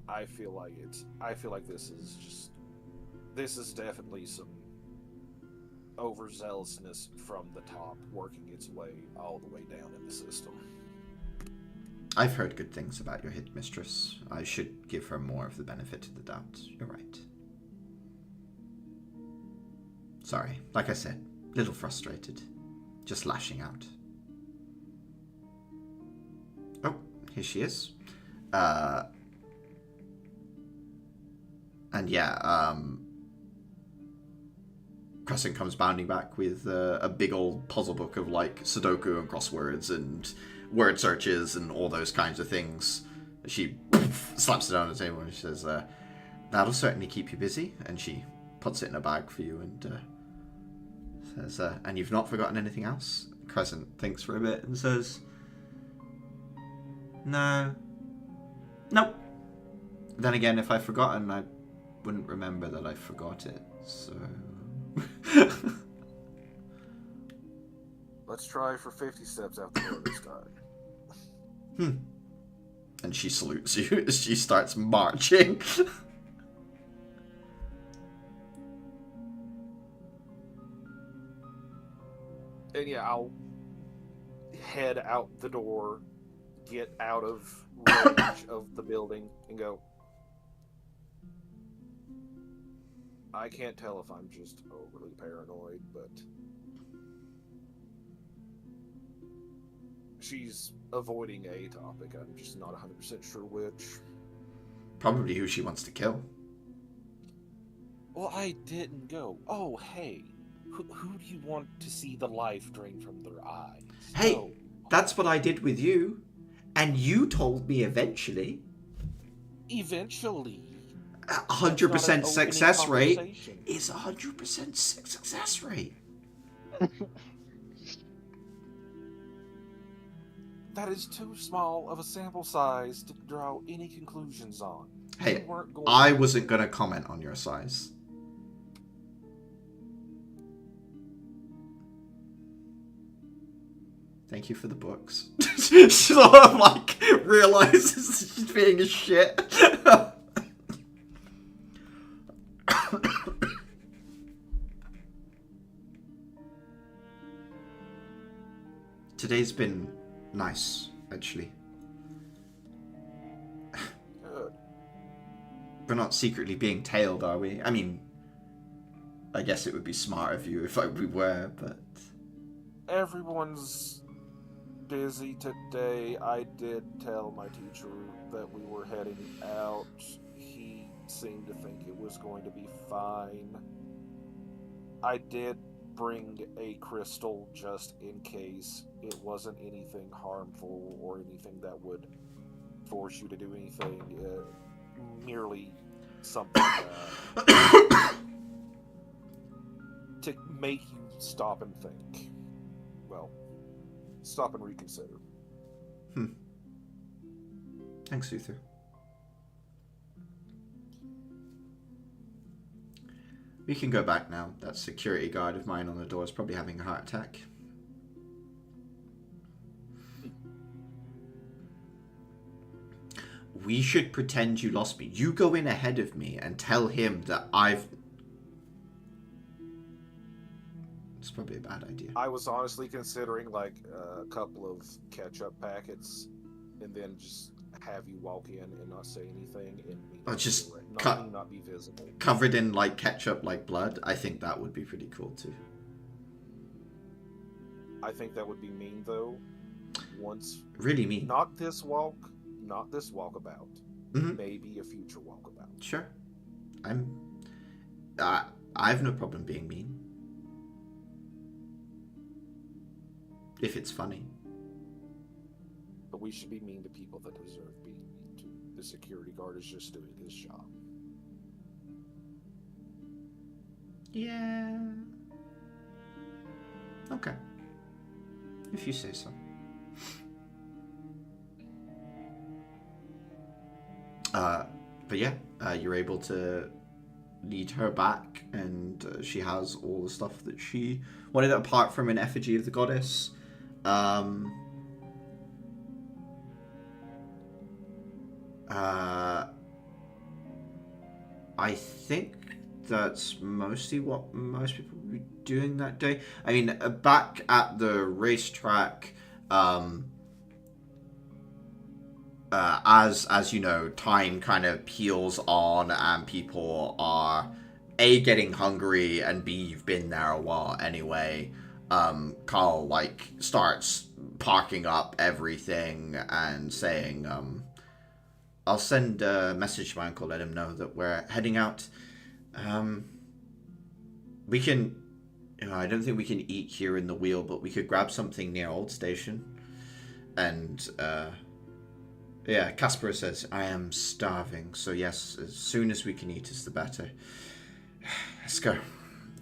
I feel like this is definitely some overzealousness from the top working its way all the way down in the system. I've heard good things about your hit mistress. I should give her more of the benefit of the doubt. You're right. Sorry, like I said, little frustrated. Just lashing out. Oh, here she is. And yeah, Crescent comes bounding back with a big old puzzle book of like Sudoku and crosswords and word searches and all those kinds of things. She slaps it down on the table and she says, that'll certainly keep you busy. And she puts it in a bag for you and says, and you've not forgotten anything else? Crescent thinks for a bit and says, no. Nope. Then again, if I've forgotten, I wouldn't remember that I forgot it, so... Let's try for 50 steps out the door this time. And she salutes you as she starts marching. And yeah, I'll head out the door, get out of range of the building, and go. I can't tell if I'm just overly paranoid, but she's avoiding a topic. I'm just not 100% sure which. Probably who she wants to kill. Well, I didn't go. Oh, hey. Who do you want to see the life drain from their eyes? Hey, No. that's what I did with you. And you told me eventually. Eventually. 100% success rate is 100% success rate. That is too small of a sample size to draw any conclusions on. Hey, You weren't going I wasn't going to comment on your size. Thank you for the books. She sort of like realizes she's being a shit. Today's been nice, actually. we're not secretly being tailed, are we? I mean, I guess it would be smart of you if we were, but... Everyone's busy today. I did tell my teacher that we were heading out. He seemed to think it was going to be fine. I did bring a crystal just in case. It wasn't anything harmful or anything that would force you to do anything. Merely something to make you stop and think. Well, stop and reconsider. Thanks, Uther. We can go back now. That security guard of mine on the door is probably having a heart attack. We should pretend you lost me. You go in ahead of me and tell him that I've... It's probably a bad idea. I was honestly considering like a couple of ketchup packets and then just have you walk in and not say anything and me just not be visible. Covered in like ketchup like blood. I think that would be pretty cool too. I think that would be mean though. Once really mean. Not this walkabout. Maybe a future walkabout. Sure. I have no problem being mean. If it's funny. But we should be mean to people that deserve being mean to. The security guard is just doing his job. Yeah. Okay. If you say so. But yeah, you're able to lead her back, and she has all the stuff that she wanted apart from an effigy of the goddess. I think that's mostly what most people would be doing that day. I mean, back at the racetrack, as you know, time kind of peels on and people are A, getting hungry, and B, you've been there a while anyway. Carl like starts parking up everything and saying, I'll send a message to my uncle, let him know that we're heading out. We can, I don't think we can eat here in the wheel, but we could grab something near Old Station. And yeah, Casper says, I am starving, so yes, as soon as we can eat is the better. Let's go.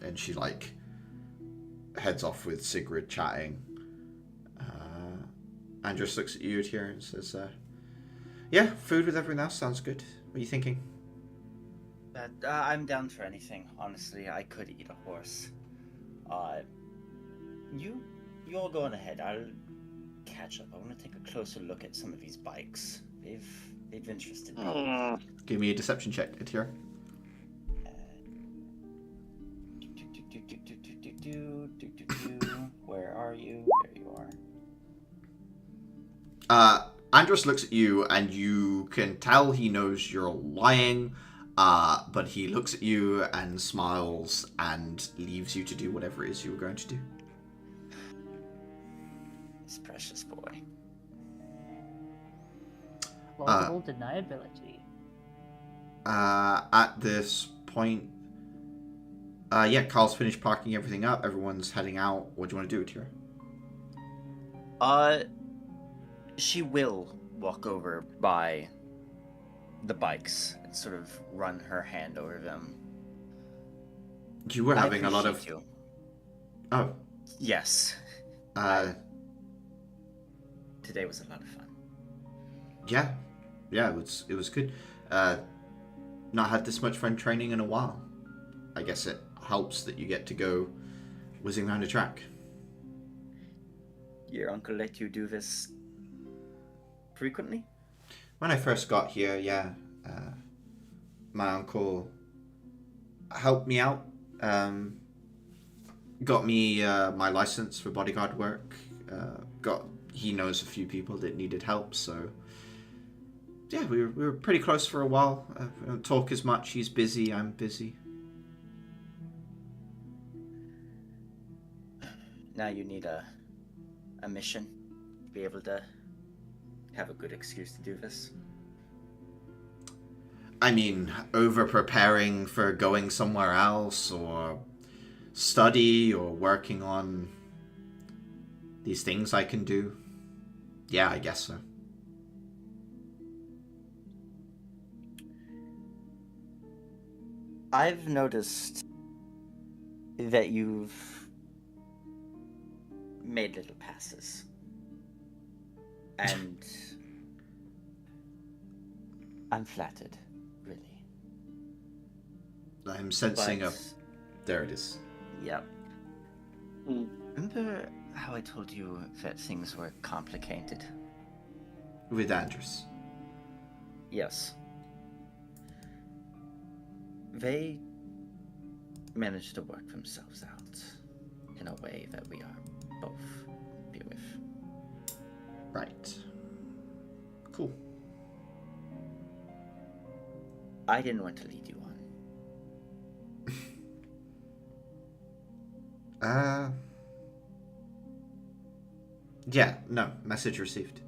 And she like heads off with Sigrid chatting. Andros looks at you here and says, yeah, food with everyone else sounds good. What are you thinking? I'm down for anything, honestly. I could eat a horse. You all go on ahead. I'll catch up. I want to take a closer look at some of these bikes. They've interested me. Give me a deception check, Atira. Where are you? There you are. Andros looks at you, and you can tell he knows you're lying, but he looks at you and smiles and leaves you to do whatever it is you were going to do. This precious boy. Plausible deniability. At this point, yeah, Carl's finished parking everything up. Everyone's heading out. What do you want to do, Atira? She will walk over by the bikes and sort of run her hand over them. You were having a lot of... You. Oh. Yes. Today was a lot of fun. Yeah. Yeah, it was good. Not had this much fun training in a while. I guess it helps that you get to go whizzing around a track. Your uncle let you do this frequently? When I first got here, yeah. My uncle helped me out. Got me my license for bodyguard work. He knows a few people that needed help, so Yeah, we were pretty close for a while. We don't talk as much. He's busy. I'm busy. Now you need a mission to be able to have a good excuse to do this. I mean, over preparing for going somewhere else, or study, or working on these things I can do. Yeah, I guess so. I've noticed that you've made little passes. And I'm flattered, really. I'm sensing But- There it is. Yep. Remember how I told you that things were complicated? With Andrews. Yes. They managed to work themselves out in a way that we are both happy with. Right. Cool. I didn't want to lead you on. Yeah, no, message received.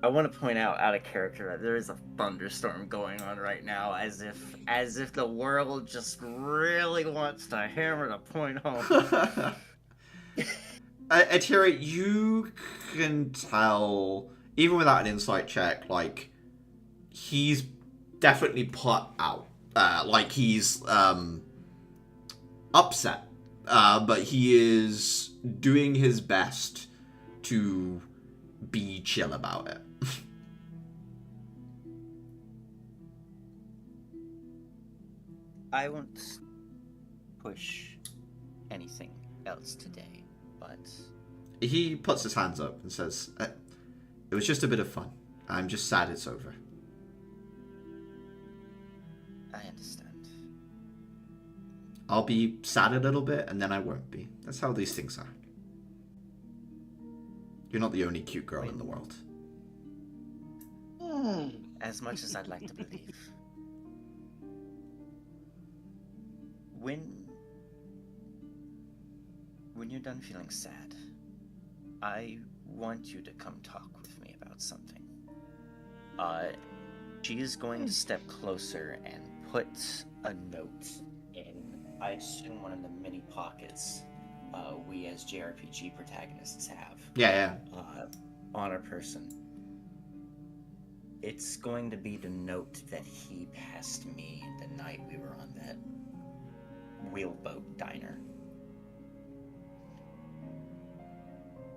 I want to point out of character that there is a thunderstorm going on right now, as if the world just really wants to hammer the point home. Atira, you can tell, even without an insight check, like, he's definitely put out. Like, he's upset. But he is doing his best to be chill about it. I won't push anything else today, but He puts his hands up and says, it was just a bit of fun. I'm just sad it's over. I understand. I'll be sad a little bit, and then I won't be. That's how these things are. You're not the only cute girl in the world. As much as I'd like to believe. When you're done feeling sad, I want you to come talk with me about something. She is going to step closer and put a note in, I assume, one of the many pockets we as JRPG protagonists have. Yeah. On her person. It's going to be the note that he passed me the night we were on that wheelboat diner,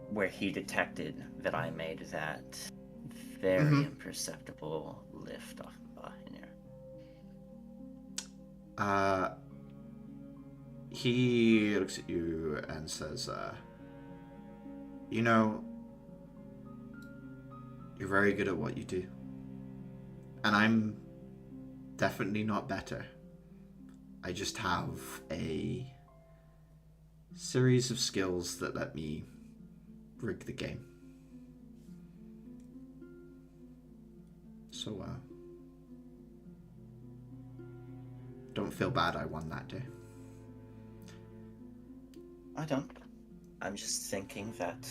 where he detected that I made that very imperceptible lift off in here. He looks at you and says, you know, you're very good at what you do. And I'm definitely not better. I just have a series of skills that let me rig the game. So, don't feel bad I won that day. I don't. I'm just thinking that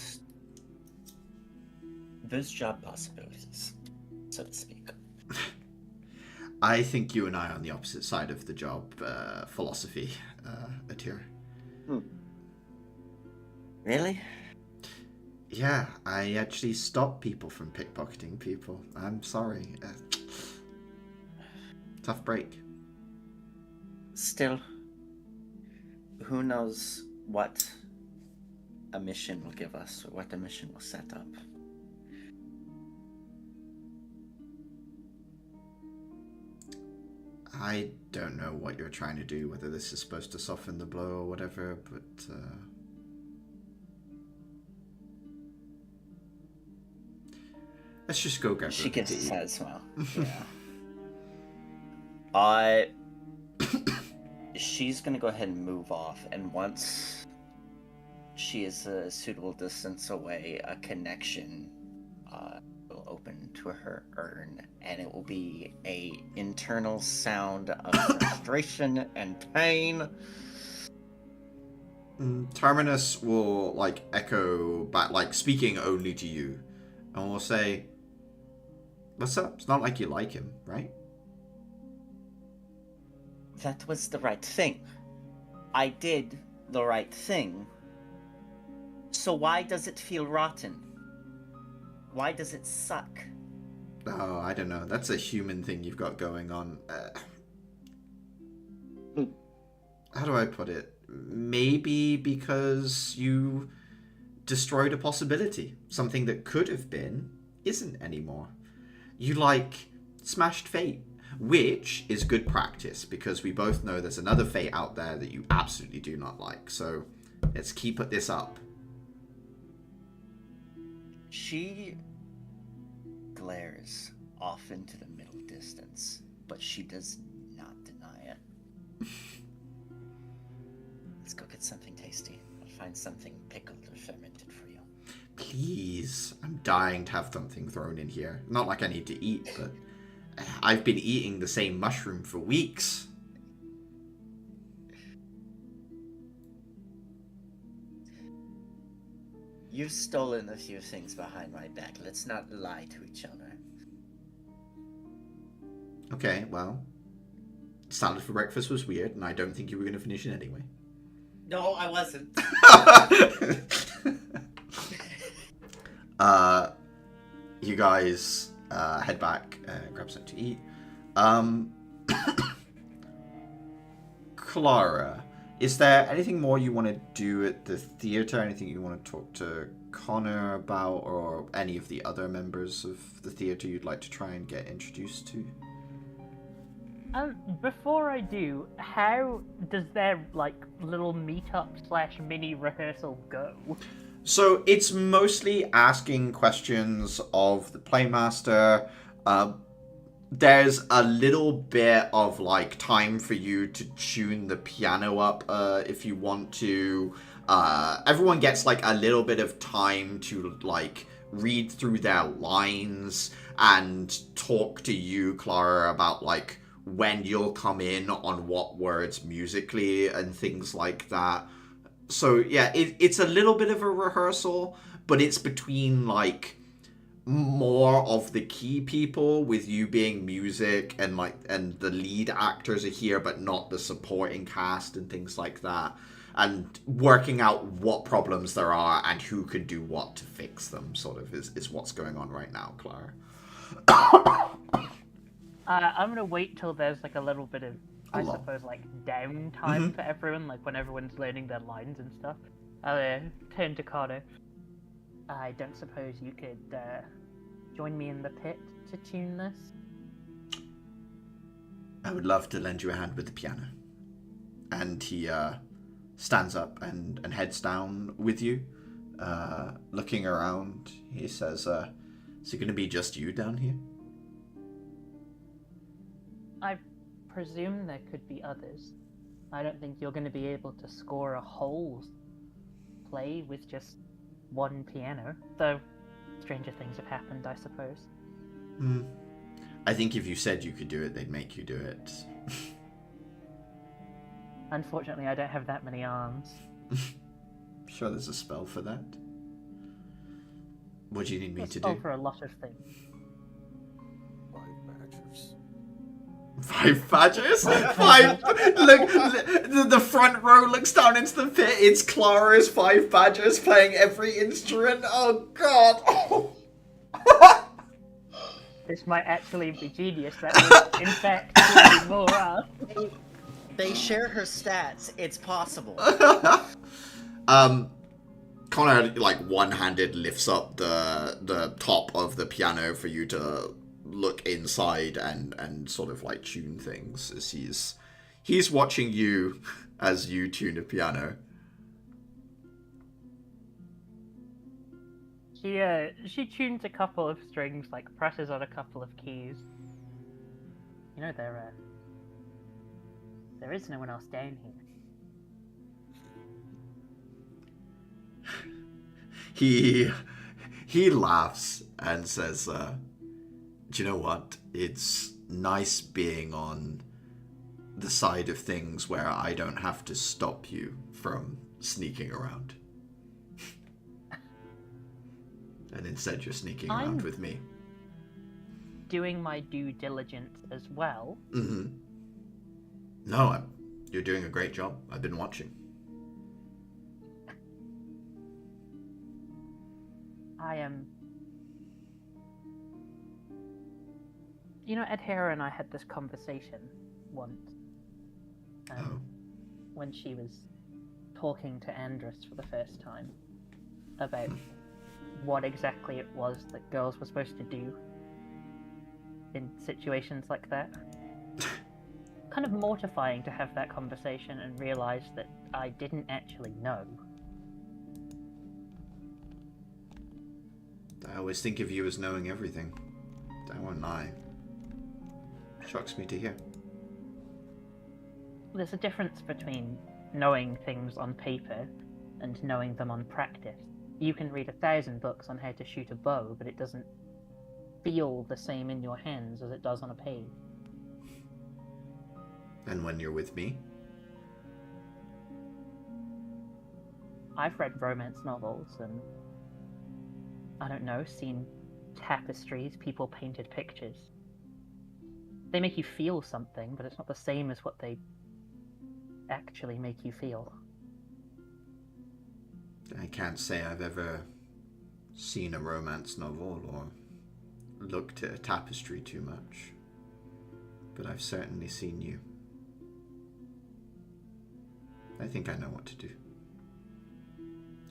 there's job possibilities, so to speak. I think you and I are on the opposite side of the job philosophy, Atira. Really? Yeah, I actually stop people from pickpocketing people. I'm sorry. Tough break. Still, who knows what a mission will give us, or what the mission will set up. I don't know what you're trying to do, whether this is supposed to soften the blow or whatever, but let's just go get She something gives a to eat. sad smile. Yeah. She's gonna go ahead and move off, and once she is a suitable distance away, a connection will open to her urn, and it will be a internal sound of frustration and pain. Terminus will like echo back, like speaking only to you, and will say, "What's up? It's not like you like him, right?" That was the right thing. I did the right thing. So why does it feel rotten? Why does it suck? Oh, I don't know. That's a human thing you've got going on. How do I put it? Maybe because you destroyed a possibility. Something that could have been isn't anymore. You, like, smashed fate. Which is good practice, because we both know there's another fate out there that you absolutely do not like. So let's keep this up. She glares off into the middle distance, but she does not deny it. Let's go get something tasty. I'll find something pickled or fermented for you. Please, I'm dying to have something thrown in here. Not like I need to eat, but I've been eating the same mushroom for weeks. You've stolen a few things behind my back. Let's not lie to each other. Okay, well, salad for breakfast was weird, and I don't think you were going to finish it anyway. No, I wasn't. You guys head back, grab something to eat. Clara, is there anything more you want to do at the theater? Anything you want to talk to Connor about, or any of the other members of the theater you'd like to try and get introduced to? Before I do, how does their, like, little meetup / mini rehearsal go? So it's mostly asking questions of the playmaster. There's a little bit of like time for you to tune the piano up if you want to. Everyone gets like a little bit of time to like read through their lines and talk to you, Clara, about like when you'll come in on what words musically and things like that. So yeah, it's a little bit of a rehearsal, but it's between like more of the key people, with you being music, and like, and the lead actors are here but not the supporting cast and things like that, and working out what problems there are and who can do what to fix them, sort of is what's going on right now, Clara. I'm gonna wait till there's like a little bit of, I suppose, like downtime for everyone, like when everyone's learning their lines and stuff. I'll turn to Cardo. I don't suppose you could join me in the pit to tune this? I would love to lend you a hand with the piano. And he stands up and heads down with you, looking around. He says, is it going to be just you down here? I presume there could be others. I don't think you're going to be able to score a whole play with just one piano, though stranger things have happened, I suppose. I think if you said you could do it, they'd make you do it. Unfortunately, I don't have that many arms. Sure there's a spell for that. What do you need me to spell do? For a lot of things. 5 badgers? 5 Look, the front row looks down into the pit. It's Clara's 5 badgers playing every instrument. Oh god. This might actually be genius. That would, in fact, be more up. They share her stats. It's possible. Connor, like, one-handed lifts up the top of the piano for you to look inside and sort of like tune things, as he's watching you as you tune a piano. She tunes a couple of strings, like presses on a couple of keys. You know, there is no one else down here. He laughs and says, do you know what? It's nice being on the side of things where I don't have to stop you from sneaking around. And instead you're sneaking around with me. Doing my due diligence as well. Mm-hmm. No, you're doing a great job. I've been watching. I am... You know, Ed Hera and I had this conversation once. When she was talking to Andrus for the first time about what exactly it was that girls were supposed to do in situations like that. Kind of mortifying to have that conversation and realize that I didn't actually know. I always think of you as knowing everything. I won't lie. Shocks me to hear. There's a difference between knowing things on paper and knowing them on practice. You can read 1,000 books on how to shoot a bow, but it doesn't feel the same in your hands as it does on a page. And when you're with me? I've read romance novels and, I don't know, seen tapestries, people painted pictures. They make you feel something, but it's not the same as what they actually make you feel. I can't say I've ever seen a romance novel or looked at a tapestry too much, but I've certainly seen you. I think I know what to do.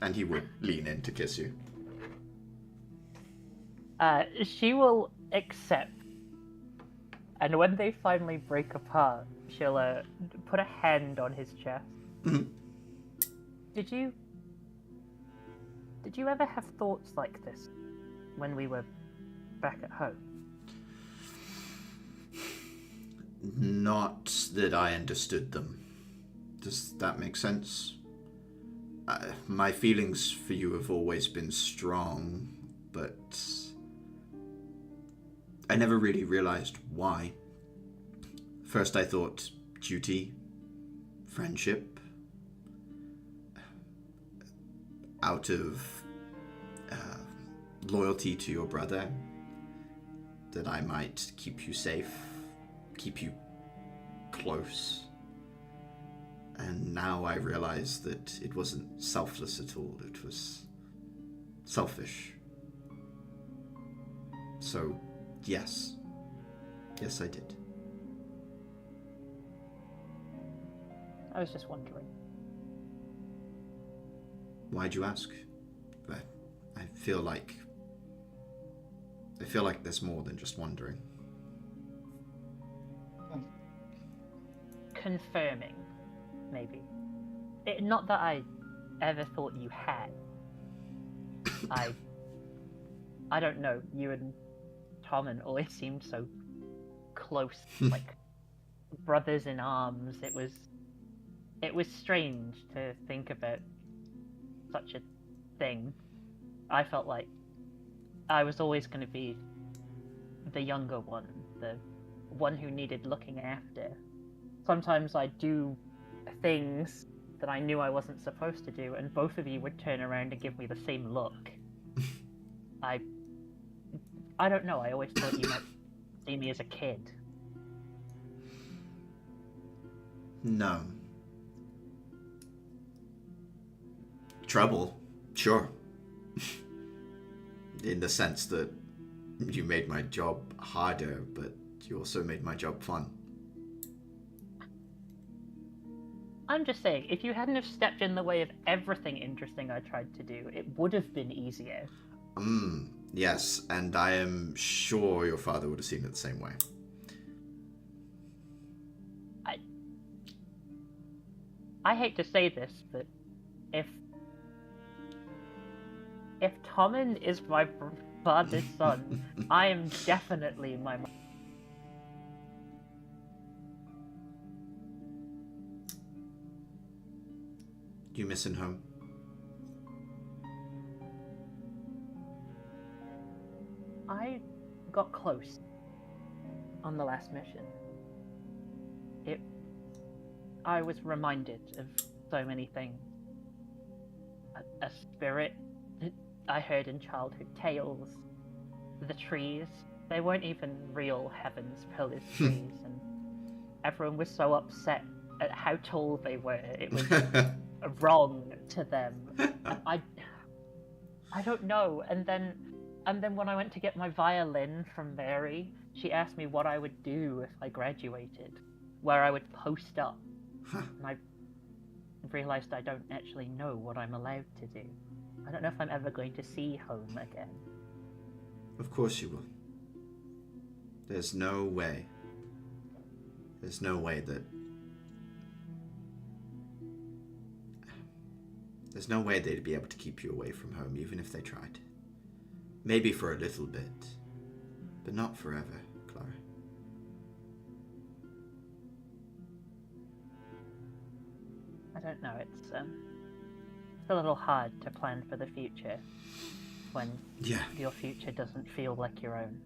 And he would lean in to kiss you. She will accept. And when they finally break apart, she'll put a hand on his chest. Mm-hmm. Did you ever have thoughts like this when we were back at home? Not that I understood them. Does that make sense? My feelings for you have always been strong, but I never really realized why. First I thought duty, friendship, out of loyalty to your brother, that I might keep you safe, keep you close. And now I realize that it wasn't selfless at all, it was selfish. So, yes. Yes, I did. I was just wondering. Why'd you ask? I feel like there's more than just wondering. Confirming, maybe. Not that I ever thought you had. I don't know. You and Tommen always seemed so close, like brothers in arms. It was strange to think about such a thing. I felt like I was always going to be the younger one, the one who needed looking after. Sometimes I'd do things that I knew I wasn't supposed to do, and both of you would turn around and give me the same look. I don't know, I always thought you might see me as a kid. No. Trouble, sure. In the sense that you made my job harder, but you also made my job fun. I'm just saying, if you hadn't have stepped in the way of everything interesting I tried to do, it would have been easier. Yes, and I am sure your father would have seen it the same way. I hate to say this, but if Tommen is my father's son, I am definitely my mom. You missing home? I got close on the last mission. I was reminded of so many things. A spirit I heard in childhood tales. The trees, they weren't even real heavens, pillars trees, and everyone was so upset at how tall they were. It was wrong to them. I don't know. And then when I went to get my violin from Mary, she asked me what I would do if I graduated, where I would post up. And I realized I don't actually know what I'm allowed to do. I don't know if I'm ever going to see home again. Of course you will. There's no way. There's no way that... There's no way they'd be able to keep you away from home, even if they tried. Maybe for a little bit, but not forever, Clara. I don't know, it's a little hard to plan for the future when your future doesn't feel like your own.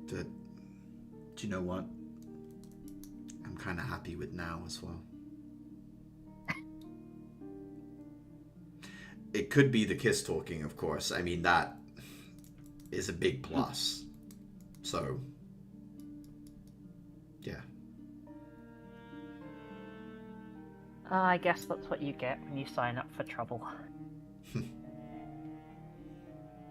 But, do you know what? I'm kind of happy with now as well. It could be the kiss talking, of course. I mean, that is a big plus. So, yeah. I guess that's what you get when you sign up for trouble.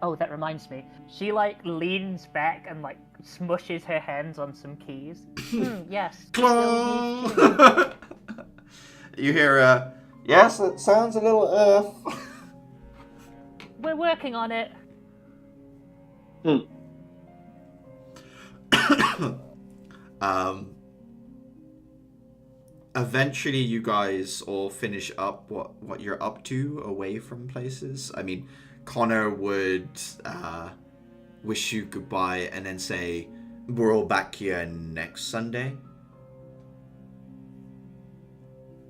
Oh, that reminds me. She, leans back and, smushes her hands on some keys. Yes. Clong! You hear, yes, it sounds a little, We're working on it. Eventually you guys all finish up what you're up to away from places. I mean, Connor would wish you goodbye and then say, we're all back here next Sunday.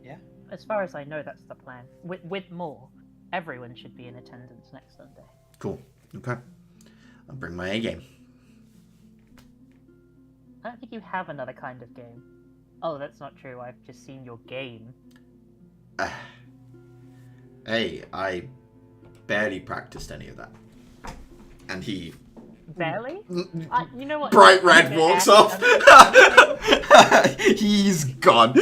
Yeah. As far as I know, that's the plan. With more. Everyone should be in attendance next Sunday. Cool. Okay. I'll bring my A game. I don't think you have another kind of game. Oh, that's not true. I've just seen your game. Hey, I barely practiced any of that. And he... Barely? You know what? Bright Red walks off. He's gone.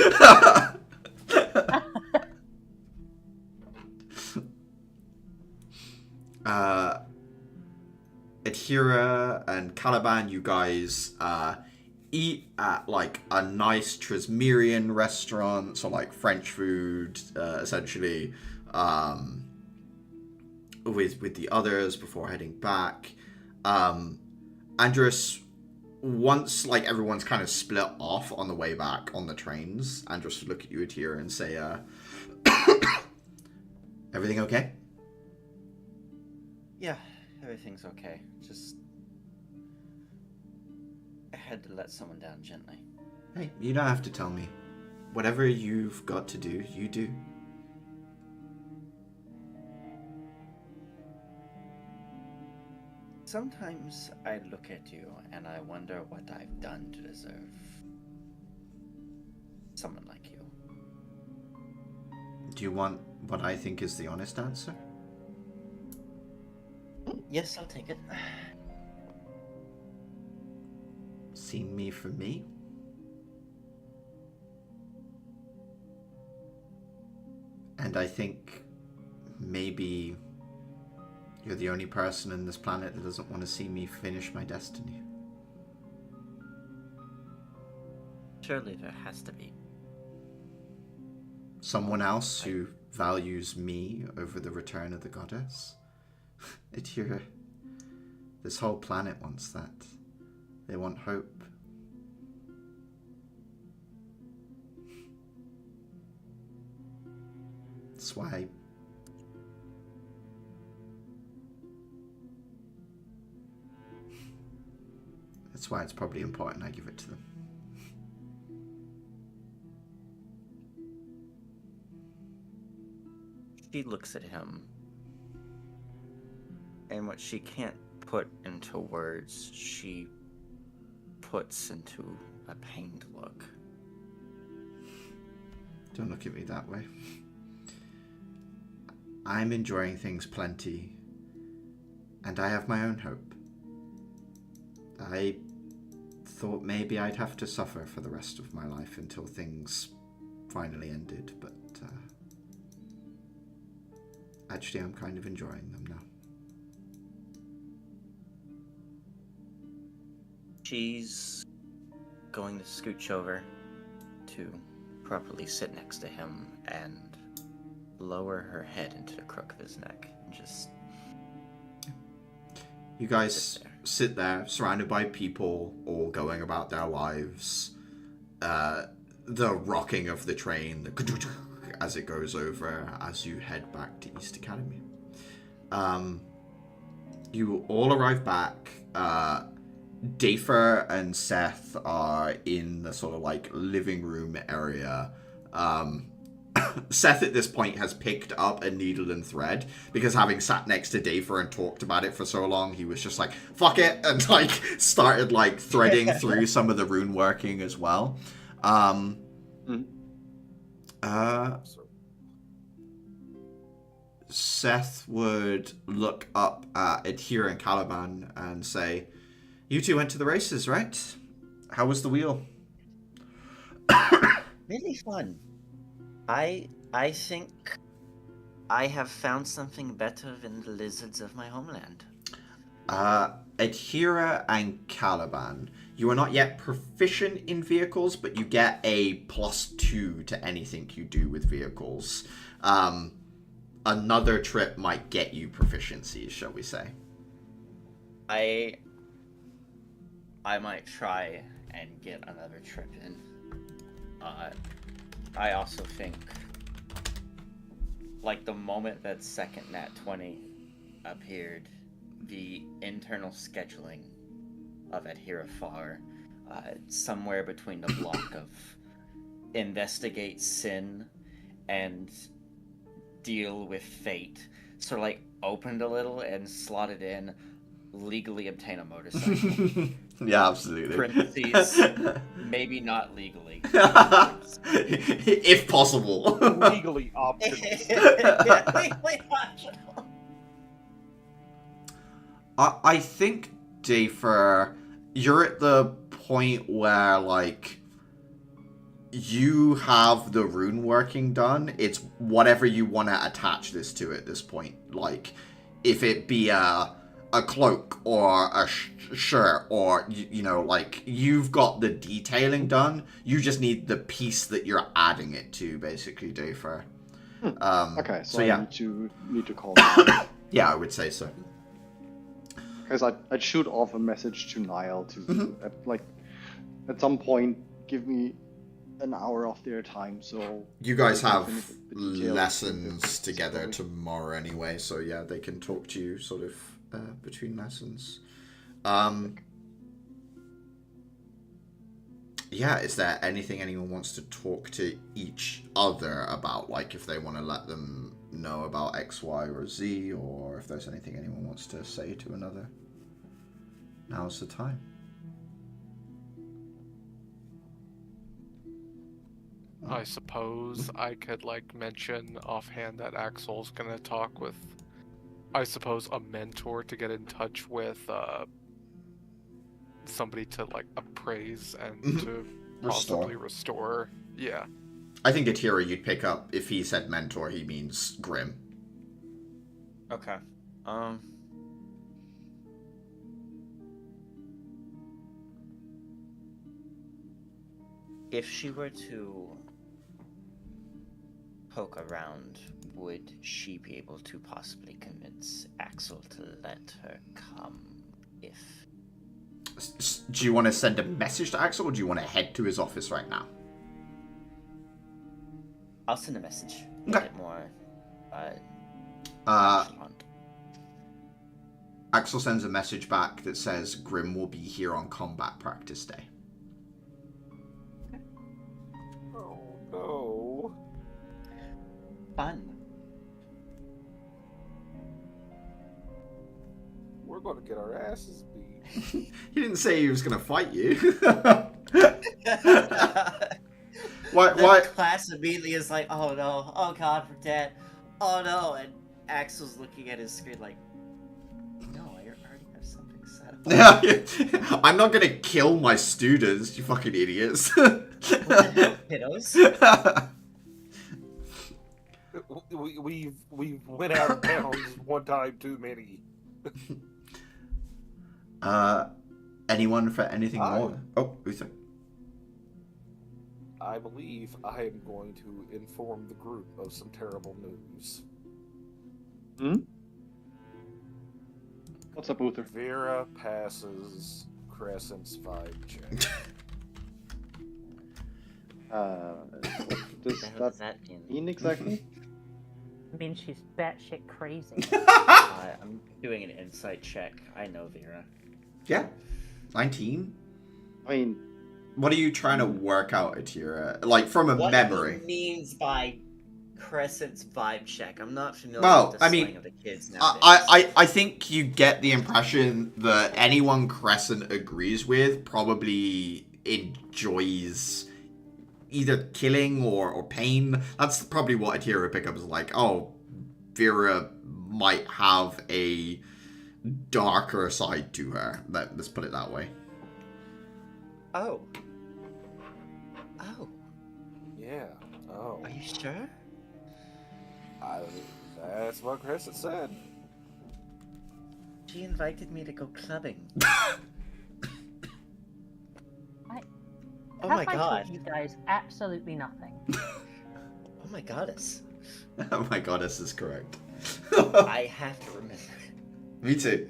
Adhira and Caliban, you guys eat at a nice Trismerian restaurant, so French food, essentially, with the others before heading back. Andrus, once everyone's kind of split off on the way back on the trains, Andrus would look at you, Adhira, and say, everything okay? Yeah, everything's okay. Just... I had to let someone down gently. Hey, you don't have to tell me. Whatever you've got to do, you do. Sometimes I look at you and I wonder what I've done to deserve someone like you. Do you want what I think is the honest answer? Yes, I'll take it. Seen me for me? And I think maybe you're the only person in this planet that doesn't want to see me finish my destiny. Surely there has to be. Someone else who values me over the return of the goddess? Adhira, this whole planet wants that. They want hope. That's why it's probably important I give it to them. She looks at him And what she can't put into words, she puts into a pained look. Don't look at me that way. I'm enjoying things plenty, and I have my own hope. I thought maybe I'd have to suffer for the rest of my life until things finally ended, but actually I'm kind of enjoying them now. She's going to scooch over to properly sit next to him and lower her head into the crook of his neck and just... You guys sit there, surrounded by people, all going about their lives. The rocking of the train, as it goes over, as you head back to East Academy. You all arrive back. Dafer and Seth are in the sort of like living room area. Seth at this point has picked up a needle and thread because having sat next to Dafer and talked about it for so long, he was just like, fuck it, and like started like threading through some of the rune working as well. Seth would look up at Adhira and Caliban and say, you two went to the races, right? How was the wheel? Really fun. I think I have found something better than the lizards of my homeland. Adhira and Caliban, you are not yet proficient in vehicles, but you get a +2 to anything you do with vehicles. Another trip might get you proficiencies, shall we say. I might try and get another trip in. I also think, like, the moment that second Nat 20 appeared, the internal scheduling of Adhira Far, somewhere between the block of investigate sin and deal with fate, sort of like opened a little and slotted in legally obtain a motorcycle. Yeah, absolutely. Parentheses, maybe not legally. If possible. Legally optional. Legally optional. I think, Dafer, you're at the point where, like, you have the rune working done. It's whatever you want to attach this to at this point. Like, if it be a cloak or a shirt or, you know, like, you've got the detailing done. You just need the piece that you're adding it to, basically, Dafer. Okay, so yeah. I need to call him. Yeah, I would say so. Because I'd shoot off a message to Niall to, at some point, give me an hour of their time, so... You guys have the details. lessons together tomorrow anyway, so yeah, they can talk to you sort of between lessons. Yeah, is there anything anyone wants to talk to each other about? Like, if they want to let them know about X, Y, or Z, or if there's anything anyone wants to say to another? Now's the time. I suppose I could, like, mention offhand that Axel's gonna talk with, I suppose, a mentor to get in touch with somebody to, like, appraise and to possibly restore. Yeah. I think Atira you'd pick up. If he said mentor, he means Grim. Okay. If she were to poke around, would she be able to possibly convince Axel to let her come if... Do you want to send a message to Axel, or do you want to head to his office right now? I'll send a message. Okay. Get it more... Axel sends a message back that says Grim will be here on combat practice day. Oh, no. Fun. going to get our asses beat. He didn't say he was going to fight you. Why? Class immediately is like, oh no, oh god, we're dead. Oh no, and Axel's looking at his screen like, no, I already have something set up. I'm not going to kill my students, you fucking idiots. What the hell, kiddos? We went out of town one time too many. Anyone for anything more? Oh, who's that? I believe I am going to inform the group of some terrible news. What's up, Uther? Vera passes Crescent's vibe check. What does What does that mean exactly? I mean, she's batshit crazy. I'm doing an insight check. I know Vera. Yeah. 19? I mean, What are you trying to work out, Atira? Like, from a What memory? he means by Crescent's vibe check. I'm not familiar Well, with the I mean, slang of the kids nowadays. I think you get the impression that anyone Crescent agrees with probably enjoys either killing or pain. That's probably what Atira would pick up as like, oh, Vera might have a darker side to her. Let's put it that way. Oh. Oh. Yeah. Oh. Are you sure? That's what Crescent said. She invited me to go clubbing. Oh my Have I god. told you guys absolutely nothing? Oh my goddess. Oh my goddess is correct. I have to remember. Me too.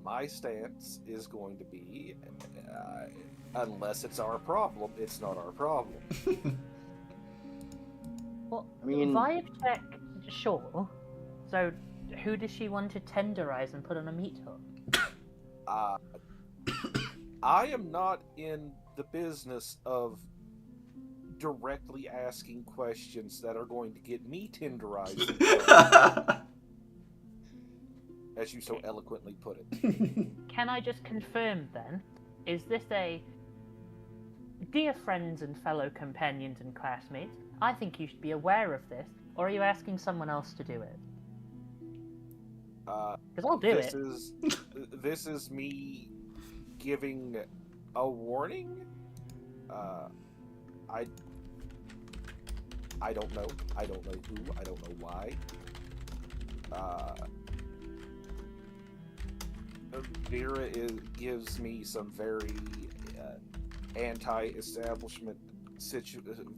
My stance is going to be, unless it's our problem, it's not our problem. Well, I mean- vibe check, sure. So, who does she want to tenderize and put on a meat hook? I am not in the business of directly asking questions that are going to get me tenderized, as you so eloquently put it. Can I just confirm then? Is this a dear friends and fellow companions and classmates? I think you should be aware of this, or are you asking someone else to do it? Because I'll do it. This is me giving a warning. I don't know. I don't know who. I don't know why. Vera gives me some very anti-establishment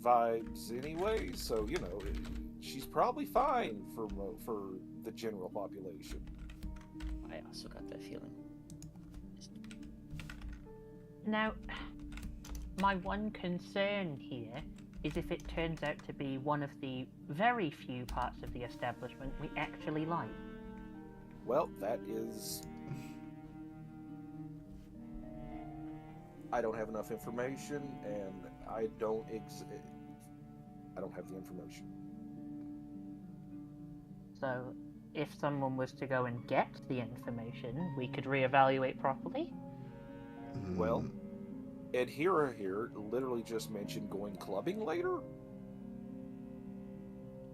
vibes anyway, so you know she's probably fine for the general population. I also got that feeling. Now, my one concern here is if it turns out to be one of the very few parts of the establishment we actually like. Well, that is... I don't have enough information, and I don't have the information. So, if someone was to go and get the information, we could reevaluate properly? Well, Ed Hira here literally just mentioned going clubbing later.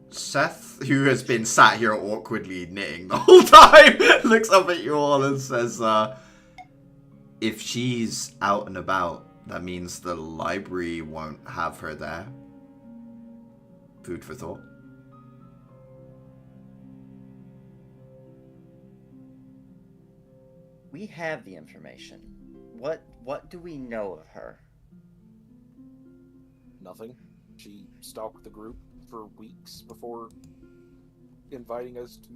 Seth, who has been sat here awkwardly knitting the whole time, looks up at you all and says, if she's out and about, that means the library won't have her there. Food for thought. We have the information. What do we know of her? Nothing. She stalked the group for weeks before inviting us to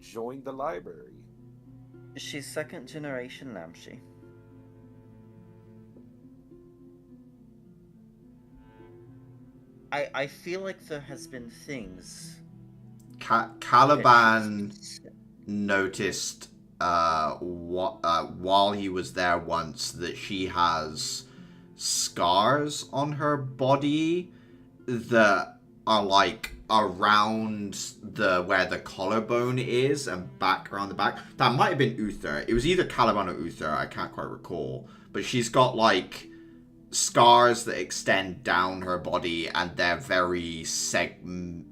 join the library. She's second generation Namshi. I feel like there has been things. Caliban noticed while he was there once that she has scars on her body that are like around where the collarbone is and back around the back. That might have been Uther. It was either Caliban or Uther. I can't quite recall. But she's got like scars that extend down her body, and they're very segment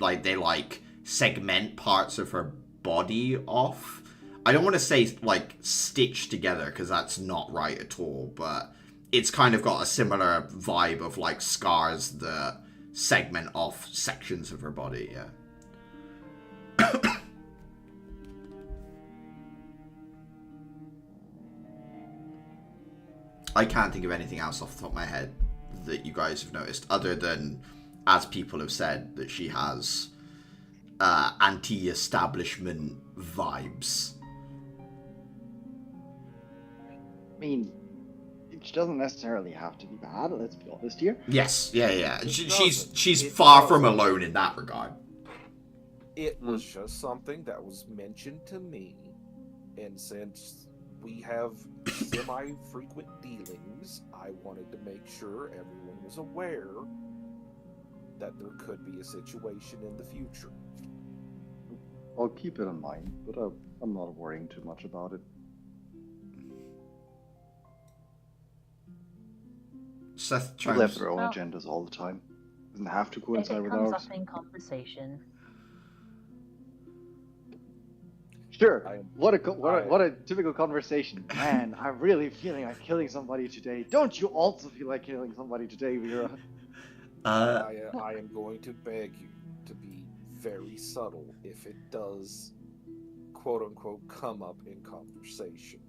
parts of her body off. I don't want to say like stitched together because that's not right at all, but it's kind of got a similar vibe of like scars that segment off sections of her body. Yeah. I can't think of anything else off the top of my head that you guys have noticed, other than, as people have said, that she has anti-establishment vibes. I mean, it doesn't necessarily have to be bad. Let's be honest here. Yes, yeah. She's It far doesn't. from alone in that regard. It was just something that was mentioned to me, and since we have semi-frequent dealings, I wanted to make sure everyone was aware that there could be a situation in the future. I'll keep it in mind, but I'm not worrying too much about it. Seth People have chimes. their own Well, agendas all the time. Doesn't have to If coincide it with comes ours. up in conversation, Sure. I- What a typical conversation. Man, I'm really feeling like killing somebody today. Don't you also feel like killing somebody today, Vera? I am going to beg you to be very subtle if it does, quote unquote, come up in conversation.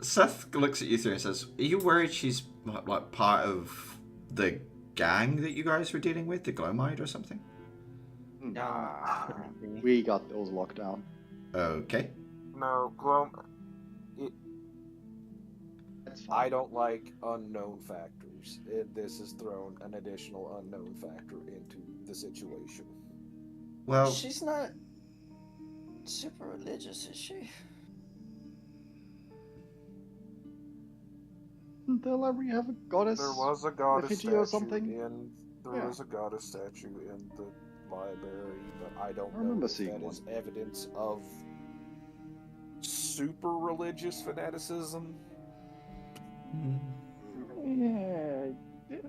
Seth looks at you three and says, "Are you worried she's like part of the gang that you guys were dealing with, the Glomide or something?" Nah, we got those locked down. Okay. No, Glom, That's fine. I don't like unknown factors. This has thrown an additional unknown factor into the situation. Well, She's not super religious, is she? Didn't the library have a goddess? There was a goddess effigy statue or something? in. There Yeah. was a goddess statue in the library, but I don't I know remember if seeing that is one. evidence of super religious fanaticism. Yeah,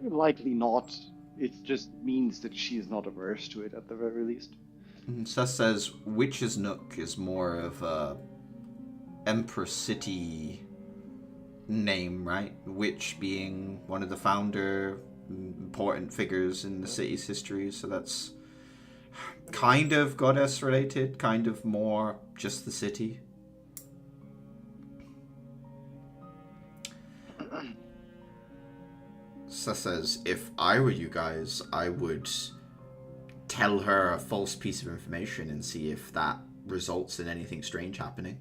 likely not. It just means that she is not averse to it at the very least. Seth says Witch's Nook is more of a Empress City name, right? Witch being one of the founder important figures in the city's history, so that's kind of goddess related, kind of more just the city. Seth says, if I were you guys, I would tell her a false piece of information and see if that results in anything strange happening.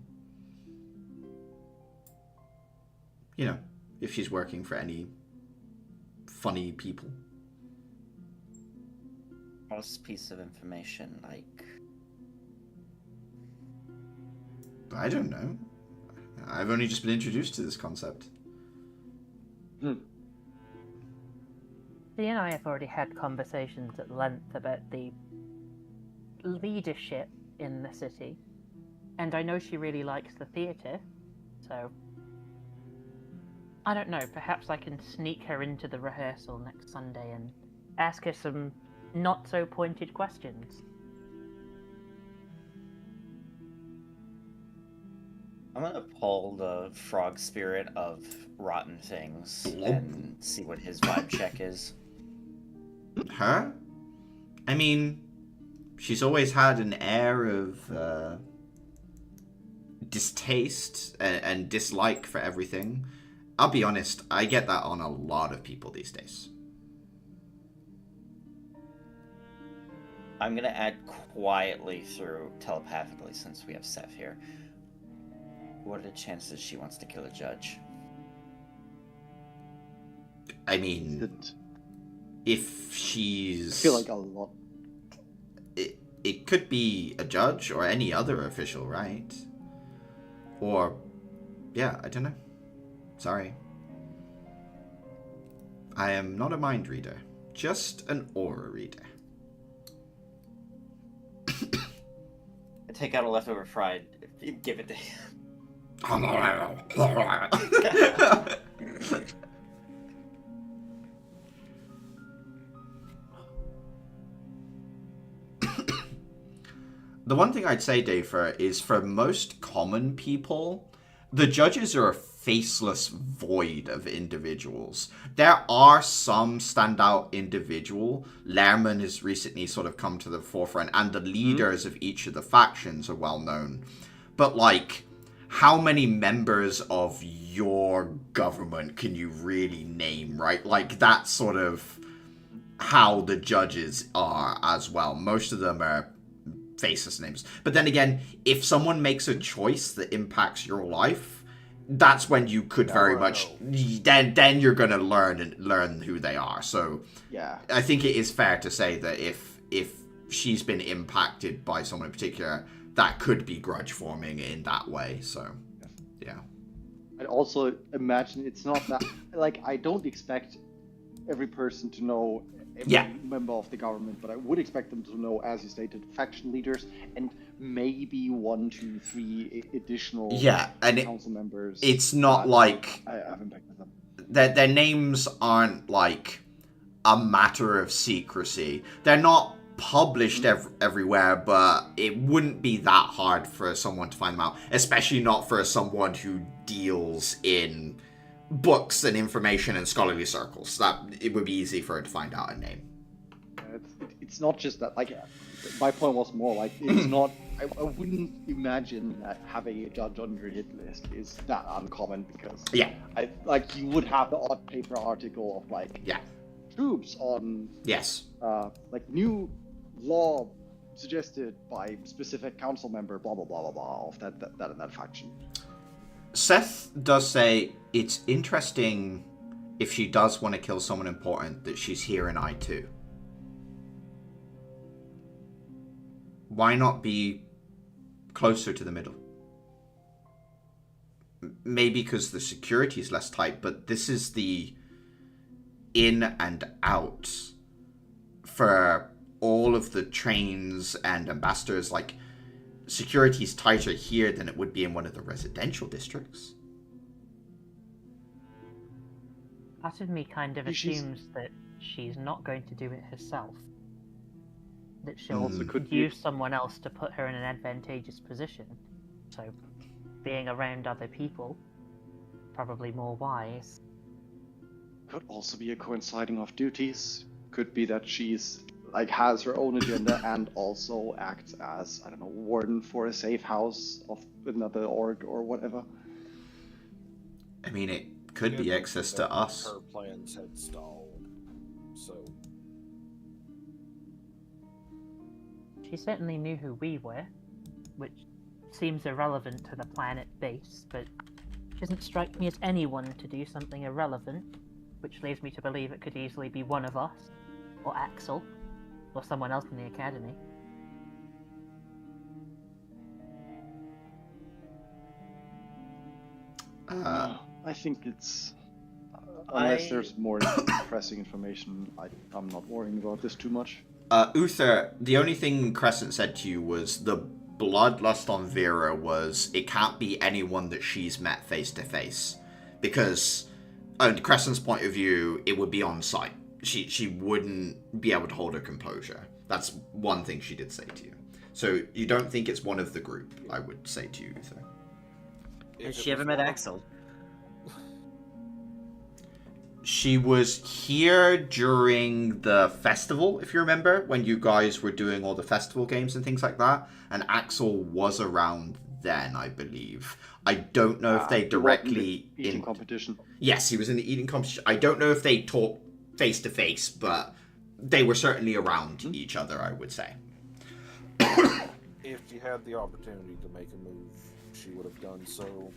You know, if she's working for any funny people. False piece of information, like... I don't know. I've only just been introduced to this concept. Dee and I have already had conversations at length about the leadership in the city, and I know she really likes the theatre, so I don't know, perhaps I can sneak her into the rehearsal next Sunday and ask her some not so pointed questions. I'm gonna pull the frog spirit of rotten things and see what his vibe check is. Her? I mean, she's always had an air of distaste and dislike for everything. I'll be honest, I get that on a lot of people these days. I'm gonna add quietly through telepathically since we have Seth here. What are the chances she wants to kill a judge? I mean, Didn't. if she's... I feel like a lot. It could be a judge or any other official, right? Or, yeah, I don't know. Sorry. I am not a mind reader, just an aura reader. Take out a leftover fried. Give it to him. The one thing I'd say, Dafer, is for most common people, the judges are a faceless void of individuals. There are some standout individual. Lehrman has recently sort of come to the forefront, and the leaders of each of the factions are well known. But, like, how many members of your government can you really name, right? Like, that's sort of how the judges are as well. Most of them are faceless names. But then again, if someone makes a choice that impacts your life, that's when you could very much then you're going to learn who they are. So yeah, I think it is fair to say that if she's been impacted by someone in particular, that could be grudge forming in that way. So yeah. I'd also imagine it's not that, like, I don't expect every person to know every member of the government, but I would expect them to know, as you stated, faction leaders and maybe 1, 2, 3 additional council members. It's not like I have impacted them. Their names aren't like a matter of secrecy. They're not published everywhere, but it wouldn't be that hard for someone to find them out, especially not for someone who deals in books and information and scholarly circles. That it would be easy for her to find out a name. It's not just that, like, my point was more like, it's not, I wouldn't imagine that having a judge on your hit list is that uncommon, because you would have the odd paper article of like troops on like new law suggested by specific council member, blah blah blah blah blah, of that and that faction. Seth does say it's interesting if she does want to kill someone important that she's here in I2. Why not be closer to the middle? Maybe because the security is less tight, but this is the in and out for all of the trains and ambassadors. Like, security is tighter here than it would be in one of the residential districts. Part of me kind of assumes that she's not going to do it herself. That she'll use someone else to put her in an advantageous position. So, being around other people, probably more wise. Could also be a coinciding of duties. Could be that she's like has her own agenda and also acts as, I don't know, warden for a safe house of another org or whatever. I mean, it could be access to us. Her plans had stalled, so. She certainly knew who we were, which seems irrelevant to the planet base, but doesn't strike me as anyone to do something irrelevant, which leads me to believe it could easily be one of us, or Axel, or someone else in the academy. I think it's... unless there's more pressing information, I'm not worrying about this too much. Uther, the only thing Crescent said to you was the bloodlust on Vera was it can't be anyone that she's met face to face, because Crescent's point of view, it would be on site. She wouldn't be able to hold her composure. That's one thing she did say to you. So you don't think it's one of the group, I would say to you, Uther. Has she ever met Axel? She was here during the festival, if you remember, when you guys were doing all the festival games and things like that. And Axel was around then, I believe. I don't know if they directly... eating competition. Yes, he was in the eating competition. I don't know if they talked face to face, but they were certainly around each other, I would say. If she had the opportunity to make a move, she would have done so.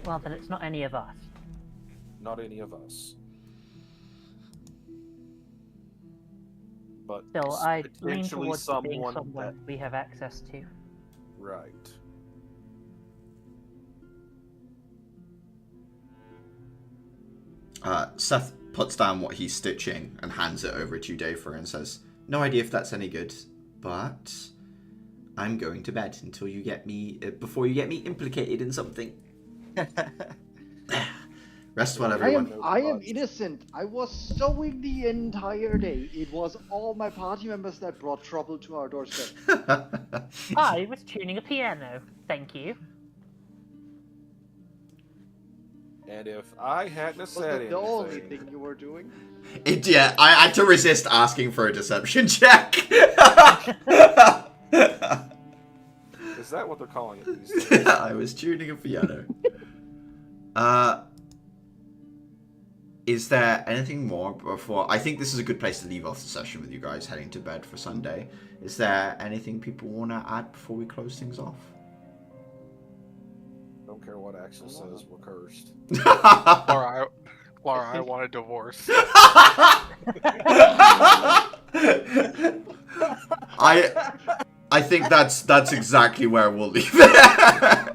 Well, then it's not any of us. Not any of us. But Still, I'd lean potentially towards being someone that... we have access to. Right. Seth puts down what he's stitching and hands it over to Dafer and says, No idea if that's any good, but I'm going to bed until you get me before you get me implicated in something. Rest well, everyone. I am innocent. I was sewing the entire day. It was all my party members that brought trouble to our doorstep. I was tuning a piano. Thank you. And if I hadn't Was said that anything, the only thing you were doing? Yeah, I had to resist asking for a deception check. is that what they're calling it these days? I was tuning a piano. Is there anything more before? I think this is a good place to leave off the session with you guys heading to bed for Sunday. Is there anything people want to add before we close things off? Don't care what Axel says, we're cursed. Clara, I want a divorce. I think that's exactly where we'll leave it.